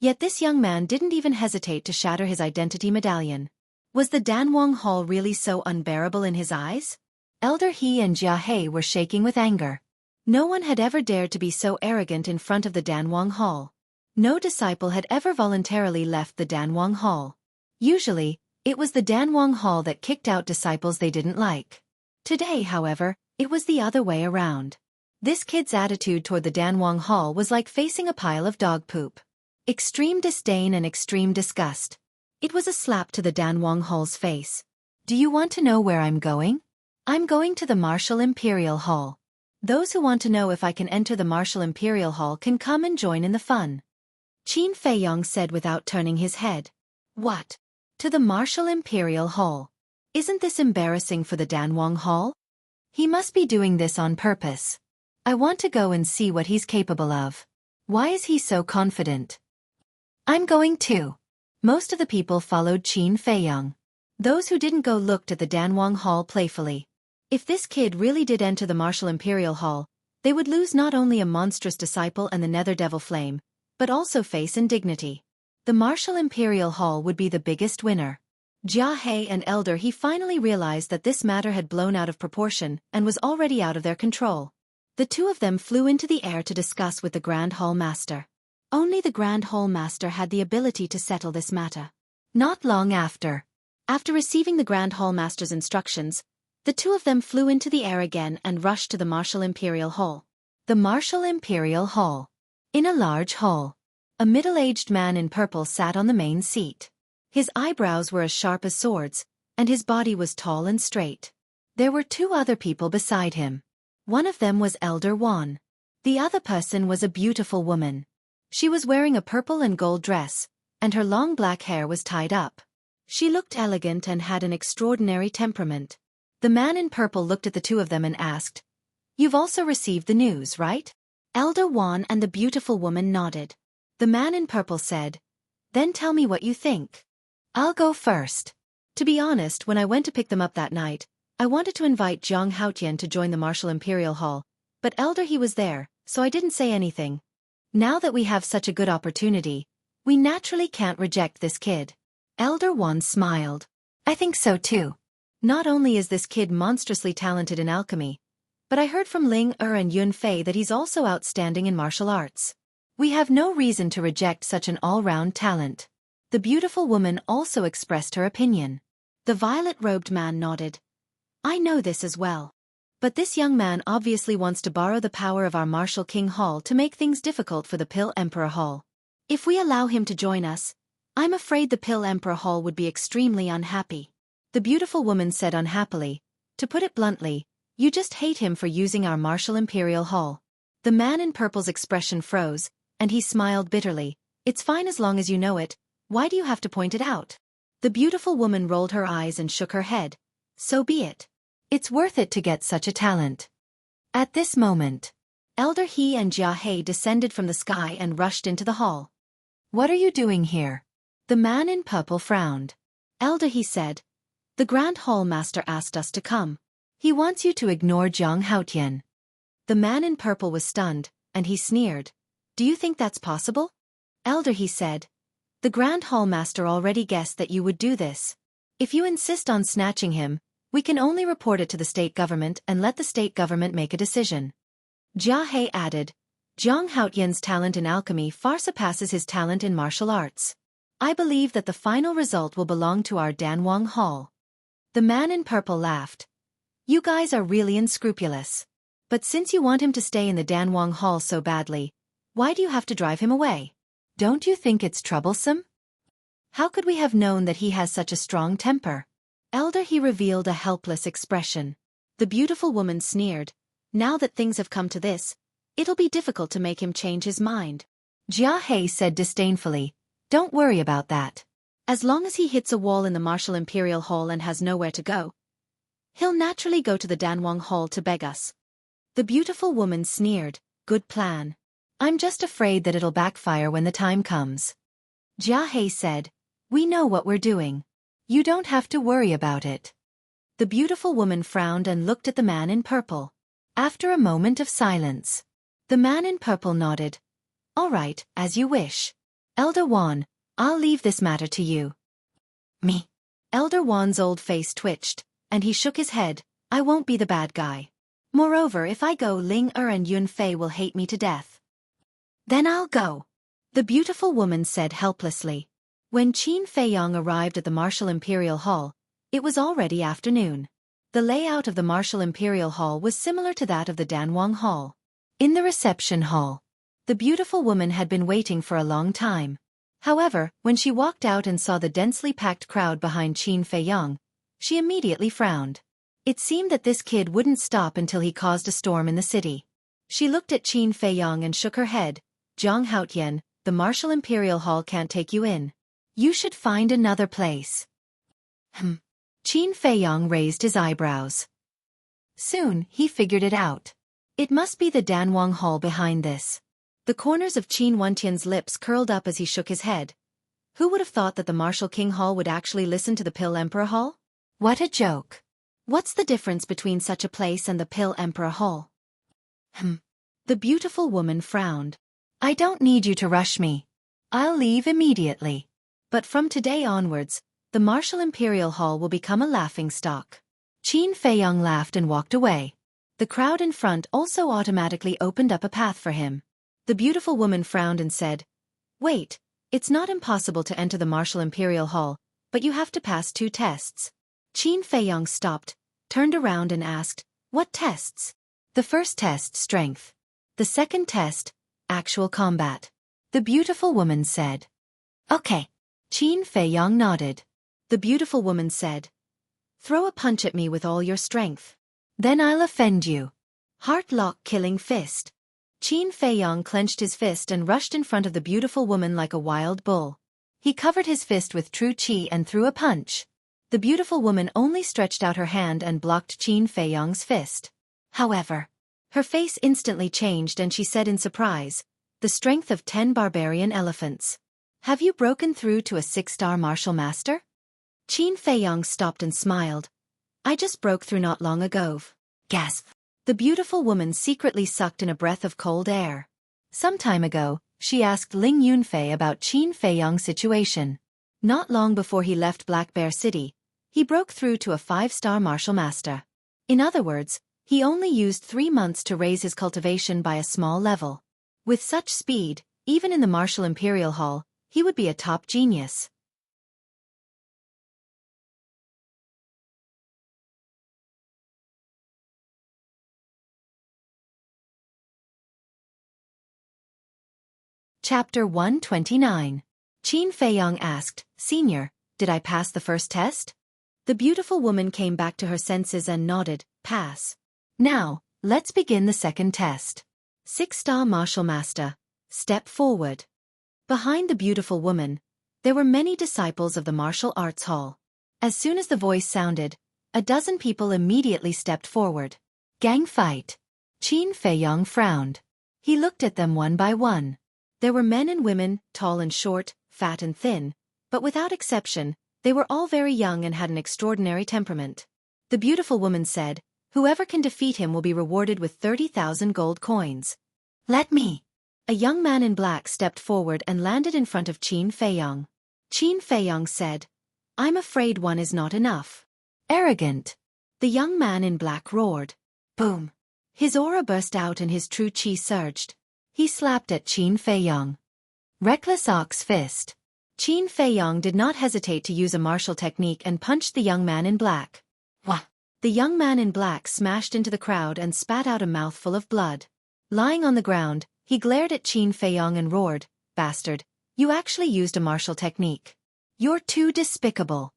A: yet this young man didn't even hesitate to shatter his identity medallion. Was the Danwang Hall really so unbearable in his eyes? Elder He and Jia Hei were shaking with anger. No one had ever dared to be so arrogant in front of the Danwang Hall. No disciple had ever voluntarily left the Danwang Hall. Usually, it was the Danwang Hall that kicked out disciples they didn't like. Today, however, it was the other way around. This kid's attitude toward the Danwang Hall was like facing a pile of dog poop. Extreme disdain and extreme disgust. It was a slap to the Danwang Hall's face. "Do you want to know where I'm going?" "I'm going to the Martial Imperial Hall. Those who want to know if I can enter the Martial Imperial Hall can come and join in the fun," Qin Feiyong said without turning his head. What? To the Martial Imperial Hall. Isn't this embarrassing for the Danwang Hall? He must be doing this on purpose. I want to go and see what he's capable of. Why is he so confident? I'm going too. Most of the people followed Qin Feiyang. Those who didn't go looked at the Danwang Hall playfully. If this kid really did enter the Martial Imperial Hall, they would lose not only a monstrous disciple and the Nether Devil Flame, but also face and dignity. The Martial Imperial Hall would be the biggest winner. Jia He and Elder He finally realized that this matter had blown out of proportion and was already out of their control. The two of them flew into the air to discuss with the Grand Hall Master. Only the Grand Hall Master had the ability to settle this matter. Not long after receiving the Grand Hall Master's instructions, the two of them flew into the air again and rushed to the Martial Imperial Hall. The Martial Imperial Hall. In a large hall, a middle-aged man in purple sat on the main seat. His eyebrows were as sharp as swords, and his body was tall and straight. There were two other people beside him. One of them was Elder Wan. The other person was a beautiful woman. She was wearing a purple and gold dress, and her long black hair was tied up. She looked elegant and had an extraordinary temperament. The man in purple looked at the two of them and asked, "You've also received the news, right?" Elder Wan and the beautiful woman nodded. The man in purple said, "Then tell me what you think." "I'll go first. To be honest, when I went to pick them up that night, I wanted to invite Zhang Haotian to join the Martial Imperial Hall, but Elder He was there, so I didn't say anything. Now that we have such a good opportunity, we naturally can't reject this kid." Elder Wan smiled. "I think so too. Not only is this kid monstrously talented in alchemy, but I heard from Ling and Yun Fei that he's also outstanding in martial arts. We have no reason to reject such an all-round talent." The beautiful woman also expressed her opinion. The violet-robed man nodded. "I know this as well. But this young man obviously wants to borrow the power of our Martial King Hall to make things difficult for the Pill Emperor Hall. If we allow him to join us, I'm afraid the Pill Emperor Hall would be extremely unhappy." The beautiful woman said unhappily, "To put it bluntly, you just hate him for using our Martial Imperial Hall." The man in purple's expression froze, and he smiled bitterly. "It's fine as long as you know it. Why do you have to point it out?" The beautiful woman rolled her eyes and shook her head. "So be it. It's worth it to get such a talent." At this moment, Elder He and Jia He descended from the sky and rushed into the hall. "What are you doing here?" The man in purple frowned. Elder He said, "The Grand Hall Master asked us to come. He wants you to ignore Zhang Haotian." The man in purple was stunned, and he sneered. "Do you think that's possible?" Elder He said, "The Grand Hall Master already guessed that you would do this. If you insist on snatching him, we can only report it to the state government and let the state government make a decision." Jia He added, "Zhang Haotian's talent in alchemy far surpasses his talent in martial arts. I believe that the final result will belong to our Danwang Hall." The man in purple laughed. "You guys are really unscrupulous. But since you want him to stay in the Danwang Hall so badly, why do you have to drive him away? Don't you think it's troublesome? How could we have known that he has such a strong temper?" Elder He revealed a helpless expression. The beautiful woman sneered. "Now that things have come to this, it'll be difficult to make him change his mind." Jia He said disdainfully, "Don't worry about that. As long as he hits a wall in the Martial Imperial Hall and has nowhere to go, he'll naturally go to the Danwang Hall to beg us." The beautiful woman sneered. "Good plan. I'm just afraid that it'll backfire when the time comes." Jia He said, "We know what we're doing. You don't have to worry about it." The beautiful woman frowned and looked at the man in purple. After a moment of silence, the man in purple nodded. "All right, as you wish. Elder Wan, I'll leave this matter to you." "Me?" Elder Wan's old face twitched, and he shook his head. "I won't be the bad guy. Moreover, if I go, Ling and Yun Fei will hate me to death." "Then I'll go," the beautiful woman said helplessly. When Qin Feiyang arrived at the Martial Imperial Hall, it was already afternoon. The layout of the Martial Imperial Hall was similar to that of the Danwang Hall. In the reception hall, the beautiful woman had been waiting for a long time. However, when she walked out and saw the densely packed crowd behind Qin Feiyang, she immediately frowned. It seemed that this kid wouldn't stop until he caused a storm in the city. She looked at Qin Feiyang and shook her head. "Zhang Haotian, the Martial Imperial Hall can't take you in. You should find another place. Qin Feiyong raised his eyebrows. Soon, he figured it out. It must be the Danwang Hall behind this. The corners of Qin Wentian's lips curled up as he shook his head. Who would have thought that the Martial King Hall would actually listen to the Pill Emperor Hall? What a joke. What's the difference between such a place and the Pill Emperor Hall? The beautiful woman frowned. I don't need you to rush me. I'll leave immediately. But from today onwards, the Martial Imperial Hall will become a laughingstock. Qin Feiyong laughed and walked away. The crowd in front also automatically opened up a path for him. The beautiful woman frowned and said, Wait, it's not impossible to enter the Martial Imperial Hall, but you have to pass 2 tests. Qin Feiyong stopped, turned around and asked, What tests? The first test, strength. The second test, actual combat. The beautiful woman said. Okay. Qin Feiyong nodded. The beautiful woman said, Throw a punch at me with all your strength. Then I'll offend you. Heart-lock killing fist. Qin Feiyong clenched his fist and rushed in front of the beautiful woman like a wild bull. He covered his fist with true qi and threw a punch. The beautiful woman only stretched out her hand and blocked Qin Feiyong's fist. However, her face instantly changed and she said in surprise, The strength of 10 barbarian elephants. Have you broken through to a 6-star martial master? Qin Feiyong stopped and smiled. I just broke through not long ago. Gasp. The beautiful woman secretly sucked in a breath of cold air. Some time ago, she asked Ling Yunfei about Qin Feiyong's situation. Not long before he left Black Bear City, he broke through to a 5-star martial master. In other words, he only used 3 months to raise his cultivation by a small level. With such speed, even in the Martial Imperial Hall, he would be a top genius. Chapter 129. Qin Feiyong asked, Senior, did I pass the first test? The beautiful woman came back to her senses and nodded, Pass. Now, let's begin the second test. 6-star martial master. Step forward. Behind the beautiful woman, there were many disciples of the martial arts hall. As soon as the voice sounded, a dozen people immediately stepped forward. Gang fight. Qin Feiyong frowned. He looked at them one by one. There were men and women, tall and short, fat and thin, but without exception, they were all very young and had an extraordinary temperament. The beautiful woman said, Whoever can defeat him will be rewarded with 30,000 gold coins. Let me. A young man in black stepped forward and landed in front of Qin Feiyong. Qin Feiyong said, I'm afraid one is not enough. Arrogant. The young man in black roared. Boom. His aura burst out and his true qi surged. He slapped at Qin Feiyong. Reckless ox fist. Qin Feiyong did not hesitate to use a martial technique and punched the young man in black. Wah! The young man in black smashed into the crowd and spat out a mouthful of blood. Lying on the ground, he glared at Qin Feiyong and roared, Bastard, you actually used a martial technique. You're too despicable.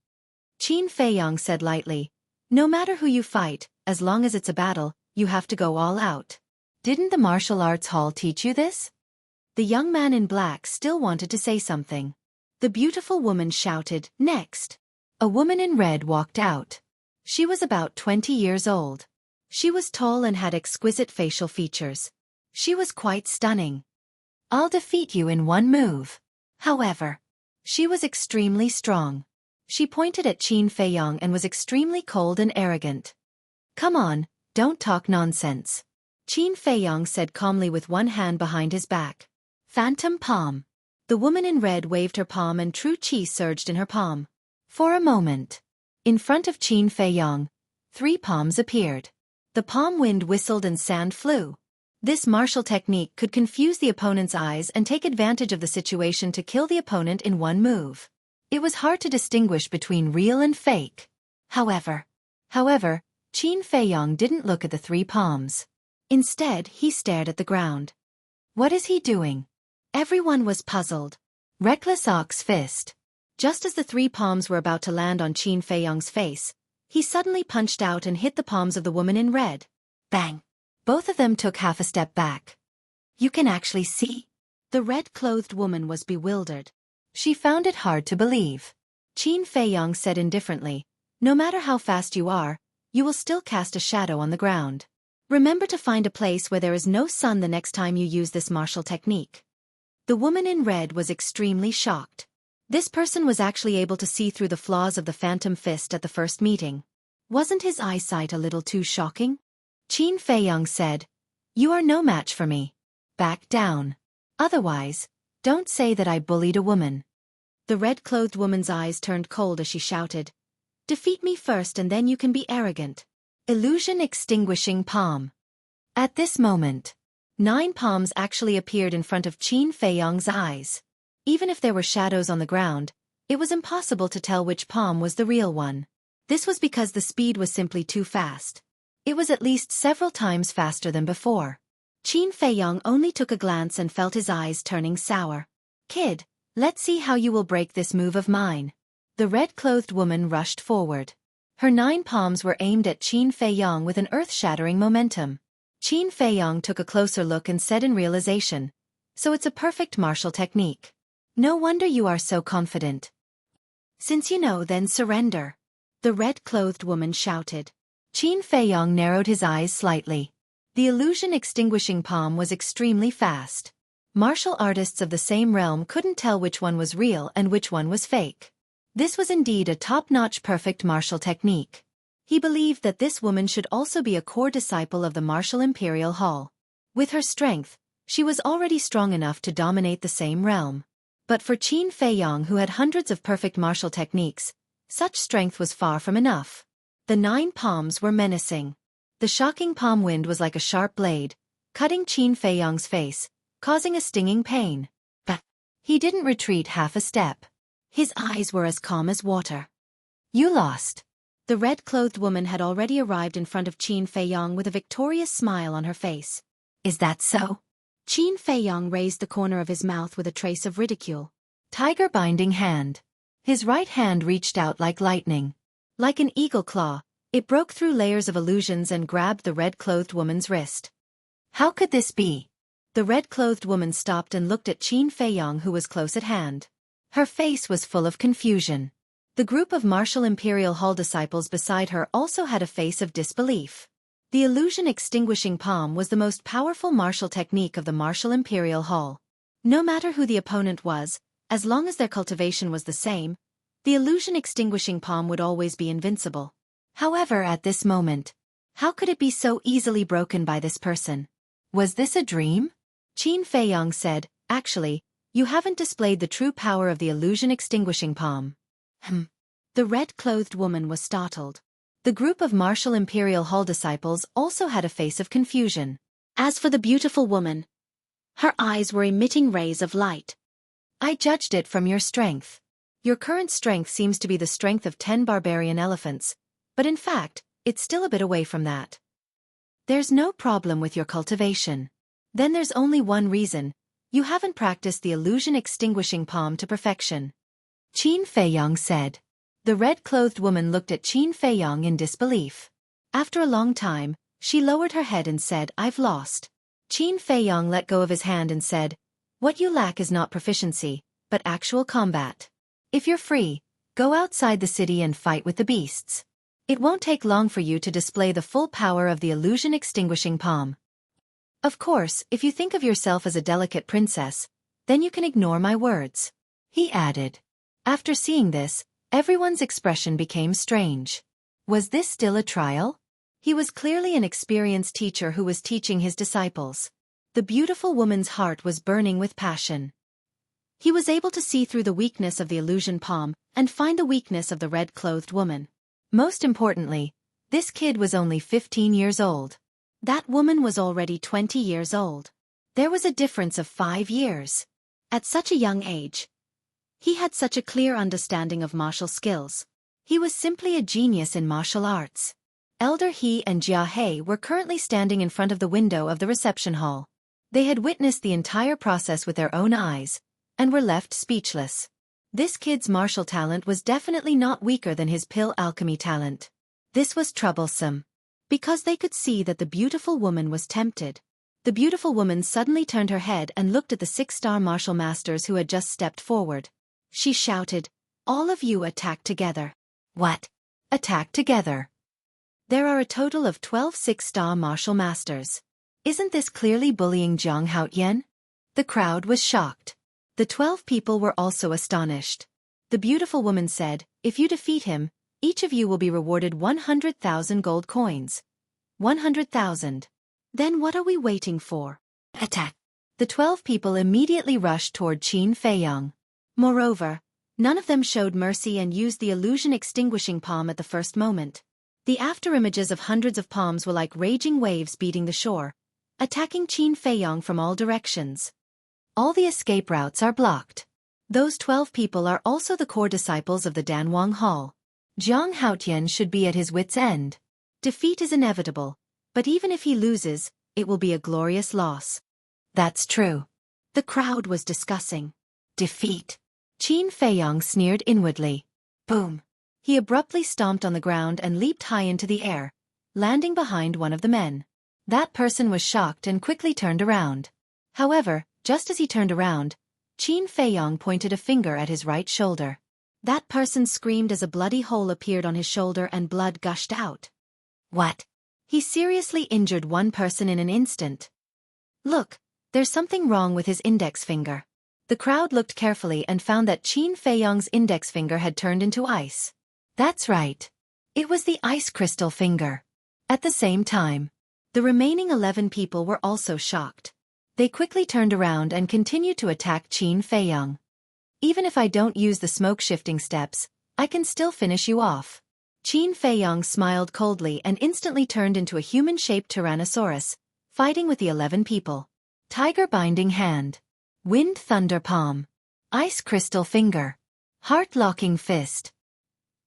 A: Qin Feiyong said lightly, No matter who you fight, as long as it's a battle, you have to go all out. Didn't the martial arts hall teach you this? The young man in black still wanted to say something. The beautiful woman shouted, Next. A woman in red walked out. She was about 20 years old. She was tall and had exquisite facial features. She was quite stunning. I'll defeat you in one move. However, she was extremely strong. She pointed at Qin Feiyong and was extremely cold and arrogant. Come on, don't talk nonsense. Qin Feiyong said calmly with one hand behind his back. Phantom palm. The woman in red waved her palm and true qi surged in her palm. For a moment. In front of Qin Feiyong, 3 palms appeared. The palm wind whistled and sand flew. This martial technique could confuse the opponent's eyes and take advantage of the situation to kill the opponent in one move. It was hard to distinguish between real and fake. However, Qin Feiyong didn't look at the 3 palms. Instead, he stared at the ground. What is he doing? Everyone was puzzled. Reckless ox fist. Just as the 3 palms were about to land on Qin Feiyong's face, he suddenly punched out and hit the palms of the woman in red. Bang! Both of them took half a step back. You can actually see? The red-clothed woman was bewildered. She found it hard to believe. Qin Feiyong said indifferently, "No matter how fast you are, you will still cast a shadow on the ground. Remember to find a place where there is no sun the next time you use this martial technique." The woman in red was extremely shocked. This person was actually able to see through the flaws of the phantom fist at the first meeting. Wasn't his eyesight a little too shocking? Qin Feiyong said, "You are no match for me. Back down. Otherwise, don't say that I bullied a woman." The red-clothed woman's eyes turned cold as she shouted, "Defeat me first and then you can be arrogant." Illusion extinguishing palm. At this moment, 9 palms actually appeared in front of Qin Feiyong's eyes. Even if there were shadows on the ground, it was impossible to tell which palm was the real one. This was because the speed was simply too fast. It was at least several times faster than before. Qin Feiyong only took a glance and felt his eyes turning sour. "Kid, let's see how you will break this move of mine." The red-clothed woman rushed forward. Her 9 palms were aimed at Qin Feiyong with an earth-shattering momentum. Qin Feiyong took a closer look and said in realization, "So it's a perfect martial technique. No wonder you are so confident. Since you know, then surrender." The red-clothed woman shouted. Qin Feiyong narrowed his eyes slightly. The illusion extinguishing palm was extremely fast. Martial artists of the same realm couldn't tell which one was real and which one was fake. This was indeed a top-notch perfect martial technique. He believed that this woman should also be a core disciple of the Martial Imperial Hall. With her strength, she was already strong enough to dominate the same realm. But for Qin Feiyong, who had hundreds of perfect martial techniques, such strength was far from enough. The 9 palms were menacing. The shocking palm wind was like a sharp blade, cutting Qin Feiyong's face, causing a stinging pain. But he didn't retreat half a step. His eyes were as calm as water. "You lost." The red-clothed woman had already arrived in front of Qin Feiyong with a victorious smile on her face. "Is that so?" Qin Feiyong raised the corner of his mouth with a trace of ridicule. Tiger binding hand. His right hand reached out like lightning. Like an eagle claw, it broke through layers of illusions and grabbed the red-clothed woman's wrist. How could this be? The red-clothed woman stopped and looked at Qin Feiyong, who was close at hand. Her face was full of confusion. The group of Martial Imperial Hall disciples beside her also had a face of disbelief. The illusion extinguishing palm was the most powerful martial technique of the Martial Imperial Hall. No matter who the opponent was, as long as their cultivation was the same, the illusion extinguishing palm would always be invincible. However, at this moment, how could it be so easily broken by this person? Was this a dream? Qin Feiyong said, "Actually, you haven't displayed the true power of the illusion extinguishing palm." The red-clothed woman was startled. The group of Martial Imperial Hall disciples also had a face of confusion. As for the beautiful woman, her eyes were emitting rays of light. "I judged it from your strength. Your current strength seems to be the strength of 10 barbarian elephants, but in fact, it's still a bit away from that. There's no problem with your cultivation. Then there's only one reason: you haven't practiced the illusion extinguishing palm to perfection." Qin Feiyong said. The red-clothed woman looked at Qin Feiyong in disbelief. After a long time, she lowered her head and said, "I've lost." Qin Feiyong let go of his hand and said, "What you lack is not proficiency, but actual combat. If you're free, go outside the city and fight with the beasts. It won't take long for you to display the full power of the illusion extinguishing palm. Of course, if you think of yourself as a delicate princess, then you can ignore my words," he added. After seeing this, everyone's expression became strange. Was this still a trial? He was clearly an experienced teacher who was teaching his disciples. The beautiful woman's heart was burning with passion. He was able to see through the weakness of the illusion palm and find the weakness of the red-clothed woman. Most importantly, this kid was only 15 years old. That woman was already 20 years old. There was a difference of 5 years. At such a young age, he had such a clear understanding of martial skills. He was simply a genius in martial arts. Elder He and Jia He were currently standing in front of the window of the reception hall. They had witnessed the entire process with their own eyes, and were left speechless. This kid's martial talent was definitely not weaker than his pill alchemy talent. This was troublesome. Because they could see that the beautiful woman was tempted. The beautiful woman suddenly turned her head and looked at the 6-star martial masters who had just stepped forward. She shouted, "All of you attack together." What? Attack together? There are a total of 12 six-star martial masters. Isn't this clearly bullying Jiang Haotian? The crowd was shocked. The 12 people were also astonished. The beautiful woman said, "If you defeat him, each of you will be rewarded 100,000 gold coins." 100,000. Then what are we waiting for? Attack. The 12 people immediately rushed toward Qin Feiyang. Moreover, none of them showed mercy and used the illusion extinguishing palm at the first moment. The afterimages of hundreds of palms were like raging waves beating the shore, attacking Qin Feiyang from all directions. All the escape routes are blocked. Those 12 people are also the core disciples of the Danwang Hall. Jiang Haotian should be at his wit's end. Defeat is inevitable, but even if he loses, it will be a glorious loss. That's true. The crowd was discussing. Defeat. Qin Feiyang sneered inwardly. Boom. He abruptly stomped on the ground and leaped high into the air, landing behind one of the men. That person was shocked and quickly turned around. However, just as he turned around, Qin Feiyang pointed a finger at his right shoulder. That person screamed as a bloody hole appeared on his shoulder and blood gushed out. What? He seriously injured one person in an instant. Look, there's something wrong with his index finger. The crowd looked carefully and found that Qin Feiyang's index finger had turned into ice. That's right. It was the ice crystal finger. At the same time, the remaining 11 people were also shocked. They quickly turned around and continued to attack Qin Feiyang. Even if I don't use the smoke-shifting steps, I can still finish you off. Qin Feiyang smiled coldly and instantly turned into a human-shaped Tyrannosaurus, fighting with the 11 people. Tiger binding hand. Wind thunder palm. Ice crystal finger. Heart-locking fist.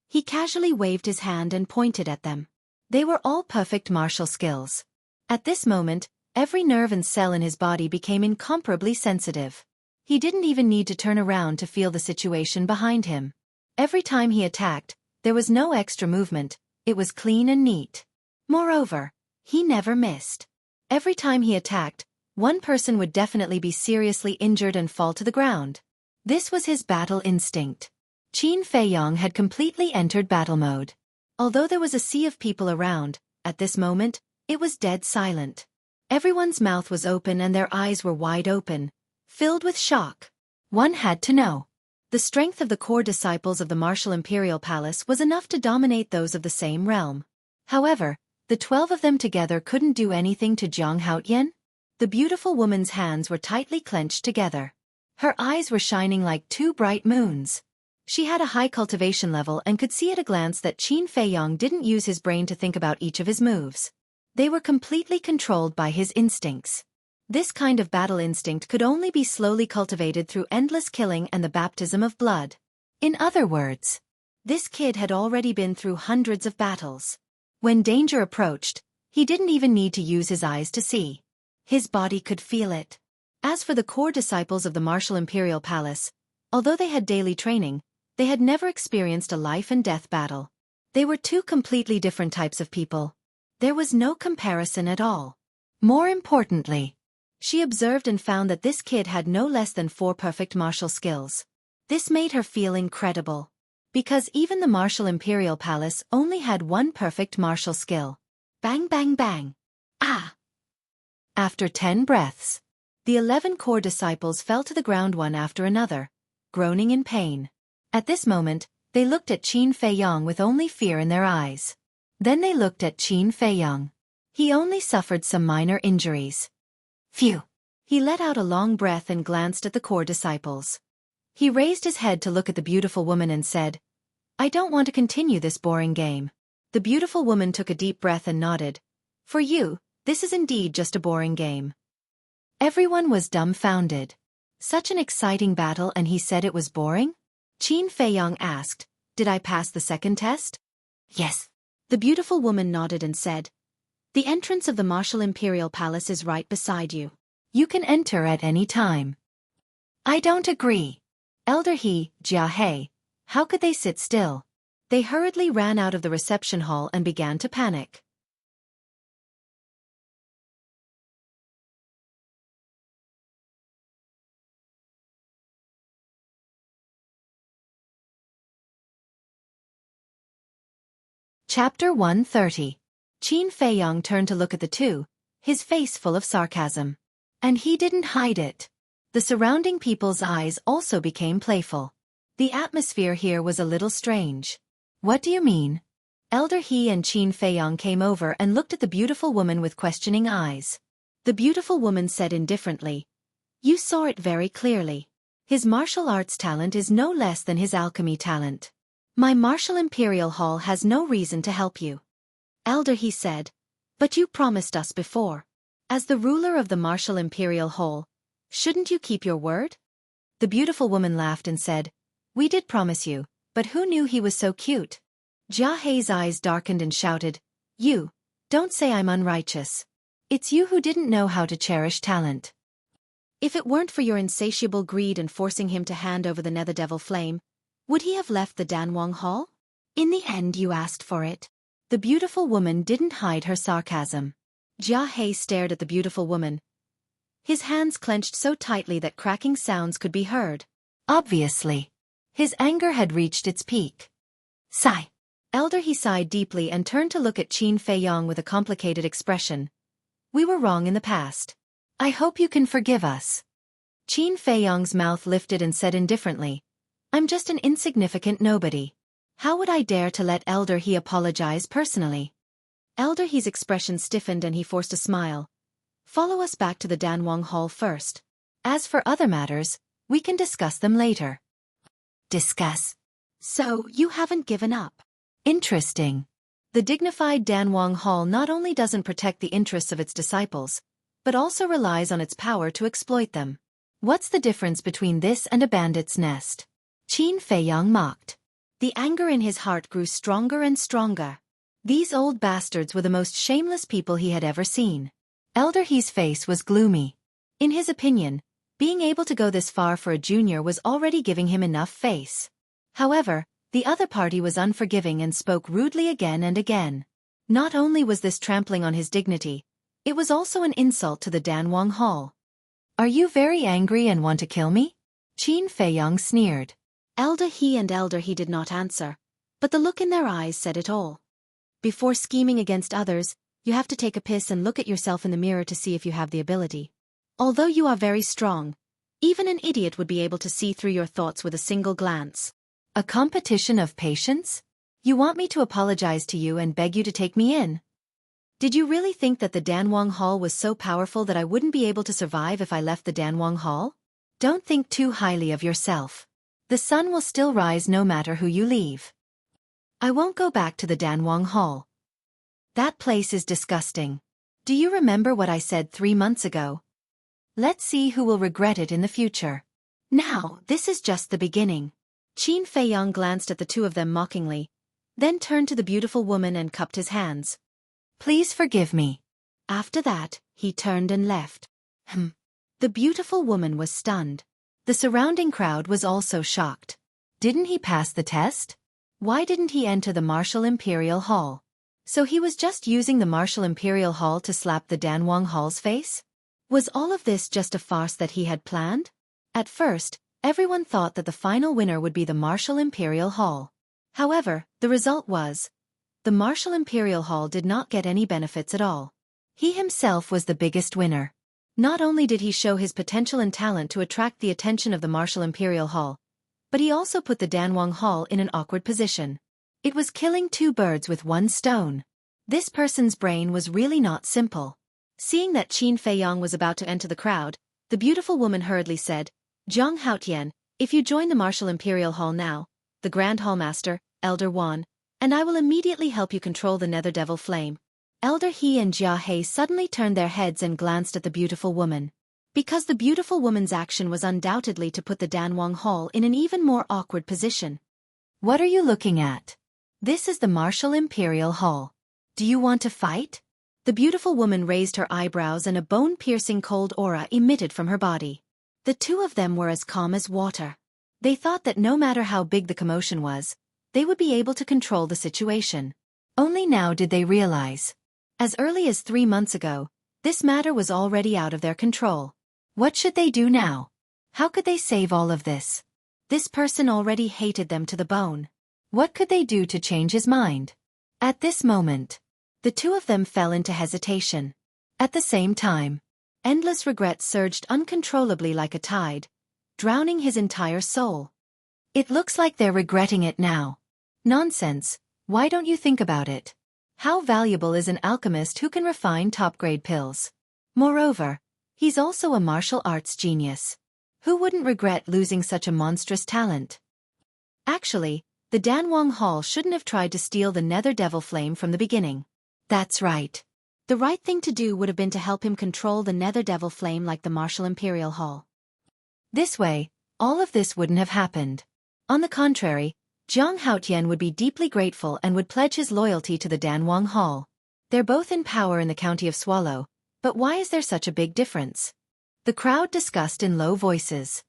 A: He casually waved his hand and pointed at them. They were all perfect martial skills. At this moment, every nerve and cell in his body became incomparably sensitive. He didn't even need to turn around to feel the situation behind him. Every time he attacked, there was no extra movement, it was clean and neat. Moreover, he never missed. Every time he attacked, one person would definitely be seriously injured and fall to the ground. This was his battle instinct. Qin Feiyang had completely entered battle mode. Although there was a sea of people around, at this moment, it was dead silent. Everyone's mouth was open and their eyes were wide open, filled with shock. One had to know. The strength of the core disciples of the Martial Imperial Palace was enough to dominate those of the same realm. However, the 12 of them together couldn't do anything to Jiang Haotian. The beautiful woman's hands were tightly clenched together. Her eyes were shining like two bright moons. She had a high cultivation level and could see at a glance that Qin Feiyang didn't use his brain to think about each of his moves. They were completely controlled by his instincts. This kind of battle instinct could only be slowly cultivated through endless killing and the baptism of blood. In other words, this kid had already been through hundreds of battles. When danger approached, he didn't even need to use his eyes to see. His body could feel it. As for the core disciples of the Martial Imperial Palace, although they had daily training, they had never experienced a life-and-death battle. They were two completely different types of people. There was no comparison at all. More importantly, she observed and found that this kid had no less than 4 perfect martial skills. This made her feel incredible. Because even the Martial Imperial Palace only had 1 perfect martial skill. Bang bang bang. Ah! After 10 breaths, the 11 core disciples fell to the ground one after another, groaning in pain. At this moment, they looked at Qin Feiyang with only fear in their eyes. Then they looked at Qin Feiyang. He only suffered some minor injuries. Phew! He let out a long breath and glanced at the core disciples. He raised his head to look at the beautiful woman and said, "I don't want to continue this boring game." The beautiful woman took a deep breath and nodded. "For you, this is indeed just a boring game." Everyone was dumbfounded. Such an exciting battle and he said it was boring? Qin Feiyang asked, "Did I pass the second test?" "Yes." The beautiful woman nodded and said, "The entrance of the Martial Imperial Palace is right beside you. You can enter at any time." "I don't agree." Elder He, Jia He, how could they sit still? They hurriedly ran out of the reception hall and began to panic. Chapter 130. Qin Feiyang turned to look at the two, his face full of sarcasm. And he didn't hide it. The surrounding people's eyes also became playful. The atmosphere here was a little strange. What do you mean? Elder He and Qin Feiyang came over and looked at the beautiful woman with questioning eyes. The beautiful woman said indifferently, "You saw it very clearly. His martial arts talent is no less than his alchemy talent. My martial imperial hall has no reason to help you." Elder He said, "But you promised us before. As the ruler of the martial imperial hall, shouldn't you keep your word?" The beautiful woman laughed and said, "We did promise you, but who knew he was so cute?" Jia Hei's eyes darkened and shouted, "You, don't say I'm unrighteous. It's you who didn't know how to cherish talent. If it weren't for your insatiable greed and forcing him to hand over the Nether Devil Flame, would he have left the Danwang Hall? In the end you asked for it." The beautiful woman didn't hide her sarcasm. Jia Hei stared at the beautiful woman. His hands clenched so tightly that cracking sounds could be heard. Obviously, his anger had reached its peak. Sigh. Elder He sighed deeply and turned to look at Qin Feiyang with a complicated expression. "We were wrong in the past. I hope you can forgive us." Qin Feiyang's mouth lifted and said indifferently, "I'm just an insignificant nobody. How would I dare to let Elder He apologize personally?" Elder He's expression stiffened and he forced a smile. "Follow us back to the Danwang Hall first. As for other matters, we can discuss them later." Discuss? So, you haven't given up. Interesting. The dignified Danwang Hall not only doesn't protect the interests of its disciples, but also relies on its power to exploit them. What's the difference between this and a bandit's nest? Qin Feiyang mocked. The anger in his heart grew stronger and stronger. These old bastards were the most shameless people he had ever seen. Elder He's face was gloomy. In his opinion, being able to go this far for a junior was already giving him enough face. However, the other party was unforgiving and spoke rudely again and again. Not only was this trampling on his dignity, it was also an insult to the Danwang Hall. "Are you very angry and want to kill me?" Qin Feiyang sneered. Elder He and Elder He did not answer, but the look in their eyes said it all. Before scheming against others, you have to take a piss and look at yourself in the mirror to see if you have the ability. Although you are very strong, even an idiot would be able to see through your thoughts with a single glance. A competition of patience? You want me to apologize to you and beg you to take me in? Did you really think that the Danwang Hall was so powerful that I wouldn't be able to survive if I left the Danwang Hall? Don't think too highly of yourself. The sun will still rise no matter who you leave. I won't go back to the Danwang Hall. That place is disgusting. Do you remember what I said 3 months ago? Let's see who will regret it in the future. Now, this is just the beginning. Qin Feiyang glanced at the two of them mockingly, then turned to the beautiful woman and cupped his hands. Please forgive me. After that, he turned and left. The beautiful woman was stunned. The surrounding crowd was also shocked. Didn't he pass the test? Why didn't he enter the Martial Imperial Hall? So he was just using the Martial Imperial Hall to slap the Danwang Hall's face? Was all of this just a farce that he had planned? At first, everyone thought that the final winner would be the Martial Imperial Hall. However, the result was, the Martial Imperial Hall did not get any benefits at all. He himself was the biggest winner. Not only did he show his potential and talent to attract the attention of the Martial Imperial Hall, but he also put the Danwang Hall in an awkward position. It was killing 2 birds with 1 stone. This person's brain was really not simple. Seeing that Qin Feiyang was about to enter the crowd, the beautiful woman hurriedly said, Zhang Haotian, if you join the Martial Imperial Hall now, the Grand Hallmaster, Elder Wan, and I will immediately help you control the Nether Devil Flame. Elder He and Jia Hei suddenly turned their heads and glanced at the beautiful woman. Because the beautiful woman's action was undoubtedly to put the Danwang Hall in an even more awkward position. What are you looking at? This is the Martial Imperial Hall. Do you want to fight? The beautiful woman raised her eyebrows and a bone-piercing cold aura emitted from her body. The two of them were as calm as water. They thought that no matter how big the commotion was, they would be able to control the situation. Only now did they realize. As early as 3 months ago, this matter was already out of their control. What should they do now? How could they save all of this? This person already hated them to the bone. What could they do to change his mind? At this moment, the two of them fell into hesitation. At the same time, endless regret surged uncontrollably like a tide, drowning his entire soul. It looks like they're regretting it now. Nonsense, why don't you think about it? How valuable is an alchemist who can refine top-grade pills? Moreover, he's also a martial arts genius. Who wouldn't regret losing such a monstrous talent? Actually, the Danwang Hall shouldn't have tried to steal the Nether Devil Flame from the beginning. That's right. The right thing to do would have been to help him control the Nether Devil Flame like the Martial Imperial Hall. This way, all of this wouldn't have happened. On the contrary, Zhang Haotian would be deeply grateful and would pledge his loyalty to the Danwang Hall. They're both in power in the county of Swallow, but why is there such a big difference? The crowd discussed in low voices.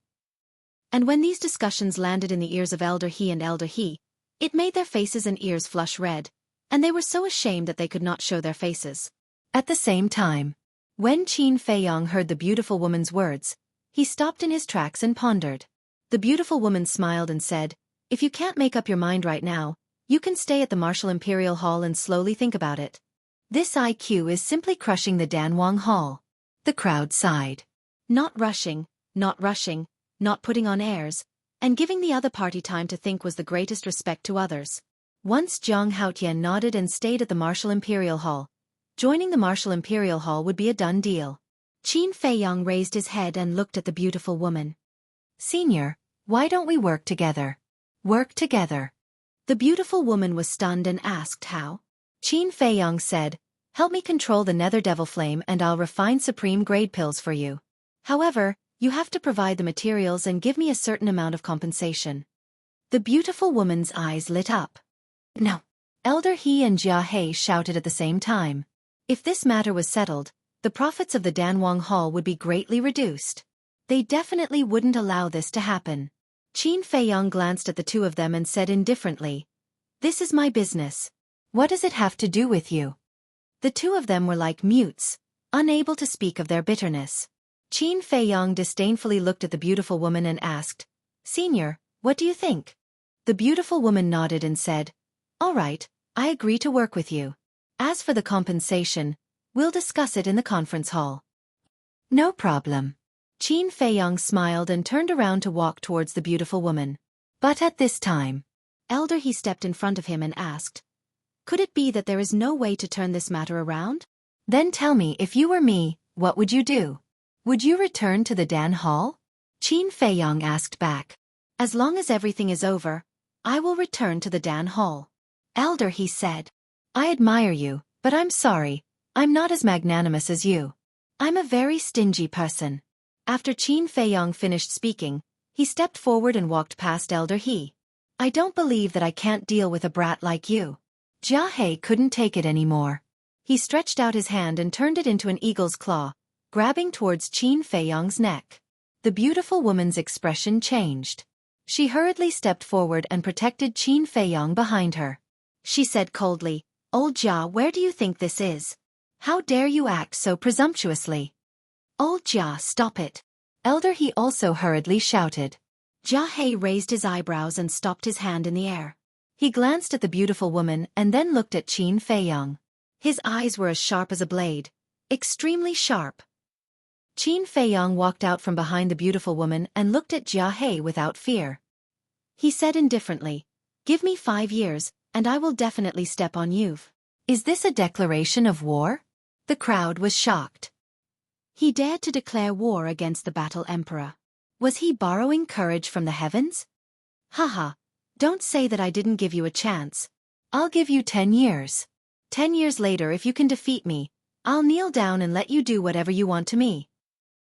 A: And when these discussions landed in the ears of Elder He and Elder He, it made their faces and ears flush red, and they were so ashamed that they could not show their faces. At the same time, when Qin Feiyong heard the beautiful woman's words, he stopped in his tracks and pondered. The beautiful woman smiled and said, "If you can't make up your mind right now, you can stay at the Martial Imperial Hall and slowly think about it. This IQ is simply crushing the Danwang Hall." The crowd sighed. Not rushing, not putting on airs, and giving the other party time to think was the greatest respect to others. Once Zhang Haotian nodded and stayed at the Martial Imperial Hall, joining the Martial Imperial Hall would be a done deal. Qin Feiyong raised his head and looked at the beautiful woman. "Senior, why don't we work together?" "Work together?" The beautiful woman was stunned and asked how. Qin Feiyong said, "Help me control the Nether Devil Flame and I'll refine supreme grade pills for you. However, you have to provide the materials and give me a certain amount of compensation." The beautiful woman's eyes lit up. "No." Elder He and Jia He shouted at the same time. If this matter was settled, the profits of the Danwang Hall would be greatly reduced. They definitely wouldn't allow this to happen. Qin Feiyong glanced at the two of them and said indifferently, "This is my business. What does it have to do with you?" The two of them were like mutes, unable to speak of their bitterness. Qin Feiyong disdainfully looked at the beautiful woman and asked, "Senior, what do you think?" The beautiful woman nodded and said, "All right, I agree to work with you. As for the compensation, we'll discuss it in the conference hall." "No problem." Qin Feiyong smiled and turned around to walk towards the beautiful woman. But at this time, Elder He stepped in front of him and asked, "Could it be that there is no way to turn this matter around?" "Then tell me, if you were me, what would you do? Would you return to the Dan Hall?" Qin Feiyong asked back. "As long as everything is over, I will return to the Dan Hall." Elder He said, "I admire you, but I'm sorry, I'm not as magnanimous as you. I'm a very stingy person." After Qin Feiyong finished speaking, he stepped forward and walked past Elder He. "I don't believe that I can't deal with a brat like you." Jia He couldn't take it anymore. He stretched out his hand and turned it into an eagle's claw, grabbing towards Qin Feiyong's neck. The beautiful woman's expression changed. She hurriedly stepped forward and protected Qin Feiyong behind her. She said coldly, "Old Jia, where do you think this is? How dare you act so presumptuously?" "Old Jia, stop it." Elder He also hurriedly shouted. Jia He raised his eyebrows and stopped his hand in the air. He glanced at the beautiful woman and then looked at Qin Feiyong. His eyes were as sharp as a blade, extremely sharp. Qin Feiyong walked out from behind the beautiful woman and looked at Jia He without fear. He said indifferently, "Give me 5 years, and I will definitely step on you." Is this a declaration of war? The crowd was shocked. He dared to declare war against the Battle Emperor. Was he borrowing courage from the heavens? Haha, don't say that I didn't give you a chance. I'll give you 10 years. 10 years later, if you can defeat me, I'll kneel down and let you do whatever you want to me.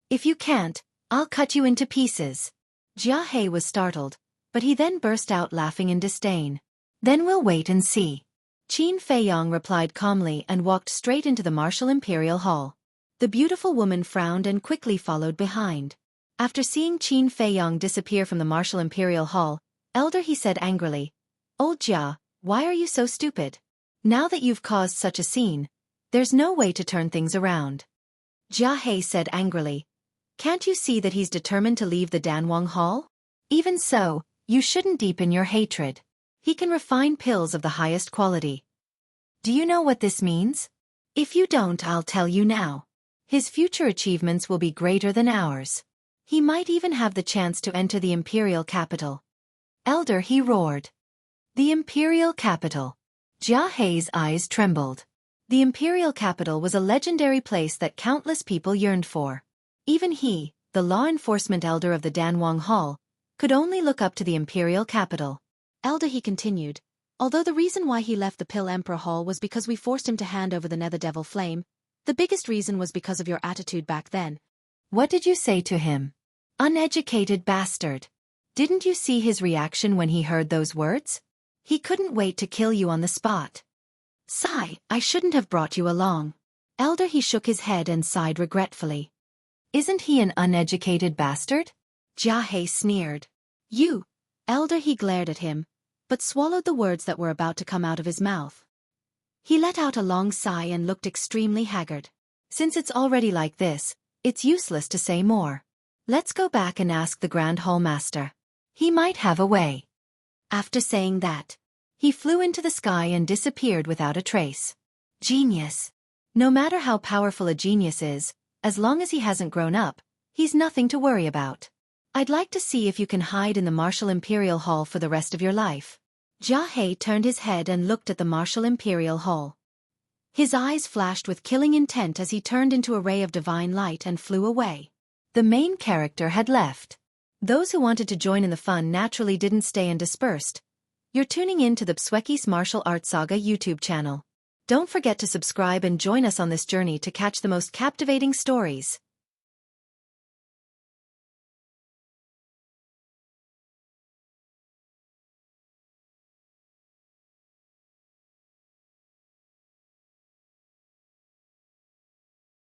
A: If you can't, I'll cut you into pieces. Jia He was startled, but he then burst out laughing in disdain. Then we'll wait and see. Qin Feiyong replied calmly and walked straight into the Martial Imperial Hall. The beautiful woman frowned and quickly followed behind. After seeing Qin Feiyong disappear from the Martial Imperial Hall, Elder He said angrily, "Old Jia, why are you so stupid? Now that you've caused such a scene, there's no way to turn things around." Jia He said angrily, "Can't you see that he's determined to leave the Danwang Hall? Even so, you shouldn't deepen your hatred. He can refine pills of the highest quality. Do you know what this means? If you don't, I'll tell you now. His future achievements will be greater than ours. He might even have the chance to enter the imperial capital. Elder, he roared. The imperial capital. Jia Hei's eyes trembled. The imperial capital was a legendary place that countless people yearned for. Even he, the law enforcement elder of the Danwang Hall, could only look up to the imperial capital. Elder, he continued, although the reason why he left the Pill Emperor Hall was because we forced him to hand over the Nether Devil Flame, the biggest reason was because of your attitude back then. What did you say to him? Uneducated bastard. Didn't you see his reaction when he heard those words? He couldn't wait to kill you on the spot. Sigh, I shouldn't have brought you along. Elder, he shook his head and sighed regretfully. Isn't he an uneducated bastard? Jia Hei sneered. You. Elder, he glared at him, but swallowed the words that were about to come out of his mouth. He let out a long sigh and looked extremely haggard. Since it's already like this, it's useless to say more. Let's go back and ask the Grand Hall Master. He might have a way. After saying that, he flew into the sky and disappeared without a trace. Genius. No matter how powerful a genius is, as long as he hasn't grown up, he's nothing to worry about. I'd like to see if you can hide in the Martial Imperial Hall for the rest of your life. Jia Hei turned his head and looked at the Martial Imperial Hall. His eyes flashed with killing intent as he turned into a ray of divine light and flew away. The main character had left. Those who wanted to join in the fun naturally didn't stay and dispersed. You're tuning in to the Xueqi's Martial Arts Saga YouTube channel. Don't forget to subscribe and join us on this journey to catch the most captivating stories.